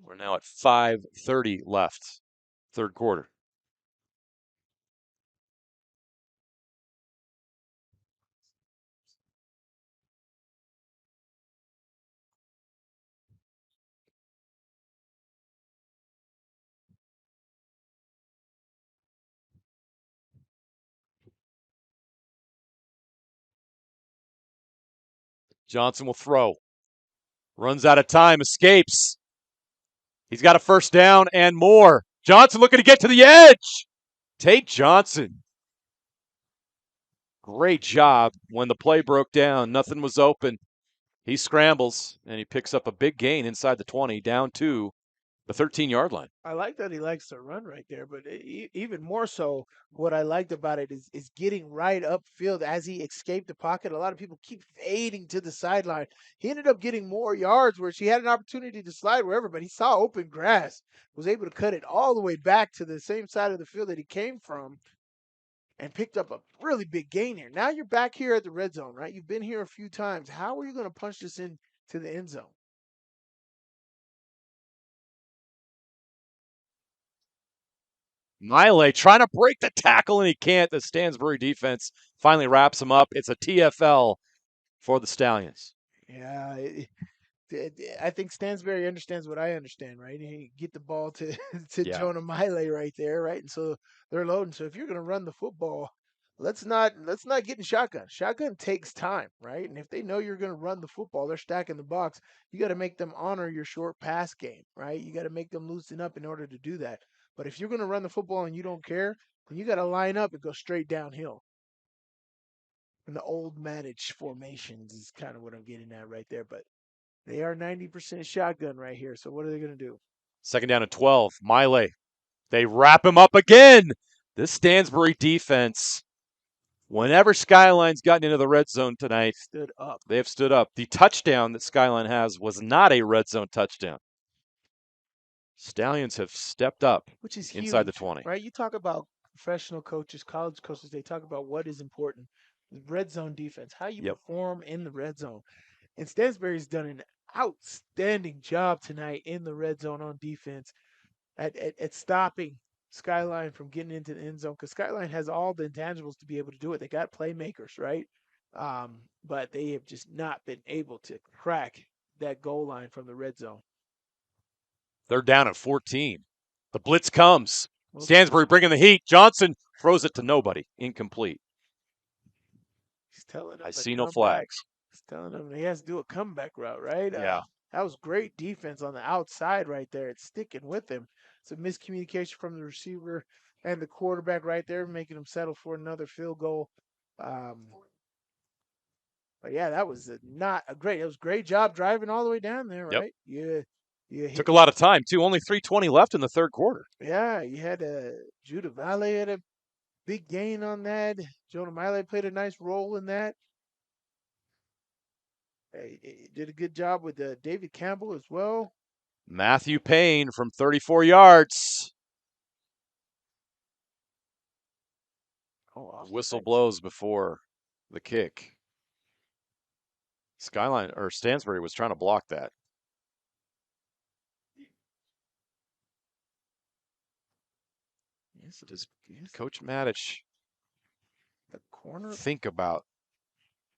We're now at 5:30 left, 3rd quarter. Johnson will throw. Runs out of time, escapes. He's got a 1st down and more. Johnson looking to get to the edge. Tate Johnson. Great job when the play broke down. Nothing was open. He scrambles, and he picks up a big gain inside the 20, down to the 13-yard line. I like that he likes to run right there, but even more so, what I liked about it is getting right upfield as he escaped the pocket. A lot of people keep fading to the sideline. He ended up getting more yards, where he had an opportunity to slide wherever, but he saw open grass, was able to cut it all the way back to the same side of the field that he came from, and picked up a really big gain here. Now you're back here at the red zone, right? You've been here a few times. How are you going to punch this into the end zone? Miley trying to break the tackle, and he can't. The Stansbury defense finally wraps him up. It's a TFL for the Stallions. Yeah, I think Stansbury understands what I understand, right? He get the ball to Jonah Miley right there, right? And so they're loading. So if you're going to run the football, let's not get in shotgun. Shotgun takes time, right? And if they know you're going to run the football, they're stacking the box. You got to make them honor your short pass game, right? You got to make them loosen up in order to do that. But if you're going to run the football and you don't care, then you got to line up and go straight downhill. And the old managed formations is kind of what I'm getting at right there. But they are 90% shotgun right here. So what are they going to do? 2nd down and 12. Miley. They wrap him up again. This Stansbury defense, whenever Skyline's gotten into the red zone tonight, stood up. They have stood up. The touchdown that Skyline has was not a red zone touchdown. Stallions have stepped up, which is inside huge, the 20. Right? You talk about professional coaches, college coaches, they talk about what is important. Red zone defense, how you perform in the red zone. And Stansbury's done an outstanding job tonight in the red zone on defense at stopping Skyline from getting into the end zone, because Skyline has all the intangibles to be able to do it. They got playmakers, right? But they have just not been able to crack that goal line from the red zone. 3rd down and 14. The blitz comes. Stansbury bringing the heat. Johnson throws it to nobody. Incomplete. He's telling him I see no flags. He's telling him he has to do a comeback route, right? Yeah. That was great defense on the outside right there. It's sticking with him. It's a miscommunication from the receiver and the quarterback right there, making him settle for another field goal. But yeah, that was it was a great job driving all the way down there, right? Yep. Yeah. Took a lot of time, too. Only 3:20 left in the 3rd quarter. Yeah, you had Judah Valley had a big gain on that. Jonah Miley played a nice role in that. He did a good job with David Campbell as well. Matthew Payne from 34 yards. Whistle blows before the kick. Stansbury was trying to block that. Does Coach Matich think about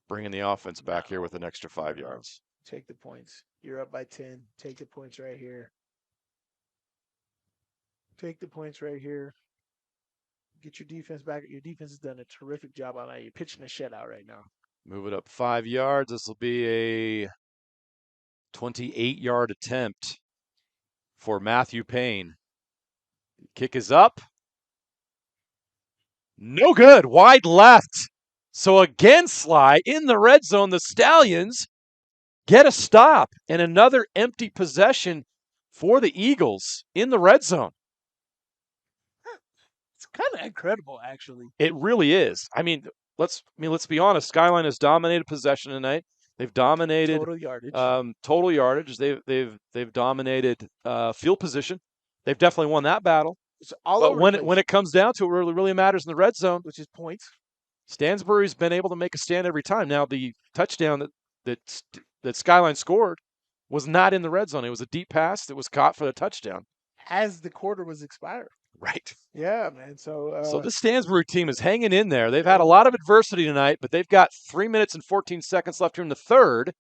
bringing the offense back here with an extra 5 yards? Take the points. You're up by 10. Take the points right here. Take the points right here. Get your defense back. Your defense has done a terrific job on that. You're pitching a shutout right now. Move it up 5 yards. This will be a 28-yard attempt for Matthew Payne. Kick is up. No good. Wide left. So again, Sly, in the red zone, the Stallions get a stop and another empty possession for the Eagles in the red zone. It's kind of incredible, actually. It really is. Let's be honest. Skyline has dominated possession tonight. They've dominated total yardage. Total yardage. They've dominated field position. They've definitely won that battle. But when it comes down to it, really matters in the red zone, which is points. Stansbury's been able to make a stand every time. Now the touchdown that Skyline scored was not in the red zone. It was a deep pass that was caught for the touchdown as the quarter was expired. Right. Yeah, man. So the Stansbury team is hanging in there. They've had a lot of adversity tonight, but they've got 3 minutes and 14 seconds left here in the third,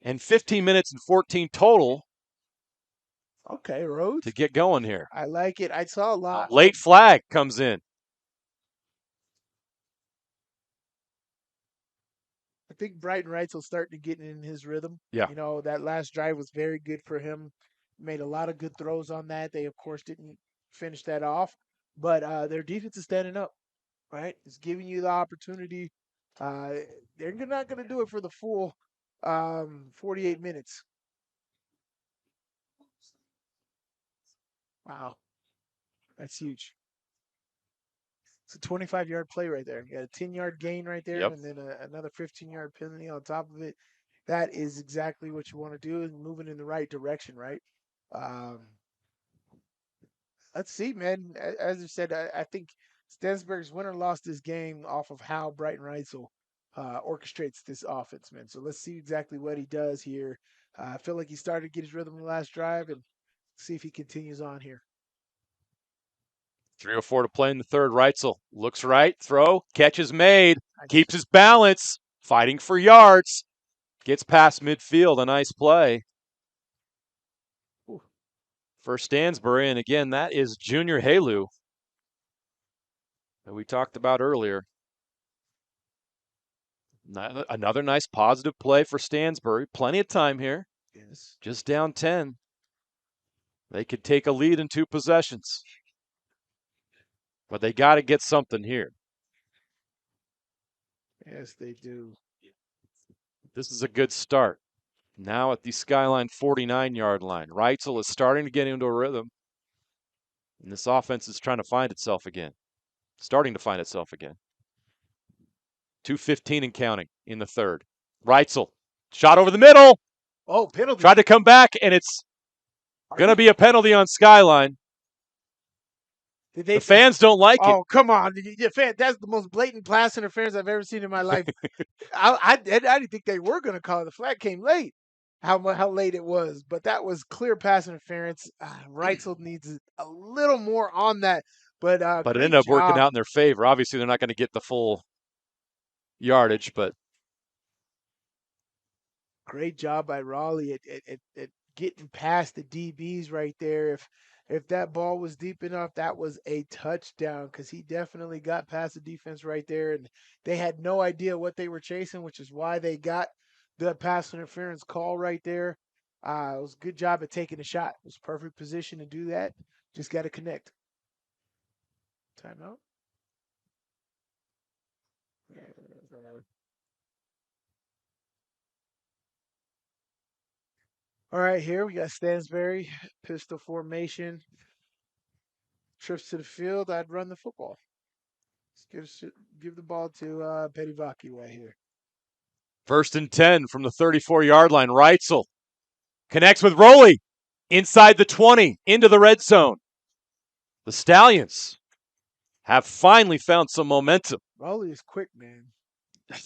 and 15 minutes and 14 total. Okay, Rhodes. To get going here. I like it. I saw a lot. Late flag comes in. I think Brighton Wright's will start to get in his rhythm. Yeah. That last drive was very good for him. Made a lot of good throws on that. They, of course, didn't finish that off. But their defense is standing up, right? It's giving you the opportunity. They're not going to do it for the full 48 minutes. Wow. That's huge. It's a 25-yard play right there. You got a 10-yard gain right there, and then another 15-yard penalty on top of it. That is exactly what you want to do, and moving in the right direction, right? Let's see, man. As I said, I think Stansbury's win or lost this game off of how Brighton Reitzel orchestrates this offense, man. So let's see exactly what he does here. I feel like he started to get his rhythm in the last drive, and see if he continues on here. 3:04 to play in the third. Reitzel looks right, throw, catch is made, keeps his balance, fighting for yards, gets past midfield. A nice play for Stansbury. And again, that is Junior Halu that we talked about earlier. Another nice positive play for Stansbury. Plenty of time here. Yes. Just down 10. They could take a lead in 2 possessions. But they got to get something here. Yes, they do. This is a good start. Now at the Skyline 49-yard line. Reitzel is starting to get into a rhythm. And this offense is trying to find itself again. Starting to find itself again. 2:15 and counting in the third. Reitzel, shot over the middle. Oh, penalty. Tried to come back, and it's going to be a penalty on Skyline. The fans don't like it. Oh, come on. That's the most blatant pass interference I've ever seen in my life. I didn't think they were going to call it. The flag came late, how late it was. But that was clear pass interference. Reitzel needs a little more on that. But it ended up working out in their favor. Obviously, they're not going to get the full yardage, but great job by Raleigh at getting past the DBs right there. If that ball was deep enough, that was a touchdown because he definitely got past the defense right there, and they had no idea what they were chasing, which is why they got the pass interference call right there. It was a good job at taking a shot. It was perfect position to do that. Just got to connect. Timeout. All right, here we got Stansbury, pistol formation, trips to the field. I'd run the football. Let's give the ball to Pettivaki right here. 1st and 10 from the 34-yard line. Reitzel connects with Rowley inside the 20 into the red zone. The Stallions have finally found some momentum. Rowley is quick, man.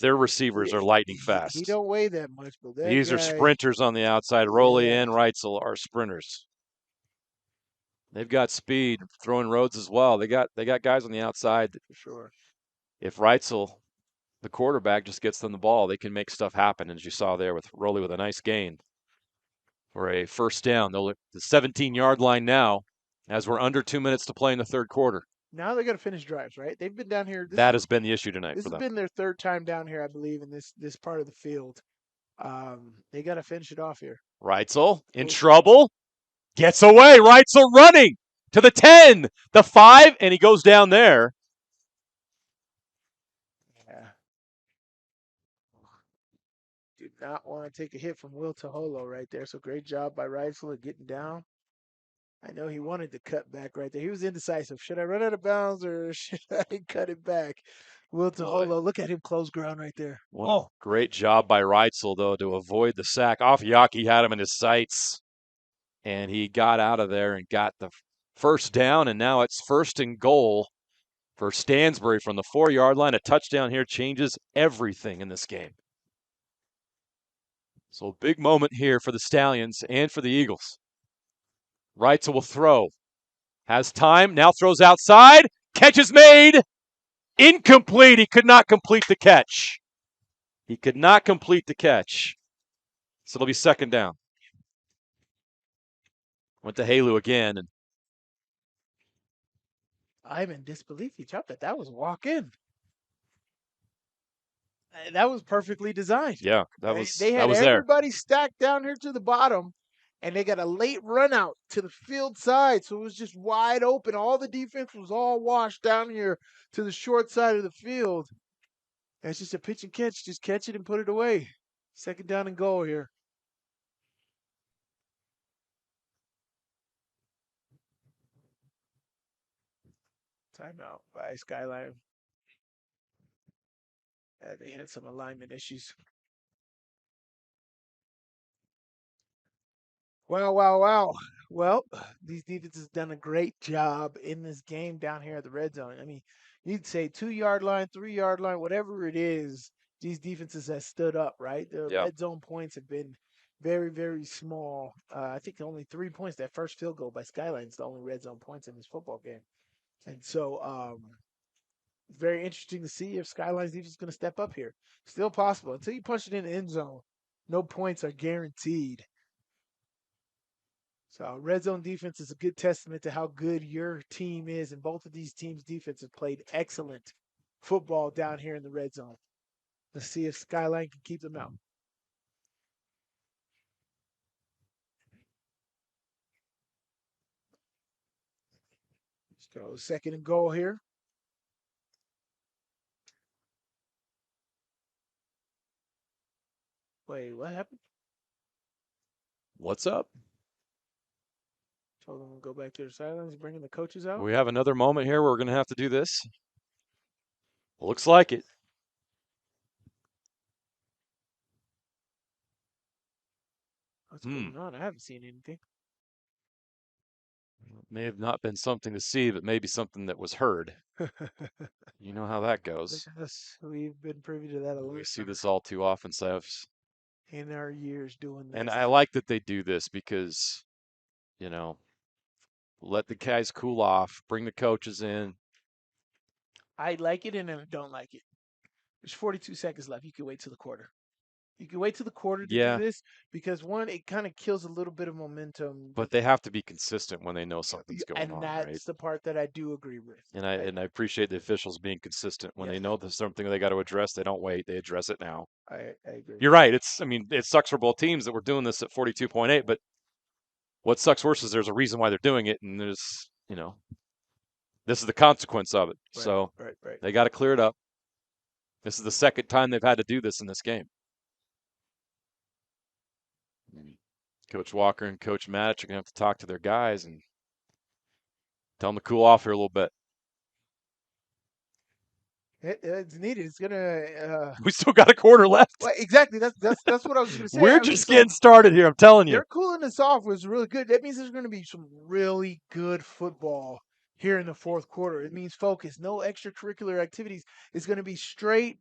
Their receivers are lightning fast. He don't weigh that much, but these are sprinters on the outside. Rowley and Reitzel are sprinters. They've got speed, throwing roads as well. They got guys on the outside. For sure. If Reitzel, the quarterback, just gets them the ball, they can make stuff happen, as you saw there with Rowley with a nice gain for a first down. They'll look the 17-yard line now as we're under 2 minutes to play in the third quarter. Now they got to finish drives, right? They've been down here. That has been the issue tonight This for has them. been their third time down here, I believe, in this part of the field. They got to finish it off here. Reitzel in trouble. Gets away. Reitzel running to the 10, the 5, and he goes down there. Yeah. Did not want to take a hit from Will Taholo right there. So great job by Reitzel at getting down. I know he wanted to cut back right there. He was indecisive. Should I run out of bounds or should I cut it back? Will Taholo, look at him close ground right there. Great job by Reitzel, though, to avoid the sack. Afiaki had him in his sights, and he got out of there and got the first down, and now it's 1st and goal for Stansbury from the 4-yard line. A touchdown here changes everything in this game. So a big moment here for the Stallions and for the Eagles. Reitzel will throw. Has time, now throws outside. Catch is made. Incomplete. He could not complete the catch. He could not complete the catch. So it'll be 2nd down. Went to Halu again. And I'm in disbelief. He chopped it. That was a walk-in. That was perfectly designed. Yeah, They had was there. everybody stacked down here to the bottom, and they got a late run out to the field side, so it was just wide open. All the defense was all washed down here to the short side of the field. And it's just a pitch and catch. Just catch it and put it away. 2nd down and goal here. Timeout by Skyline. They had some alignment issues. Wow. Well, these defenses have done a great job in this game down here at the red zone. I mean, you'd say 2-yard line, 3-yard line, whatever it is, these defenses have stood up, right? The red zone points have been very, very small. I think only 3 points. That first field goal by Skyline is the only red zone points in this football game. And so very interesting to see if Skyline's defense is going to step up here. Still possible. Until you punch it in the end zone, no points are guaranteed. So red zone defense is a good testament to how good your team is, and both of these teams' defense have played excellent football down here in the red zone. Let's see if Skyline can keep them out. Let's go 2nd and goal here. Wait, what happened? What's up? Told them to go back to the sidelines, bringing the coaches out. We have another moment here where we're going to have to do this. Looks like it. What's going on? I haven't seen anything. May have not been something to see, but maybe something that was heard. You know how that goes. Look at us. We've been privy to that a lot. We see this all too often, Sevs. In our years doing this. And I like that they do this because, let the guys cool off, bring the coaches in. I like it and I don't like it. There's 42 seconds left. You can wait till the quarter. You can wait till the quarter to do this because, one, it kind of kills a little bit of momentum. But they have to be consistent when they know something's going on, and that's the part that I do agree with. And I appreciate the officials being consistent. When they know there's something they got to address, they don't wait. They address it now. I agree. You're right. It sucks for both teams that we're doing this at 42.8, but what sucks worse is there's a reason why they're doing it, and there's, this is the consequence of it. Right, so right. They got to clear it up. This is the 2nd time they've had to do this in this game. Coach Walker and Coach Madich are going to have to talk to their guys and tell them to cool off here a little bit. It's needed. It's gonna. We still got a quarter left. Well, exactly. That's what I was going to say. We're just getting started here. I'm telling you. They're cooling us off was really good. That means there's going to be some really good football here in the 4th quarter. It means focus. No extracurricular activities. It's going to be straight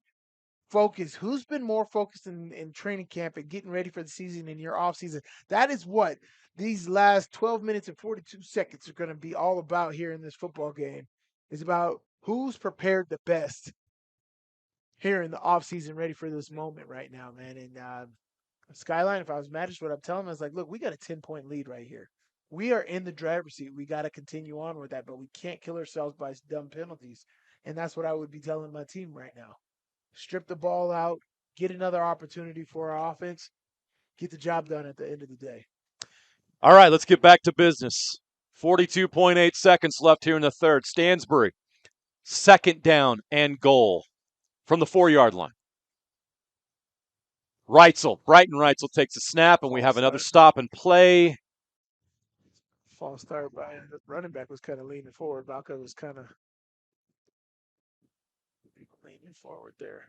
focus. Who's been more focused in training camp and getting ready for the season in your off season? That is what these last 12 minutes and 42 seconds are going to be all about here in this football game. It's about who's prepared the best here in the offseason, ready for this moment right now, man. And Skyline, if I was Madich, what I'm telling them is like, look, we got a 10-point lead right here. We are in the driver's seat. We got to continue on with that, but we can't kill ourselves by dumb penalties. And that's what I would be telling my team right now. Strip the ball out, get another opportunity for our offense, get the job done at the end of the day. All right, let's get back to business. 42.8 seconds left here in the third. Stansbury, 2nd down and goal from the 4-yard line. Brighton Reitzel takes a snap, and we have another stop and play. False start by the running back was kind of leaning forward. Valka was kind of leaning forward there.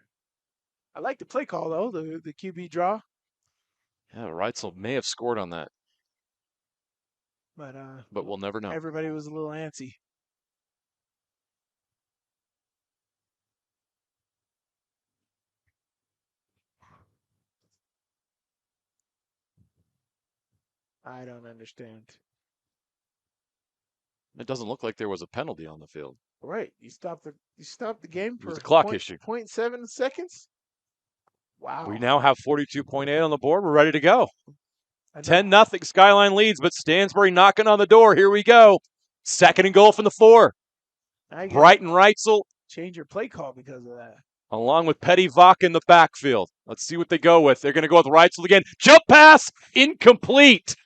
I like the play call, though, the QB draw. Yeah, Reitzel may have scored on that. But we'll never know. Everybody was a little antsy. I don't understand. It doesn't look like there was a penalty on the field. Right. You stopped the game for a clock issue. 0.7 seconds? Wow. We now have 42.8 on the board. We're ready to go. 10-0. Skyline leads, but Stansbury knocking on the door. Here we go. 2nd and goal from the 4. Brighton Reitzel. Change your play call because of that. Along with Petty Vach in the backfield. Let's see what they go with. They're going to go with Reitzel again. Jump pass. Incomplete.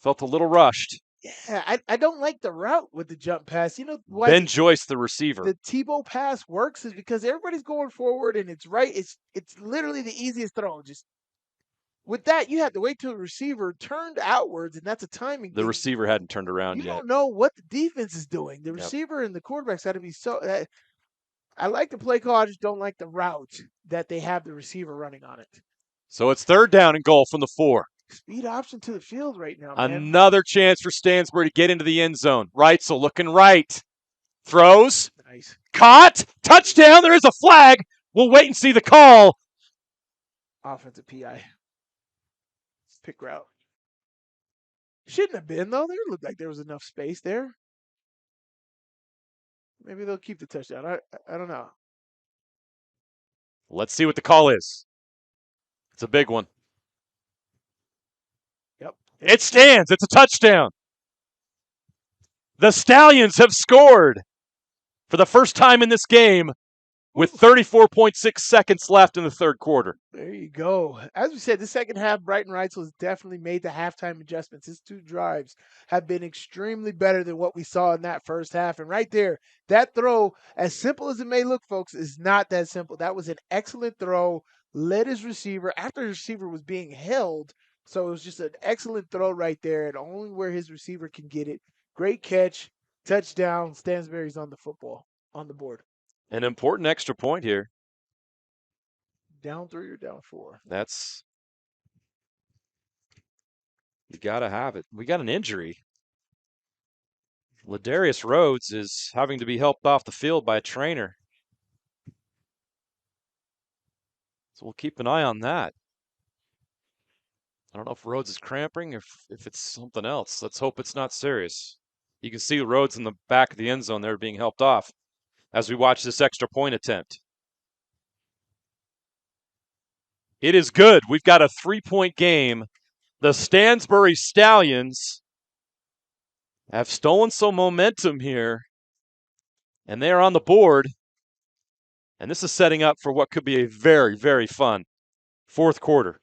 Felt a little rushed. Yeah, I don't like the route with the jump pass. You know why? Ben Joyce, the receiver. The Tebow pass works is because everybody's going forward and it's right. It's literally the easiest throw. Just with that, you have to wait till the receiver turned outwards, and that's a timing. The receiver hadn't turned around yet. You don't yet. know what the defense is doing. The receiver and the quarterback's got to be so. I like the play call. I just don't like the route that they have the receiver running on it. So it's 3rd down and goal from the 4. Speed option to the field right now, man. Another chance for Stansbury to get into the end zone. Reitzel looking right. Throws. Nice. Caught. Touchdown. There is a flag. We'll wait and see the call. Offensive PI. Pick route. Shouldn't have been, though. There looked like there was enough space there. Maybe they'll keep the touchdown. I don't know. Let's see what the call is. It's a big one. Yep. It stands. It's a touchdown. The Stallions have scored for the first time in this game with 34.6 seconds left in the 3rd quarter. There you go. As we said, the second half, Brighton Reitzel has definitely made the halftime adjustments. His 2 drives have been extremely better than what we saw in that first half. And right there, that throw, as simple as it may look, folks, is not that simple. That was an excellent throw. Led his receiver after the receiver was being held. So it was just an excellent throw right there, and only where his receiver can get it. Great catch, touchdown. Stansbury's on the board. An important extra point here. Down 3 or down 4? You got to have it. We got an injury. Ladarius Rhodes is having to be helped off the field by a trainer. So we'll keep an eye on that. I don't know if Rhodes is cramping or if it's something else. Let's hope it's not serious. You can see Rhodes in the back of the end zone there being helped off as we watch this extra point attempt. It is good. We've got a 3-point game. The Stansbury Stallions have stolen some momentum here, and they are on the board. And this is setting up for what could be a very, very fun 4th quarter.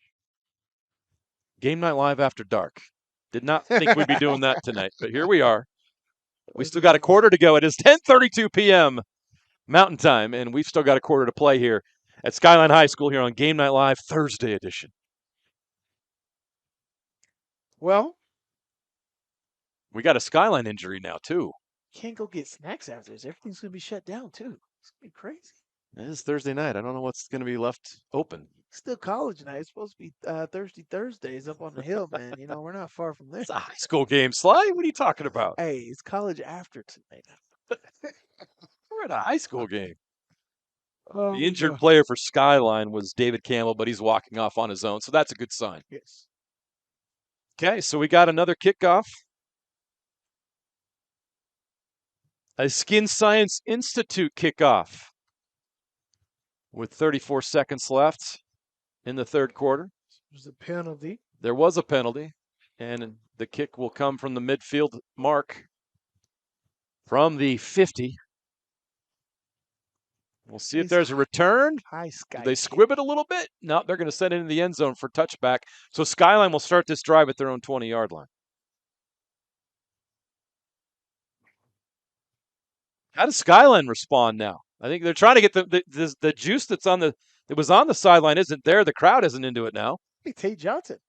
Game night live after dark. Did not think we'd be doing that tonight, but here we are. We still got a quarter to go. It is 10:32 p.m. Mountain Time, and we've still got a quarter to play here at Skyline High School here on Game Night Live Thursday edition. Well, we got a Skyline injury now, too. Can't go get snacks after this. Everything's going to be shut down, too. It's going to be crazy. It is Thursday night. I don't know what's going to be left open. Still college night. It's supposed to be Thursdays up on the hill, man. You know, we're not far from there. It's a high school game, Sly. What are you talking about? Hey, it's college after tonight. We're at a high school game. The injured player for Skyline was David Campbell, but he's walking off on his own, so that's a good sign. Yes. Okay, so we got another kickoff. A Skin Science Institute kickoff with 34 seconds left in the 3rd quarter. There's a penalty. There was a penalty, and the kick will come from the midfield mark from the 50. We'll see if there's a return. High sky. Do they squib it a little bit? No, they're going to send it into the end zone for touchback. So Skyline will start this drive at their own 20-yard line. How does Skyline respond now? I think they're trying to get the juice that was on the sideline isn't there. The crowd isn't into it now. Hey, Tate Johnson.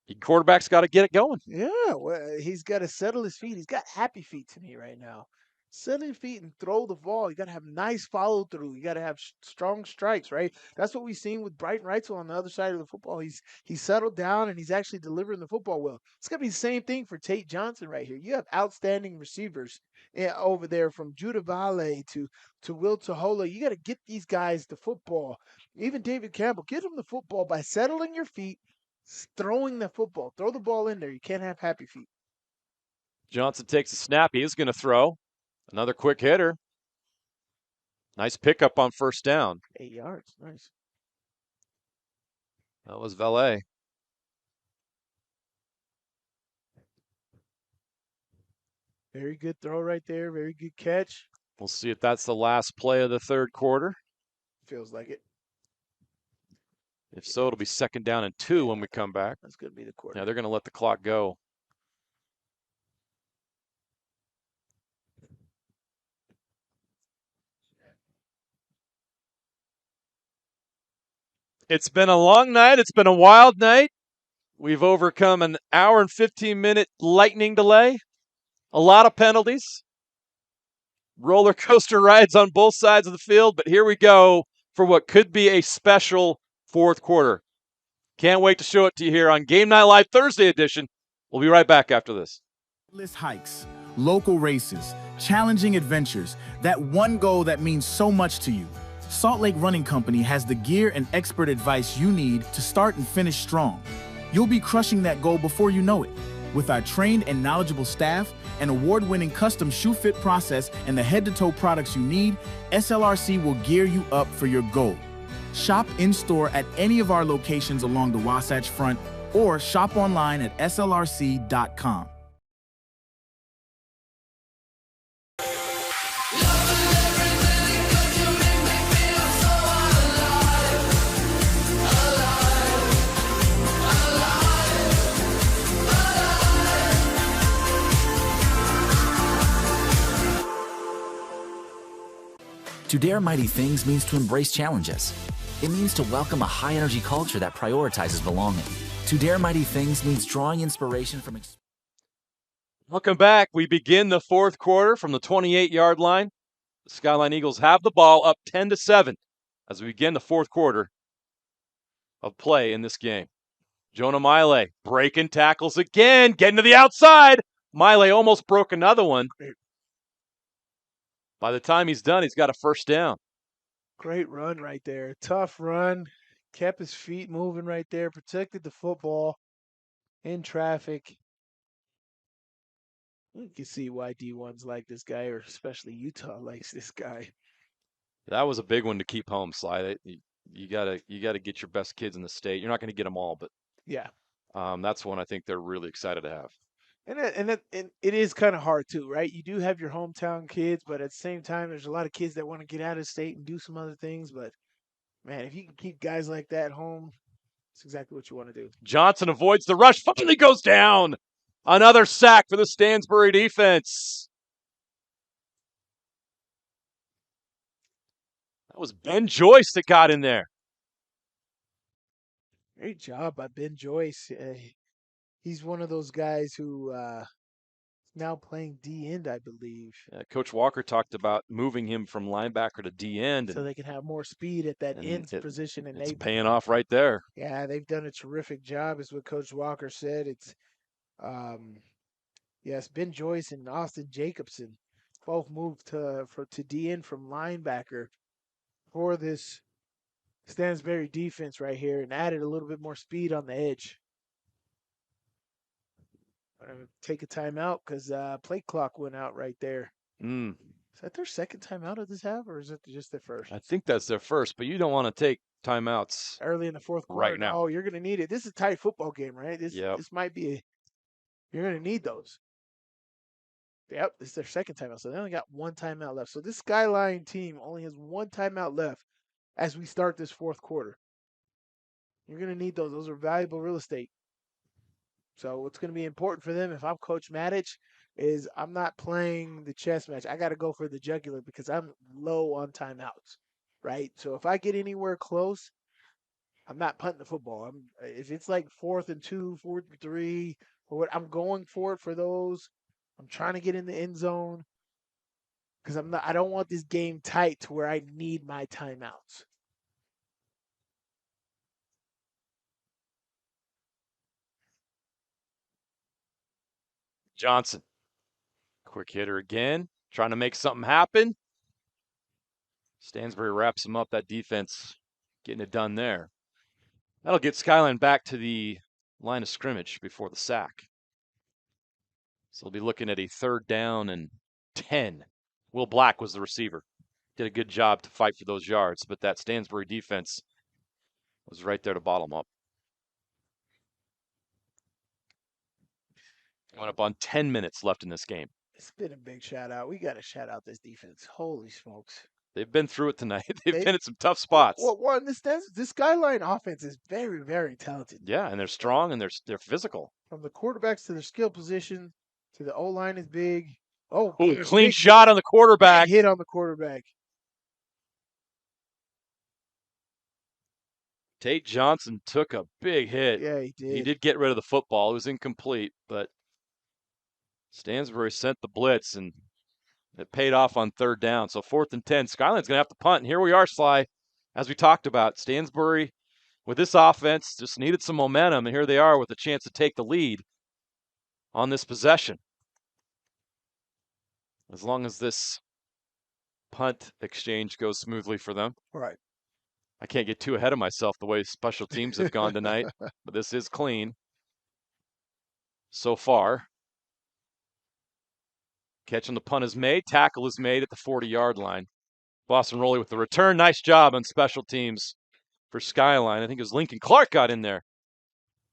The quarterback's got to get it going. Yeah, well, he's got to settle his feet. He's got happy feet to me right now. Settle your feet and throw the ball. You got to have nice follow through. You got to have strong strikes, right? That's what we've seen with Brighton Wrightsville on the other side of the football. He's settled down and he's actually delivering the football well. It's gonna be the same thing for Tate Johnson right here. You have outstanding receivers over there from Judah Vale to Will Tahola. You got to get these guys the football. Even David Campbell, get them the football by settling your feet, throwing the football. Throw the ball in there. You can't have happy feet. Johnson takes a snap. He is going to throw. Another quick hitter. Nice pickup on first down. 8 yards. Nice. That was Valet. Very good throw right there. Very good catch. We'll see if that's the last play of the third quarter. Feels like it. If so, it'll be 2nd down and 2 when we come back. That's going to be the quarter. Yeah, they're going to let the clock go. It's been a long night. It's been a wild night. We've overcome an hour and 15-minute lightning delay. A lot of penalties. Roller coaster rides on both sides of the field. But here we go for what could be a special fourth quarter. Can't wait to show it to you here on Game Night Live Thursday edition. We'll be right back after this. Hikes, local races, challenging adventures, that one goal that means so much to you. Salt Lake Running Company has the gear and expert advice you need to start and finish strong. You'll be crushing that goal before you know it. With our trained and knowledgeable staff, an award-winning custom shoe fit process, and the head-to-toe products you need, SLRC will gear you up for your goal. Shop in-store at any of our locations along the Wasatch Front or shop online at slrc.com. To dare mighty things means to embrace challenges. It means to welcome a high-energy culture that prioritizes belonging. To dare mighty things means drawing inspiration from... Welcome back. We begin the fourth quarter from the 28-yard line. The Skyline Eagles have the ball up 10-7 as we begin the fourth quarter of play in this game. Jonah Miley breaking tackles again, getting to the outside. Miley almost broke another one. By the time he's done, he's got a first down. Great run right there. Tough run. Kept his feet moving right there. Protected the football in traffic. You can see why D1s like this guy, or especially Utah likes this guy. That was a big one to keep home, Sly. You gotta get your best kids in the state. You're not going to get them all, but yeah, that's one I think they're really excited to have. And it is kind of hard too, right? You do have your hometown kids, but at the same time, there's a lot of kids that want to get out of state and do some other things. But man, if you can keep guys like that home, that's exactly what you want to do. Johnson avoids the rush, finally goes down. Another sack for the Stansbury defense. That was Ben Joyce that got in there. Great job by Ben Joyce. He's one of those guys who now playing D-end, I believe. Coach Walker talked about moving him from linebacker to D-end. So they can have more speed at that end position. And it's paying off right there. Yeah, they've done a terrific job, is what Coach Walker said. It's, yes, Ben Joyce and Austin Jacobson both moved to D-end from linebacker for this Stansbury defense right here and added a little bit more speed on the edge. Take a timeout because play clock went out right there. Is that their second timeout of this half, or is it just their first? I think that's their first, but you don't want to take timeouts early in the fourth quarter. right now. Oh, you're going to need it. This is a tight football game, right? This might be you're going to need those. Yep, this is their second timeout. So they only got one timeout left. So this Skyline team only has one timeout left as we start this fourth quarter. You're going to need those. Those are valuable real estate. So what's going to be important for them if I'm Coach Matic is I'm not playing the chess match. I got to go for the jugular because I'm low on timeouts, right? So if I get anywhere close, I'm not punting the football. If it's like 4th and 2, 4th and 3, or what, I'm going for it for those. I'm trying to get in the end zone because I don't want this game tight to where I need my timeouts. Johnson. Quick hitter again. Trying to make something happen. Stansbury wraps him up. That defense getting it done there. That'll get Skyline back to the line of scrimmage before the sack. So we'll be looking at a 3rd down and 10. Will Black was the receiver. Did a good job to fight for those yards, but that Stansbury defense was right there to bottle him up. Coming up on 10 minutes left in this game. It's been a big shout out. We got to shout out this defense. Holy smokes. They've been through it tonight. They've been in some tough spots. Well, one, this Skyline offense is very, very talented. Yeah, and they're strong and they're physical. From the quarterbacks to their skill position to the O-line is big. Oh, clean shot on the quarterback. Hit on the quarterback. Tate Johnson took a big hit. Yeah, he did. He did get rid of the football. It was incomplete, but Stansbury sent the blitz, and it paid off on 3rd down. So 4th and 10. Skyline's going to have to punt. And here we are, Sly, as we talked about. Stansbury, with this offense, just needed some momentum, and here they are with a chance to take the lead on this possession. As long as this punt exchange goes smoothly for them. Right. I can't get too ahead of myself the way special teams have gone tonight, but this is clean so far. Catch on the punt is made. Tackle is made at the 40-yard line. Boston Roley with the return. Nice job on special teams for Skyline. I think it was Lincoln Clark got in there.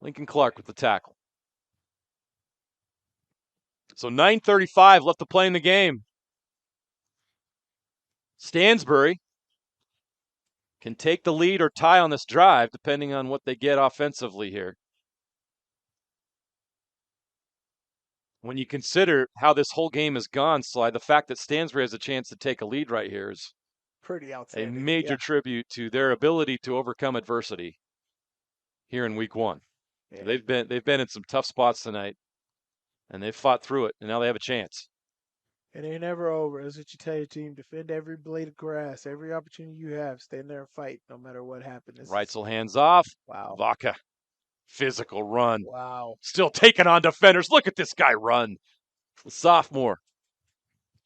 Lincoln Clark with the tackle. So 9:35 left to play in the game. Stansbury can take the lead or tie on this drive, depending on what they get offensively here. When you consider how this whole game has gone, Sly, the fact that Stansbury has a chance to take a lead right here is pretty a outstanding. major tribute to their ability to overcome adversity here in week 1. Yeah. They've been in some tough spots tonight, and they've fought through it, and now they have a chance. It ain't ever over. That's what you tell your team. Defend every blade of grass, every opportunity you have. Stand there and fight no matter what happens. Reitzel hands off. Wow. Vaca. Physical run. Wow. Still taking on defenders. Look at this guy run. The sophomore.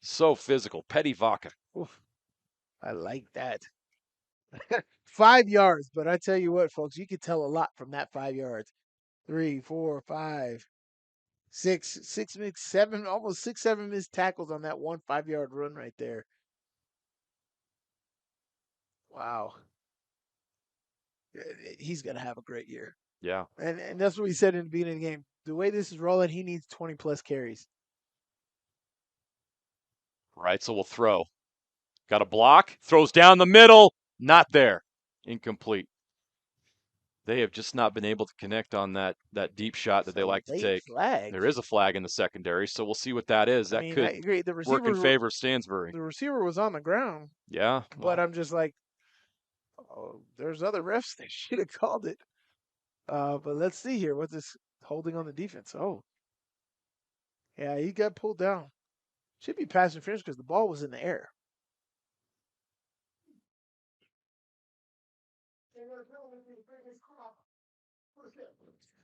So physical. Petty Vaca. Oof. I like that. 5 yards, but I tell you what, folks, you can tell a lot from that 5 yards. 3, 4, 5, 6, 7, almost 6, 7 missed tackles on that 1 5-yard run right there. Wow. He's going to have a great year. Yeah. And that's what we said in the beginning of the game. The way this is rolling, he needs 20-plus carries. Reitzel will throw. Got a block. Throws down the middle. Not there. Incomplete. They have just not been able to connect on that deep shot that they like to take. Flag. There is a flag in the secondary, so we'll see what that is. That could I agree. The receiver, work in favor of Stansbury. The receiver was on the ground. Yeah. But I'm just like, oh, there's other refs. They should have called it. But let's see here. What's this holding on the defense? Oh. Yeah, he got pulled down. Should be pass interference because the ball was in the air.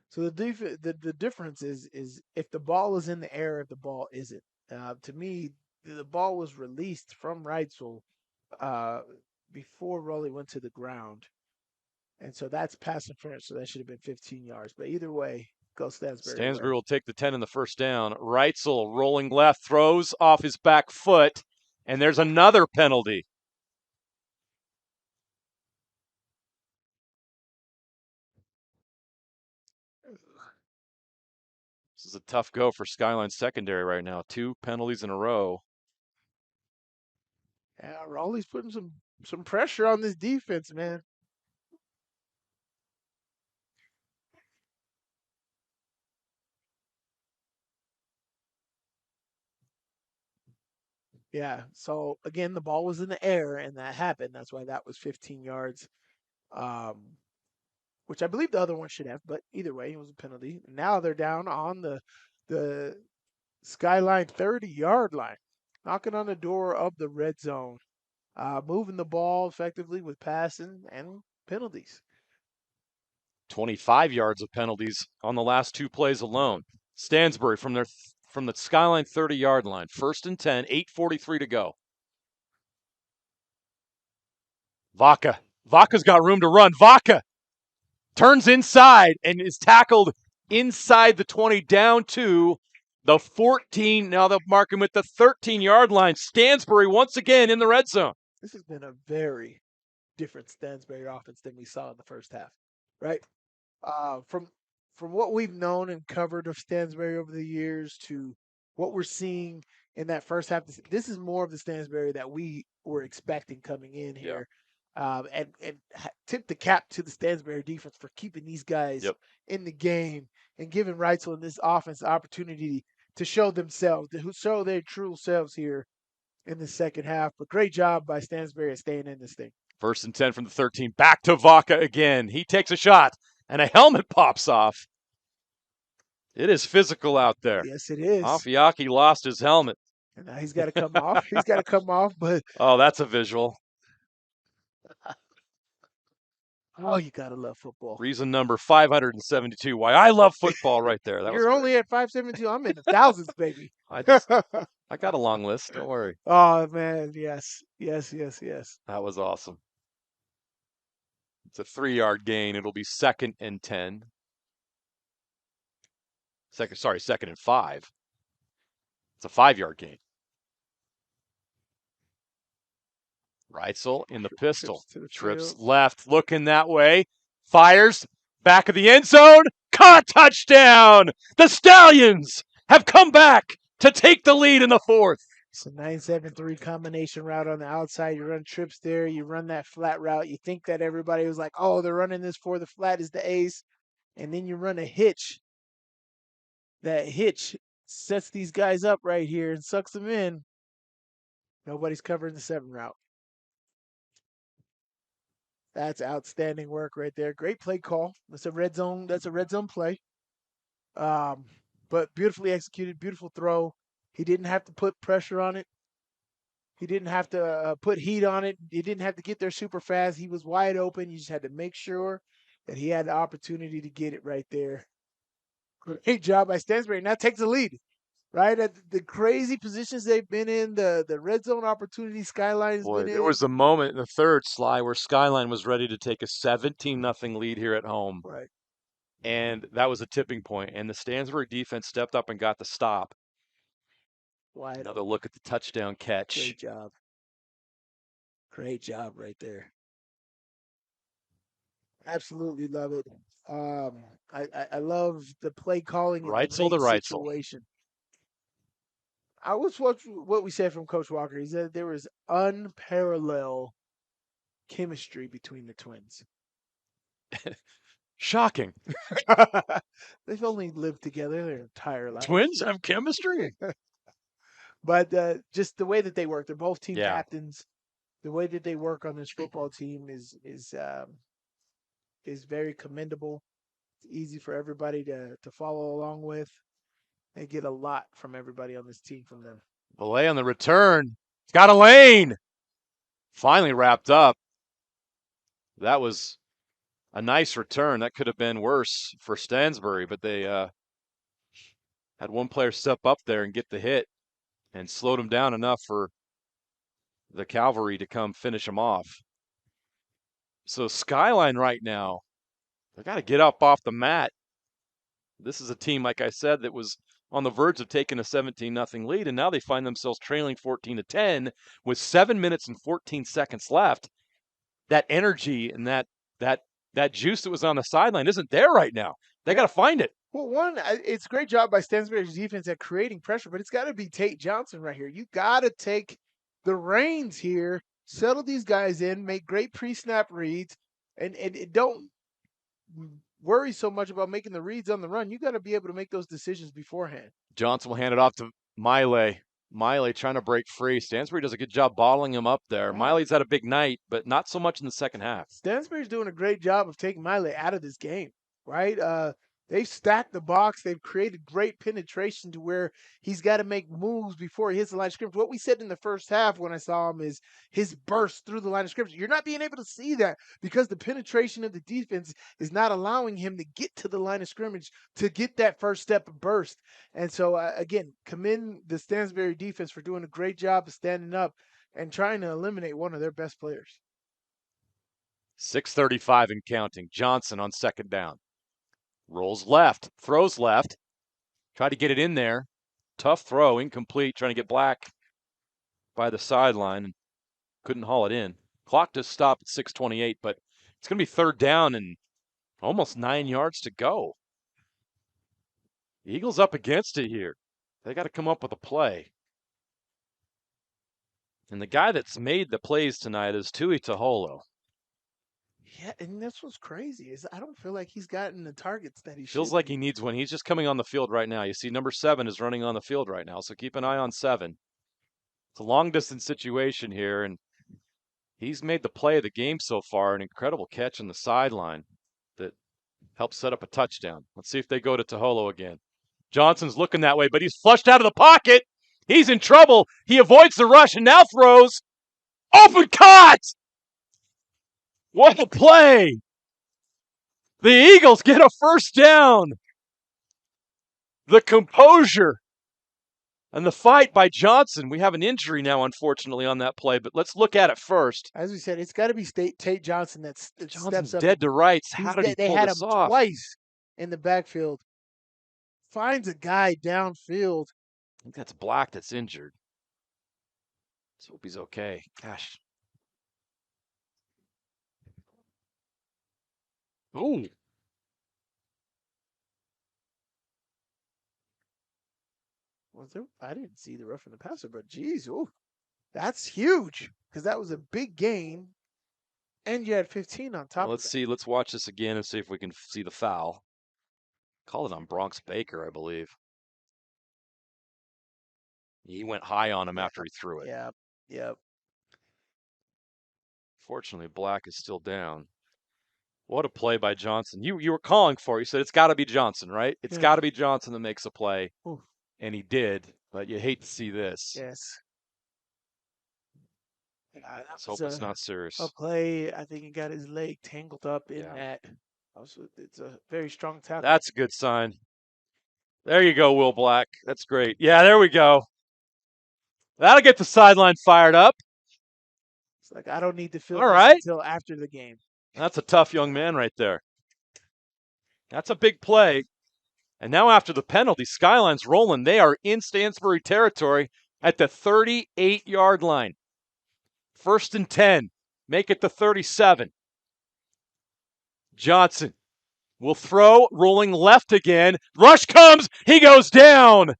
So the difference is if the ball is in the air, if the ball isn't. To me, the ball was released from Reitzel before Roley went to the ground. And so that's pass interference, so that should have been 15 yards. But either way, go Stansbury. Stansbury will take the 10 in the first down. Reitzel rolling left, throws off his back foot, and there's another penalty. This is a tough go for Skyline secondary right now. 2 penalties in a row. Yeah, Raleigh's putting some pressure on this defense, man. Yeah, so again, the ball was in the air, and that happened. That's why that was 15 yards, which I believe the other one should have, but either way, it was a penalty. Now they're down on the Skyline 30-yard line, knocking on the door of the red zone, moving the ball effectively with passing and penalties. 25 yards of penalties on the last 2 plays alone. Stansbury from the Skyline 30-yard line. 1st and 10, 8:43 to go. Vaca's got room to run. Vaca turns inside and is tackled inside the 20 down to the 14. Now they'll mark him at the 13-yard line. Stansbury once again in the red zone. This has been a very different Stansbury offense than we saw in the first half, right? From what we've known and covered of Stansbury over the years to what we're seeing in that first half, this is more of the Stansbury that we were expecting coming in here. And tip the cap to the Stansbury defense for keeping these guys in the game and giving Reitzel and this offense the opportunity to show themselves, to show their true selves here in the second half. But great job by Stansbury at staying in this thing. 1st and 10 from the 13. Back to Vaca again. He takes a shot, and a helmet pops off. It is physical out there. Yes, it is. Afiaki lost his helmet. And now he's got to come off. He's got to come off, but oh, that's a visual. Oh, you gotta love football. Reason number 572 why I love football right there. That You're only at 572. I'm in the thousands, baby. I got a long list. Don't worry. Oh man, yes. That was awesome. It's a 3-yard gain. It'll be 2nd and 10. 2nd and 5. It's a 5-yard gain. Reitzel in the pistol. Trips left, looking that way. Fires, back of the end zone. Caught, touchdown! The Stallions have come back to take the lead in the 4th. It's a 9-7-3 combination route on the outside. You run trips there. You run that flat route. You think that everybody was like, oh, they're running this for the flat is the ace. And then you run a hitch. That hitch sets these guys up right here and sucks them in. Nobody's covering the 7 route. That's outstanding work right there. Great play call. That's a red zone. That's a red zone play. But beautifully executed. Beautiful throw. He didn't have to put pressure on it. He didn't have to put heat on it. He didn't have to get there super fast. He was wide open. You just had to make sure that he had the opportunity to get it right there. Great job by Stansbury. Now takes the lead. Right at the crazy positions they've been in, the red zone opportunity Skyline's been in. There was a moment in the 3rd, Sly, where Skyline was ready to take a 17-0 lead here at home. Right. And that was a tipping point. And the Stansbury defense stepped up and got the stop. Another look at the touchdown catch. Great job. Great job right there. Absolutely love it. I love the play calling. Reitzel to Reitzel. Situation. I was what we said from Coach Walker. He said there was unparalleled chemistry between the twins. Shocking. They've only lived together their entire life. Twins have chemistry. But just the way that they work, they're both team captains. The way that they work on this football team is very commendable. It's easy for everybody to follow along with. They get a lot from everybody on this team from them. Belay on the return. It's got a lane. Finally wrapped up. That was a nice return. That could have been worse for Stansbury, but they had one player step up there and get the hit and slowed him down enough for the cavalry to come finish him off. So Skyline right now, they got to get up off the mat. This is a team, like I said, that was on the verge of taking a 17-0 lead, and now they find themselves trailing 14-10 with 7 minutes and 14 seconds left. That energy and that juice that was on the sideline isn't there right now. They got to find it. Well, it's a great job by Stansbury's defense at creating pressure, but it's got to be Tate Johnson right here. You got to take the reins here, settle these guys in, make great pre-snap reads, and don't worry so much about making the reads on the run. You got to be able to make those decisions beforehand. Johnson will hand it off to Miley. Miley trying to break free. Stansbury does a good job bottling him up there. Miley's had a big night, but not so much in the second half. Stansbury's doing a great job of taking Miley out of this game, right? They've stacked the box. They've created great penetration to where he's got to make moves before he hits the line of scrimmage. What we said in the first half when I saw him is his burst through the line of scrimmage. You're not being able to see that because the penetration of the defense is not allowing him to get to the line of scrimmage to get that first step of burst. And so, again, commend the Stansbury defense for doing a great job of standing up and trying to eliminate one of their best players. 6:35 and counting. Johnson on second down. Rolls left, throws left. Tried to get it in there. Tough throw, incomplete. Trying to get Black by the sideline. Couldn't haul it in. Clock just stopped at 6:28, but it's going to be third down and almost 9 yards to go. The Eagles up against it here. They got to come up with a play. And the guy that's made the plays tonight is Tui Taholo. Yeah, and that's what's crazy is I don't feel like he's gotten the targets that he should. Feels like he needs one. He's just coming on the field right now. You see number 7 is running on the field right now, so keep an eye on 7. It's a long-distance situation here, and he's made the play of the game so far, an incredible catch on the sideline that helped set up a touchdown. Let's see if they go to Taholo again. Johnson's looking that way, but he's flushed out of the pocket. He's in trouble. He avoids the rush and now throws. Open cut! What a play! The Eagles get a first down. The composure and the fight by Johnson. We have an injury now, unfortunately, on that play, but let's look at it first. As we said, it's got to be Tate Johnson that steps up. Dead to rights. How did he pull this off? They had him twice in the backfield. Finds a guy downfield. I think that's Black that's injured. Let's hope he's okay. Gosh. Ooh. Was there? I didn't see the roughing the passer, but geez, ooh, that's huge because that was a big gain, and you had 15 on top. Let's see. Let's watch this again and see if we can see the foul. Call it on Bronx Baker, I believe. He went high on him after he threw it. Yep. Fortunately, Black is still down. What a play by Johnson. You were calling for it. You said it's got to be Johnson, right? It's got to be Johnson that makes a play. Ooh. And he did, but you hate to see this. Yes. Let's hope it's not serious. A play, I think he got his leg tangled up in that. Also, it's a very strong tackle. That's a good sign. There you go, Will Black. That's great. Yeah, there we go. That'll get the sideline fired up. It's like I don't need to feel all right until after the game. That's a tough young man right there. That's a big play. And now after the penalty, Skyline's rolling. They are in Stansbury territory at the 38-yard line. 1st and 10. Make it the 37. Johnson will throw, rolling left again. Rush comes. He goes down.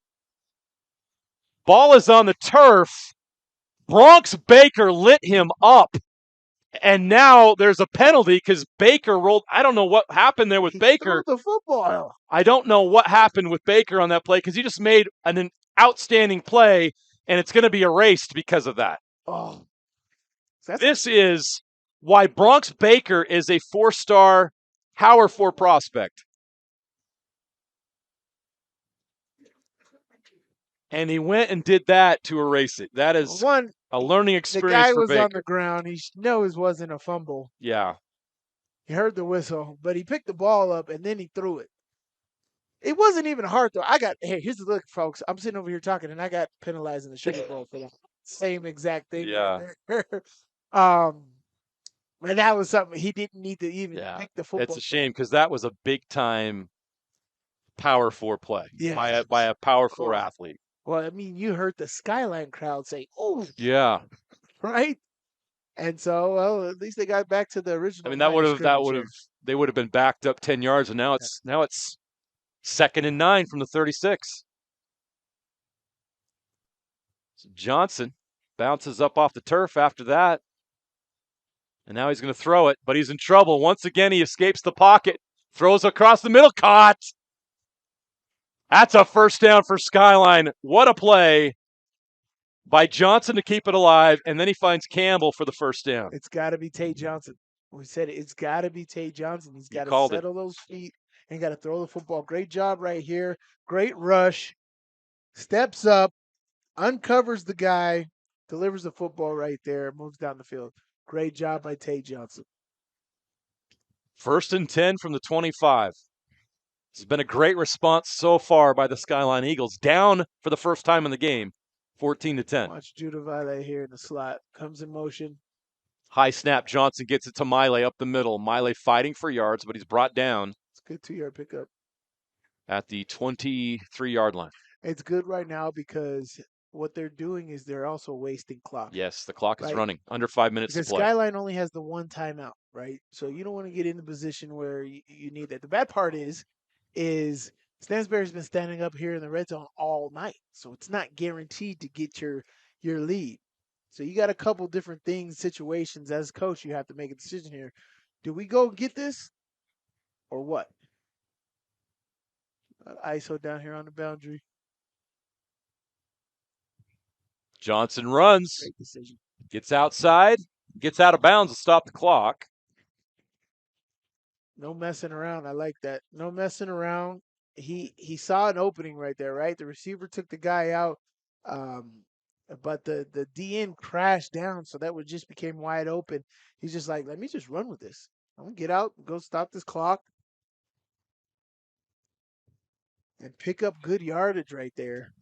Ball is on the turf. Bronx Baker lit him up. And now there's a penalty because Baker rolled. I don't know what happened there with Baker. The football. I don't know what happened with Baker on that play because he just made an outstanding play, and it's going to be erased because of that. Oh, this is why Bronx Baker is a 4-star Power 4 prospect. And he went and did that to erase it. That is a learning experience for Baker. The guy was Baker. on the ground. He knows it wasn't a fumble. Yeah. He heard the whistle, but he picked the ball up and then he threw it. It wasn't even hard, though. Here's the look, folks. I'm sitting over here talking, and I got penalized in the Sugar Bowl for that same exact thing. Yeah. And that was something he didn't need to even pick the football. It's a shame because that was a big-time Power 4 play by a Power 4 athlete. Well, I mean, you heard the Skyline crowd say, "Oh, yeah," right. And so, well, at least they got back to the original. I mean, they would have been backed up 10 yards, and now it's 2nd and 9 from the 36. So Johnson bounces up off the turf after that. And now he's going to throw it, but he's in trouble. Once again, he escapes the pocket. Throws across the middle. Caught. That's a first down for Skyline. What a play by Johnson to keep it alive. And then he finds Campbell for the first down. It's got to be Tate Johnson. We said it's got to be Tate Johnson. He's got to called it. settle those feet and got to throw the football. Great job right here. Great rush. Steps up, uncovers the guy, delivers the football right there, moves down the field. Great job by Tate Johnson. 1st and 10 from the 25. It's been a great response so far by the Skyline Eagles. Down for the first time in the game, 14-10. Watch Judah Vale here in the slot. Comes in motion. High snap. Johnson gets it to Miley up the middle. Miley fighting for yards, but he's brought down. It's a good 2-yard pickup. At the 23-yard line. It's good right now because what they're doing is they're also wasting clock. Yes, the clock is running. Under 5 minutes because to play. Skyline only has the one timeout, right? So you don't want to get in the position where you need that. The bad part is Stansbury's been standing up here in the red zone all night. So it's not guaranteed to get your lead. So you got a couple different things, situations. As coach, you have to make a decision here. Do we go get this or what? ISO down here on the boundary. Johnson runs. Great decision. Gets outside. Gets out of bounds to stop the clock. No messing around. I like that. No messing around. He saw an opening right there, right? The receiver took the guy out, but the DN crashed down, so that just became wide open. He's just like, let me just run with this. I'm going to get out, go stop this clock, and pick up good yardage right there.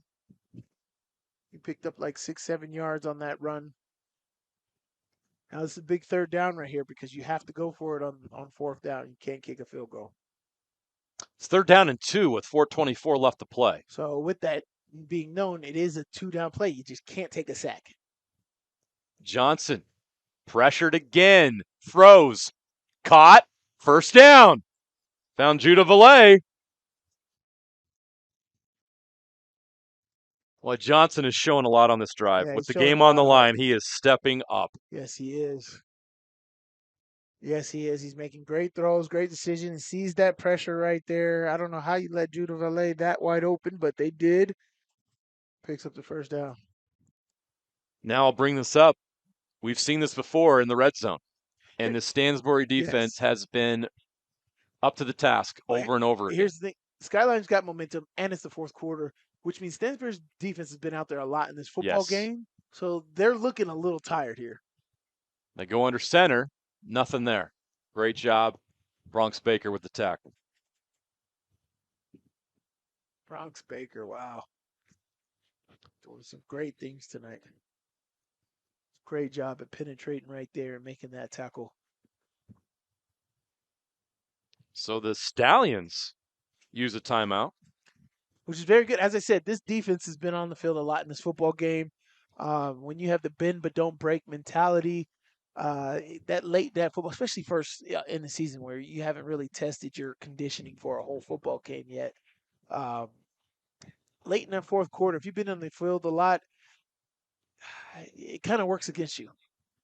He picked up like 6-7 yards on that run. Now this is a big 3rd down right here because you have to go for it on 4th down. You can't kick a field goal. It's 3rd down and 2 with 4:24 left to play. So with that being known, it is a 2-down play. You just can't take a sack. Johnson pressured again. Throws. Caught. First down. Found Judah Valet. Well, Johnson is showing a lot on this drive. Yeah, with the he's showing game a on the lot. line, he is stepping up. Yes, he is. Yes, he is. He's making great throws, great decisions. He sees that pressure right there. I don't know how you let Judah Valet that wide open, but they did. Picks up the first down. Now I'll bring this up. We've seen this before in the red zone. And the Stansbury defense has been up to the task over and over again. Here's the thing. Skyline's got momentum, and it's the 4th quarter, which means Stansbury's defense has been out there a lot in this football game. So they're looking a little tired here. They go under center. Nothing there. Great job. Bronx Baker with the tackle. Bronx Baker, wow. Doing some great things tonight. Great job at penetrating right there and making that tackle. So the Stallions use a timeout. Which is very good. As I said, this defense has been on the field a lot in this football game. When you have the bend but don't break mentality, that football, especially first in the season where you haven't really tested your conditioning for a whole football game yet. Late in that 4th quarter, if you've been on the field a lot, it kind of works against you.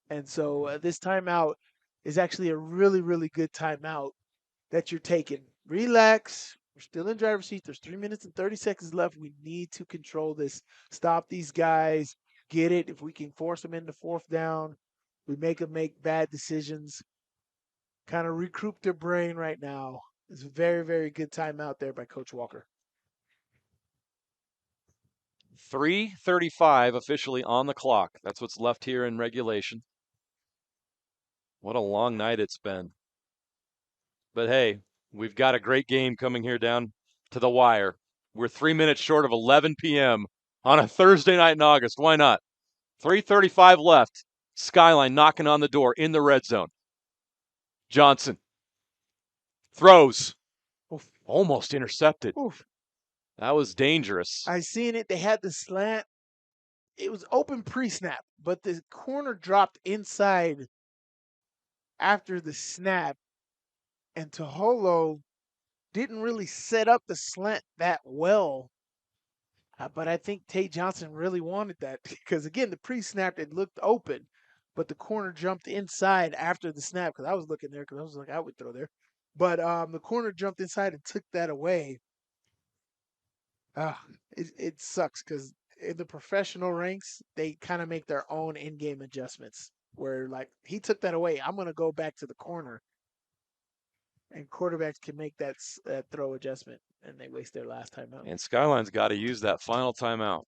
And so this timeout is actually a really, really good timeout that you're taking. Relax. We're still in driver's seat. There's 3 minutes and 30 seconds left. We need to control this. Stop these guys. Get it. If we can force them into 4th down, we make them make bad decisions. Kind of regroup their brain right now. It's a very, very good timeout there by Coach Walker. 3:35 officially on the clock. That's what's left here in regulation. What a long night it's been. But hey, we've got a great game coming here down to the wire. We're 3 minutes short of 11 p.m. on a Thursday night in August. Why not? 3:35 left. Skyline knocking on the door in the red zone. Johnson throws. Oof. Almost intercepted. Oof. That was dangerous. I seen it. They had the slant. It was open pre-snap, but the corner dropped inside after the snap. And Toholo didn't really set up the slant that well. But I think Tate Johnson really wanted that because, again, the pre-snap, it looked open, but the corner jumped inside after the snap because I was looking there because I was like, I would throw there. But the corner jumped inside and took that away. It sucks because in the professional ranks, they kind of make their own in-game adjustments where, like, he took that away. I'm going to go back to the corner. And quarterbacks can make that throw adjustment, and they waste their last timeout. And Skyline's got to use that final timeout.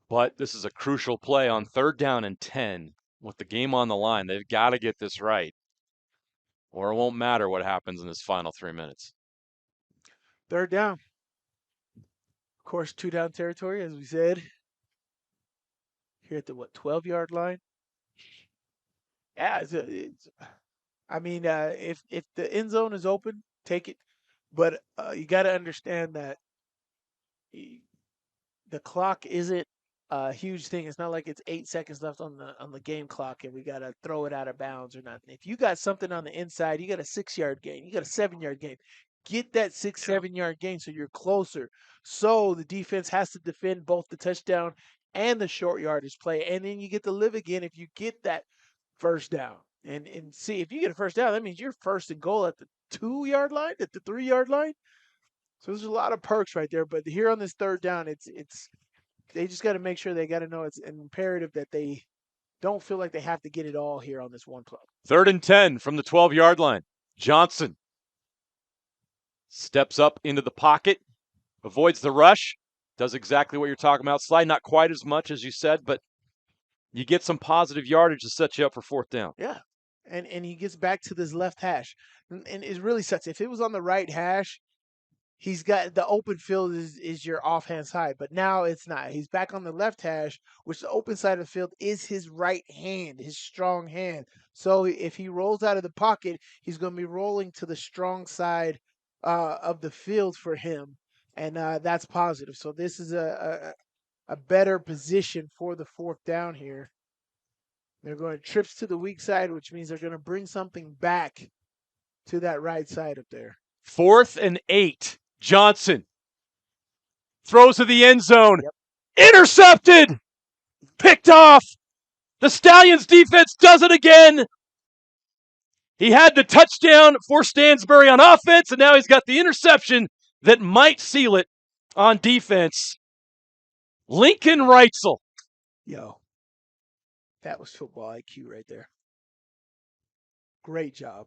But this is a crucial play on 3rd down and 10 with the game on the line. They've got to get this right, or it won't matter what happens in this final 3 minutes. 3rd down. Of course, 2-down territory, as we said. Here at the, 12-yard line? Yeah, if the end zone is open, take it. But you got to understand that the clock isn't a huge thing. It's not like it's 8 seconds left on the game clock and we got to throw it out of bounds or nothing. If you got something on the inside, you got a 6-yard gain, you got a 7-yard gain. Get that 6-7-yard gain so you're closer. So the defense has to defend both the touchdown and the short yardage play, and then you get to live again if you get that first down. And see, if you get a first down, that means you're 1st and goal at the 2-yard line, at the 3-yard line. So there's a lot of perks right there. But here on this 3rd down, it's they just got to make sure they got to know it's an imperative that they don't feel like they have to get it all here on this one play. 3rd and 10 from the 12-yard line. Johnson steps up into the pocket, avoids the rush, does exactly what you're talking about. Slide not quite as much as you said, but you get some positive yardage to set you up for 4th down. Yeah. And he gets back to this left hash. And it really sucks. If it was on the right hash, he's got the open field is your offhand side. But now it's not. He's back on the left hash, which the open side of the field is his right hand, his strong hand. So if he rolls out of the pocket, he's going to be rolling to the strong side of the field for him. And that's positive. So this is a better position for the 4th down here. They're going trips to the weak side, which means they're going to bring something back to that right side up there. 4th and 8. Johnson throws to the end zone. Yep. Intercepted. Picked off. The Stallions defense does it again. He had the touchdown for Stansbury on offense, and now he's got the interception that might seal it on defense. Lincoln Reitzel. Yo, that was football IQ right there. Great job.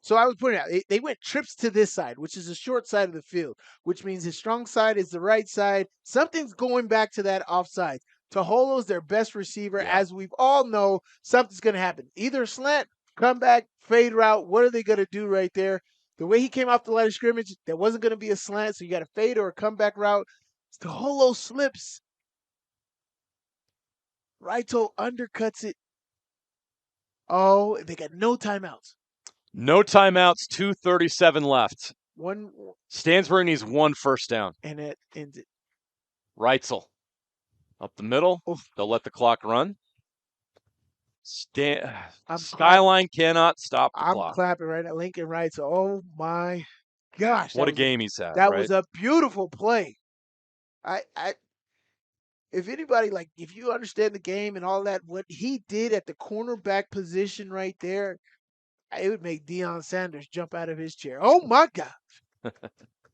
So I was pointing out, they went trips to this side, which is the short side of the field, which means his strong side is the right side. Something's going back to that offside. Taholo's their best receiver. Yeah. As we all know, something's going to happen. Either slant, come back, fade route. What are they going to do right there? The way he came off the line of scrimmage, there wasn't going to be a slant, so you got a fade or a comeback route. Taholo slips. Reitzel undercuts it. Oh, they got no timeouts. No timeouts, 2:37 left. One. Stansbury needs 1 first down. And it ends it. Reitzel up the middle. Oof. They'll let the clock run. Skyline cannot stop the clock. I'm clapping right now. Lincoln Reitzel. Oh, my gosh. What a game he's had. That was a beautiful play. If anybody, if you understand the game and all that, what he did at the cornerback position right there, it would make Deion Sanders jump out of his chair. Oh, my God.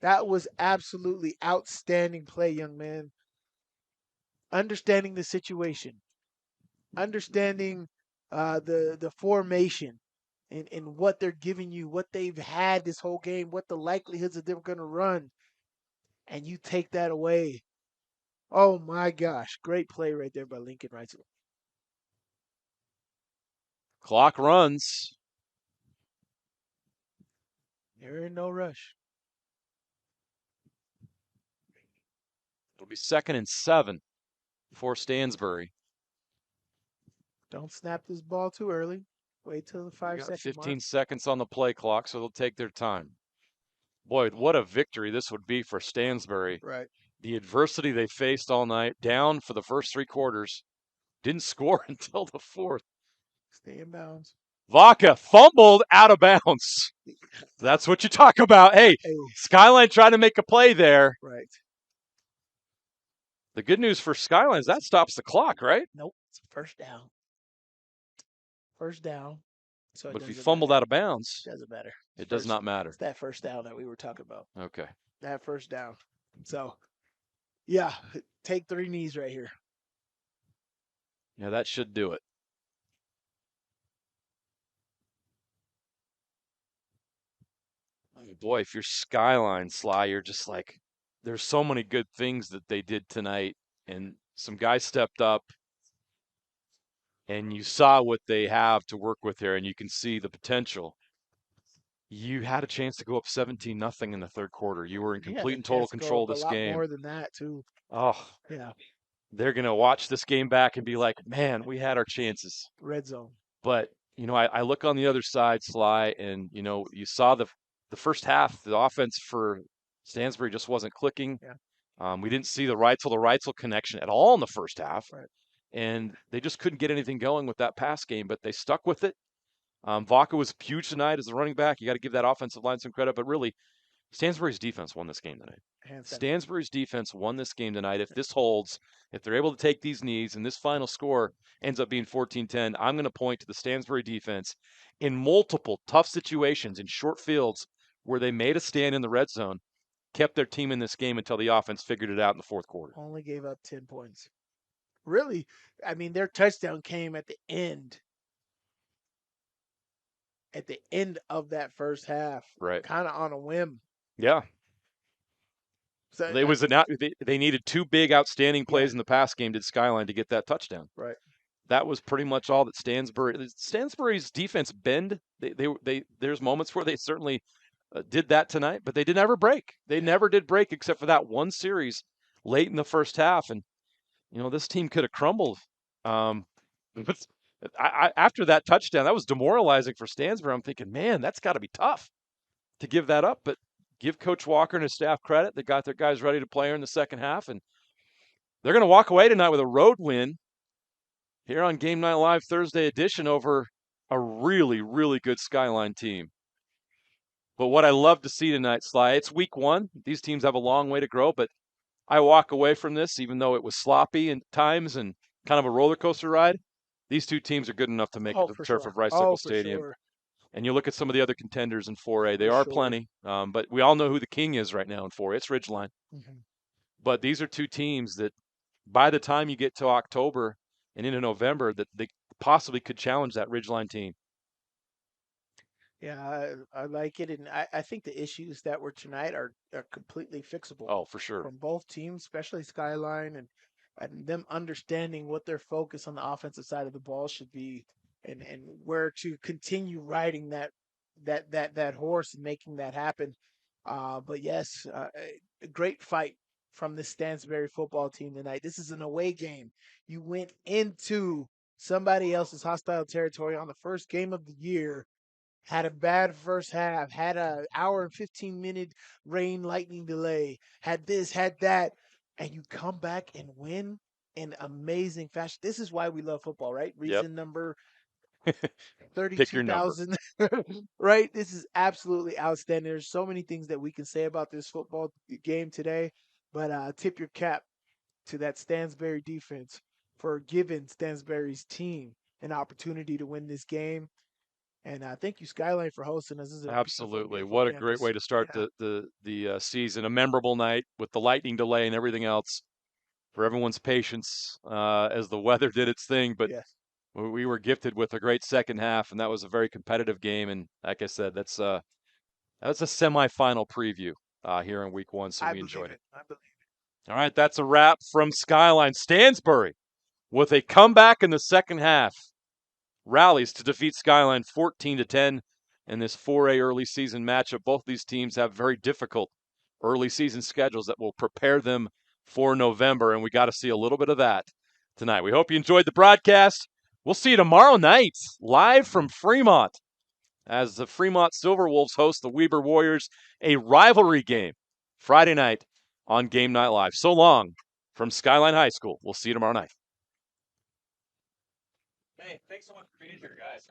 That was absolutely outstanding play, young man. Understanding the situation. Understanding the formation and what they're giving you, what they've had this whole game, what the likelihoods that they're going to run. And you take that away. Oh, my gosh. Great play right there by Lincoln Reitzel. Clock runs. They're in no rush. It'll be 2nd and 7 for Stansbury. Don't snap this ball too early. Wait till the 5-second 15 mark. seconds on the play clock, so they'll take their time. Boy, what a victory this would be for Stansbury. Right. The adversity they faced all night, down for the first 3 quarters, didn't score until the 4th. Stay in bounds. Vaca fumbled out of bounds. That's what you talk about. Hey, Skyline trying to make a play there. Right. The good news for Skyline is that stops the clock, right? Nope. It's a first down. First down. So but if he fumbled out of bounds, doesn't matter. It does not matter. It's that first down that we were talking about. Okay. That first down. So, yeah, take 3 knees right here. Yeah, that should do it. Oh, boy, if you're Skyline, Sly, you're just like, there's so many good things that they did tonight, and some guys stepped up, and you saw what they have to work with here, and you can see the potential. You had a chance to go up 17-0 in the third quarter. You were in complete and total control of this game. A lot more than that, too. Oh, yeah. They're going to watch this game back and be like, man, we had our chances. Red zone. But, I look on the other side, Sly, and, you saw the first half, the offense for Stansbury just wasn't clicking. Yeah. We didn't see the Reitzel connection at all in the first half. Right. And they just couldn't get anything going with that pass game, but they stuck with it. Vaca was huge tonight as a running back. You got to give that offensive line some credit, but really, Stansbury's defense won this game tonight. Stansbury's defense won this game tonight. If this holds, if they're able to take these knees and this final score ends up being 14-10, I'm going to point to the Stansbury defense in multiple tough situations in short fields where they made a stand in the red zone, kept their team in this game until the offense figured it out in the fourth quarter. Only gave up 10 points. Really, their touchdown came at the end. At the end of that first half. Right. Kind of on a whim. Yeah. So they needed 2 big outstanding plays in the pass game to Skyline to get that touchdown. Right. That was pretty much all that Stansbury's defense bend. There's moments where they certainly did that tonight, but they did never break. They never did break except for that one series late in the first half. And, this team could have crumbled. After that touchdown, that was demoralizing for Stansbury. I'm thinking, man, that's got to be tough to give that up. But give Coach Walker and his staff credit. They got their guys ready to play in the second half, and they're going to walk away tonight with a road win here on Game Night Live Thursday edition over a really, really good Skyline team. But what I love to see tonight, Sly, it's week 1. These teams have a long way to grow, but I walk away from this, even though it was sloppy at times and kind of a roller coaster ride. These 2 teams are good enough to make the turf of Rice-Eccles Stadium. Sure. And you look at some of the other contenders in 4A. They are plenty, but we all know who the king is right now in 4A. It's Ridgeline. Mm-hmm. But these are 2 teams that by the time you get to October and into November, that they possibly could challenge that Ridgeline team. Yeah, I like it. And I think the issues that were tonight are completely fixable. Oh, for sure. From both teams, especially Skyline, and them understanding what their focus on the offensive side of the ball should be, and where to continue riding that horse and making that happen. But yes, a great fight from the Stansbury football team tonight. This is an away game. You went into somebody else's hostile territory on the first game of the year, had a bad first half, had an hour and 15-minute rain lightning delay, had this, had that, and you come back and win in amazing fashion. This is why we love football, right? Reason number 32,000. Right? This is absolutely outstanding. There's so many things that we can say about this football game today, but tip your cap to that Stansbury defense for giving Stansbury's team an opportunity to win this game. And thank you, Skyline, for hosting us. Absolutely. What a great way to start the season. A memorable night with the lightning delay and everything else for everyone's patience as the weather did its thing. But we were gifted with a great second half, and that was a very competitive game. And like I said, that's a semifinal preview here in week 1, so we enjoyed it. I believe it. All right, that's a wrap from Skyline. Stansbury with a comeback in the second half. Rallies to defeat Skyline 14-10 in this 4A early season matchup. Both these teams have very difficult early season schedules that will prepare them for November, and we got to see a little bit of that tonight. We hope you enjoyed the broadcast. We'll see you tomorrow night live from Fremont as the Fremont Silverwolves host the Weber Warriors, a rivalry game Friday night on Game Night Live. So long from Skyline High School. We'll see you tomorrow night. Hey, thanks so much for being here, guys.